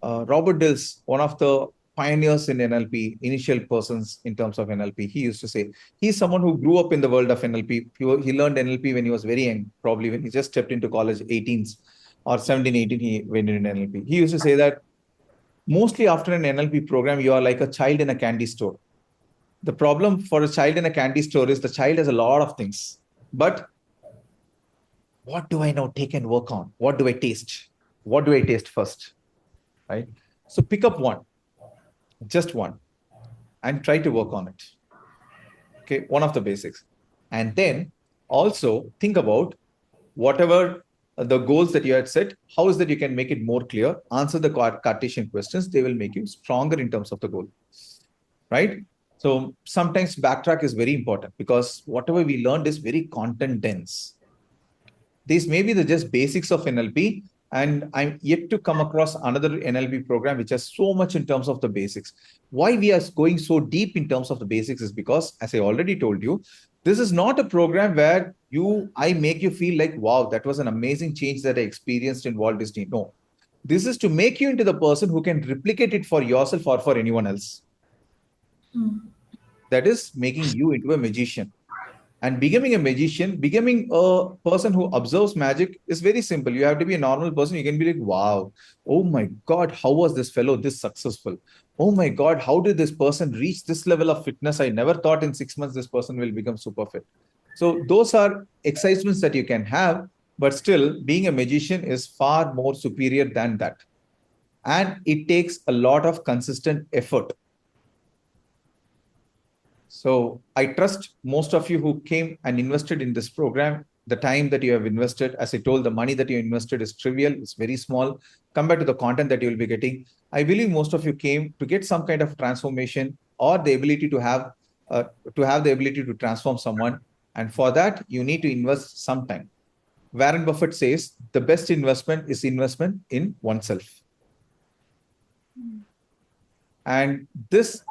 Robert Dills, one of the pioneers in NLP, initial persons in terms of NLP, he used to say, he's someone who grew up in the world of NLP. He learned NLP when he was very young, probably when he just stepped into college, 18s or 17, 18, he went into NLP. He used to say that mostly after an NLP program, you are like a child in a candy store. The problem for a child in a candy store is the child has a lot of things. But what do I now take and work on? What do I taste? What do I taste first? right? So pick up one, just one, and try to work on it. Okay, one of the basics. And then also think about whatever the goals that you had set, how is that you can make it more clear, answer the Cartesian questions, they will make you stronger in terms of the goal, right? So sometimes backtrack is very important because whatever we learned is very content dense. These may be the just basics of NLP, and I'm yet to come across another NLP program which has so much in terms of the basics. Why we are going so deep in terms of the basics is because, as I already told you, this is not a program where I make you feel like, wow, that was an amazing change that I experienced in Walt Disney. No, this is to make you into the person who can replicate it for yourself or for anyone else. That is making you into a magician. And becoming a magician, becoming a person who observes magic is very simple. You have to be a normal person. You can be like, wow, oh my God, how was this fellow this successful? Oh my God, how did this person reach this level of fitness? I never thought in 6 months this person will become super fit. So those are excitements that you can have, but still being a magician is far more superior than that. And it takes a lot of consistent effort. So I trust most of you who came and invested in this program, the time that you have invested, as I told, the money that you invested is trivial, it's very small compared to the content that you will be getting. I believe most of you came to get some kind of transformation or the ability to have the ability to transform someone. And for that, you need to invest some time. Warren Buffett says the best investment is investment in oneself. And this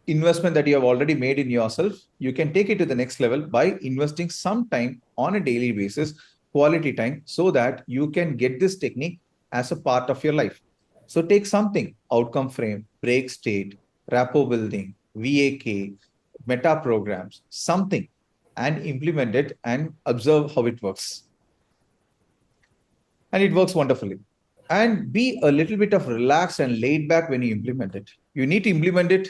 investment that you have already made in yourself, you can take it to the next level by investing some time on a daily basis, quality time, so that you can get this technique as a part of your life. So take something, outcome frame, break state, rapport building, VAK, meta programs, something, and implement it and observe how it works. And it works wonderfully. And be a little bit of relaxed and laid back when you implement it. You need to implement it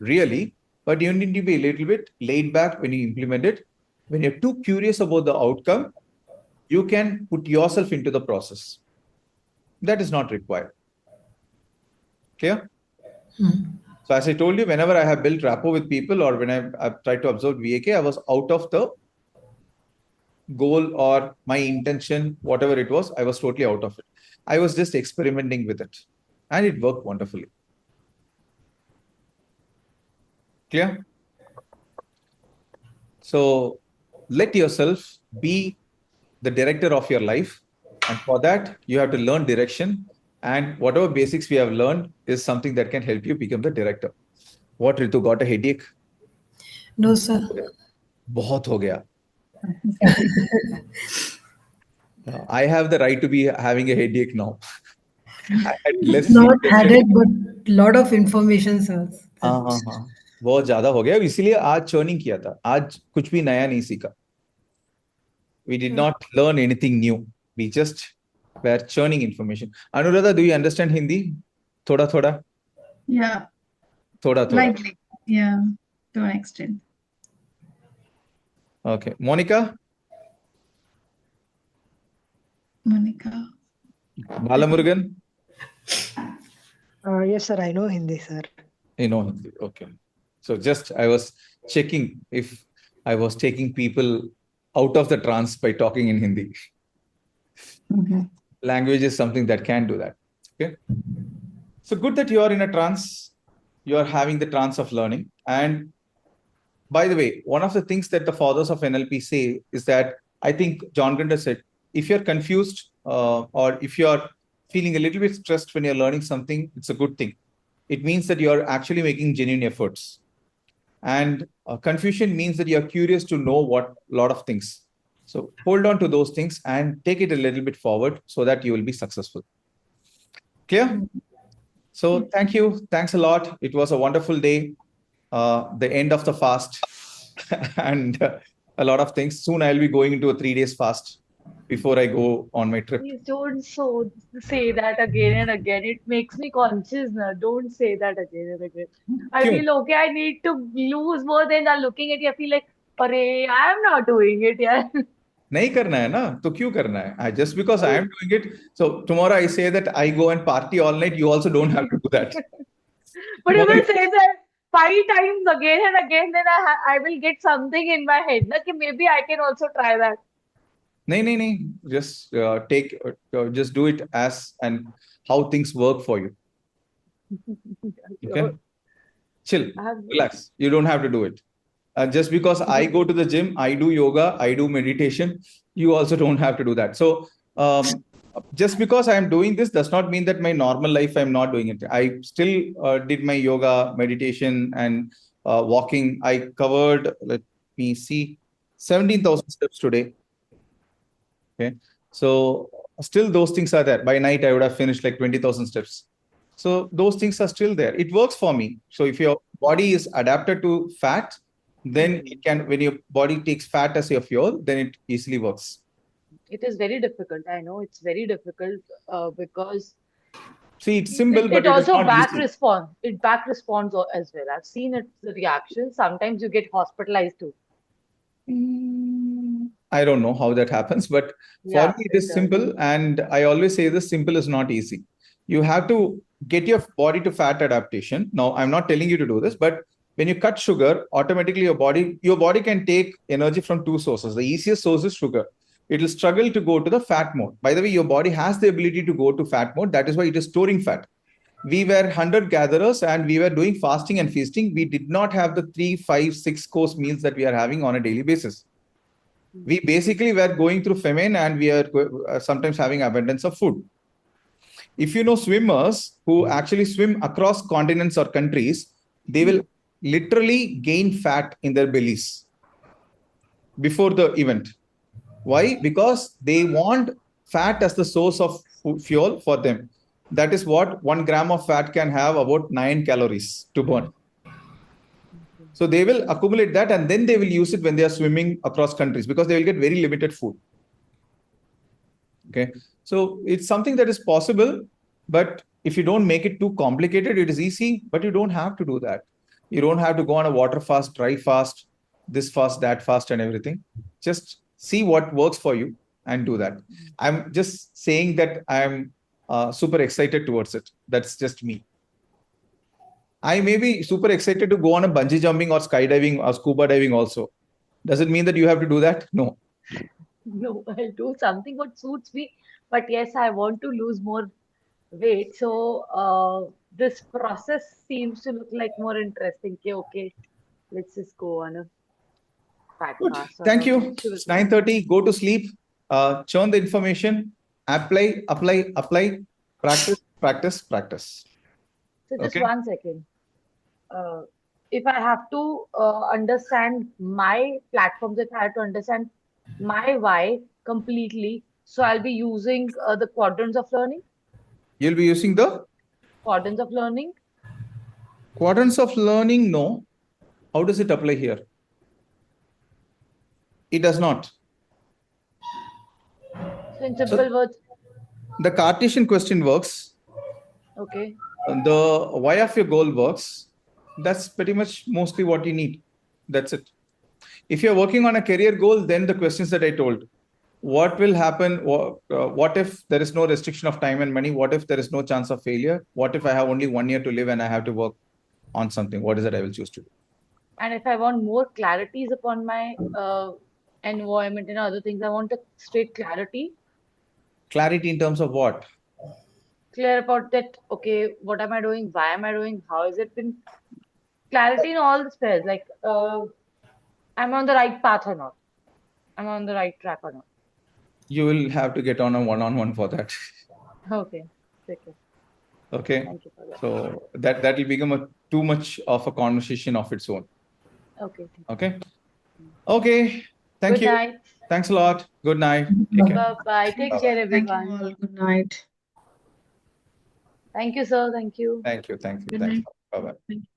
really, but you need to be a little bit laid back when you implement it. When you're too curious about the outcome, you can put yourself into the process. That is not required. Clear? So as I told you, whenever I have built rapport with people or when I've tried to observe VAK, I was out of the goal or my intention, whatever it was, I was totally out of it. I was just experimenting with it and it worked wonderfully. Clear? So let yourself be the director of your life. And for that, you have to learn direction. And whatever basics we have learned is something that can help you become the director. What, Ritu, got a headache? No, sir. बहुत हो गया. I have the right to be having a headache now. I had less Not sleep had yesterday. it, but lot of information, sir. हाँ. बहुत ज्यादा हो गया, इसीलिए आज चर्निंग किया था. आज कुछ भी नया नहीं सीखा. We did not learn anything new. We just were churning information. Anuradha, do you understand Hindi? Thoda thoda? Yeah, Thoda thoda. lightly. Yeah, to an extent. Okay. Monica? Monica. Balamurugan? Yes, sir. I know Hindi, sir. You know Hindi. Okay. So just I was checking if I was taking people out of the trance by talking in Hindi. Language is something that can do that. Okay. So good that you are in a trance. You are having the trance of learning. And by the way, one of the things that the fathers of NLP say is that I think John Grinder said, if you're confused or if you're feeling a little bit stressed when you're learning something, it's a good thing. It means that you're actually making genuine efforts. And confusion means that you're curious to know a lot of things. So hold on to those things and take it a little bit forward so that you will be successful. Clear? So thank you. Thanks a lot. It was a wonderful day. The end of the fast and a lot of things. Soon I'll be going into a 3 days fast before I go on my trip. Please don't say that again and again. It makes me conscious now. Don't say that again and again. I Kyun? feel okay. I need to lose more than I'm looking at you. I feel like, Pare, I am not doing it yet. नहीं करना है ना, तो क्यों करना है? Just because I am doing it, so tomorrow I say that I go and party all night, you also don't have to do that. But if Tomorrow, I say that 5 times again and again, then I will get something in my head. That maybe I can also try that. नहीं, just just do it as and how things work for you. Okay, chill, relax. You don't have to do it. Just because I go to the gym, I do yoga, I do meditation, you also don't have to do that. So just because I am doing this does not mean that my normal life I'm not doing it. I still did my yoga, meditation, and walking. I covered, let me see, 17,000 steps today. Okay, so still those things are there. By night, I would have finished like 20,000 steps. So those things are still there. It works for me. So if your body is adapted to fat, then it can, when your body takes fat as your fuel, then it easily works. It is very difficult. I know it's very difficult because See, it's simple, but it it is also not back easy. responds. It back responds as well. I've seen it, the reaction. Sometimes you get hospitalized too. I don't know how that happens, but for Yeah, me, it it is does. simple. And I always say this simple is not easy. You have to get your body to fat adaptation. Now, I'm not telling you to do this, but when you cut sugar, automatically your body can take energy from two sources. The easiest source is sugar. It will struggle to go to the fat mode. By the way, your body has the ability to go to fat mode. That is why it is storing fat. We were hunter gatherers and we were doing fasting and feasting. We did not have the 3, 5, 6 course meals that we are having on a daily basis. We basically were going through famine and we are sometimes having abundance of food. If you know swimmers who actually swim across continents or countries, they will literally gain fat in their bellies before the event. Why? Because they want fat as the source of fuel for them. That is what 1 gram of fat can have about 9 calories to burn. So they will accumulate that and then they will use it when they are swimming across countries because they will get very limited food. Okay, so it's something that is possible, but if you don't make it too complicated, it is easy, but you don't have to do that. You don't have to go on a water fast, dry fast, this fast, that fast, and everything. Just see what works for you and do that. I'm just saying that I'm super excited towards it. That's just me. I may be super excited to go on a bungee jumping or skydiving or scuba diving also. Does it mean that you have to do that? No. No, I'll do something what suits me. But yes, I want to lose more weight. So this process seems to look like more interesting. Okay, let's just go on a fat Good. fast or Thank a you. sugar It's fast. 9:30. Go to sleep. Churn the information. Apply, apply, apply. Practice, practice, practice. So just Okay. 1 second. If I have to understand my platforms, if I have to understand my why completely, so I'll be using the quadrants of learning. You'll be using the Quadrants of learning. quadrants of learning. No. How does it apply here? It does not. So in simple words, The Cartesian question works. okay. The why of your goal works. That's pretty much mostly what you need. That's it. If you're working on a career goal, then the questions that I told. What will happen? What if there is no restriction of time and money? What if there is no chance of failure? What if I have only 1 year to live and I have to work on something? What is it I will choose to do? And if I want more clarities upon my environment and other things, I want a straight clarity, Clarity in terms of what? clear about that. Okay, what am I doing? Why am I doing? How has it been? Clarity in all the spheres, like am I on the right path or not? Am I on the right track or not? You will have to get on a one-on-one for that. Okay, okay. Okay. Thank you for that. So that will become too much of a conversation of its own. Okay. Okay. Okay. Thank Good you. night. Thanks a lot. Good night. Take care. Bye-bye. Take care, Thank you everyone. all. Good night. Thank you, sir. Thank you. Thank you. Thank you. Good Thanks. night. Bye-bye. Thank you.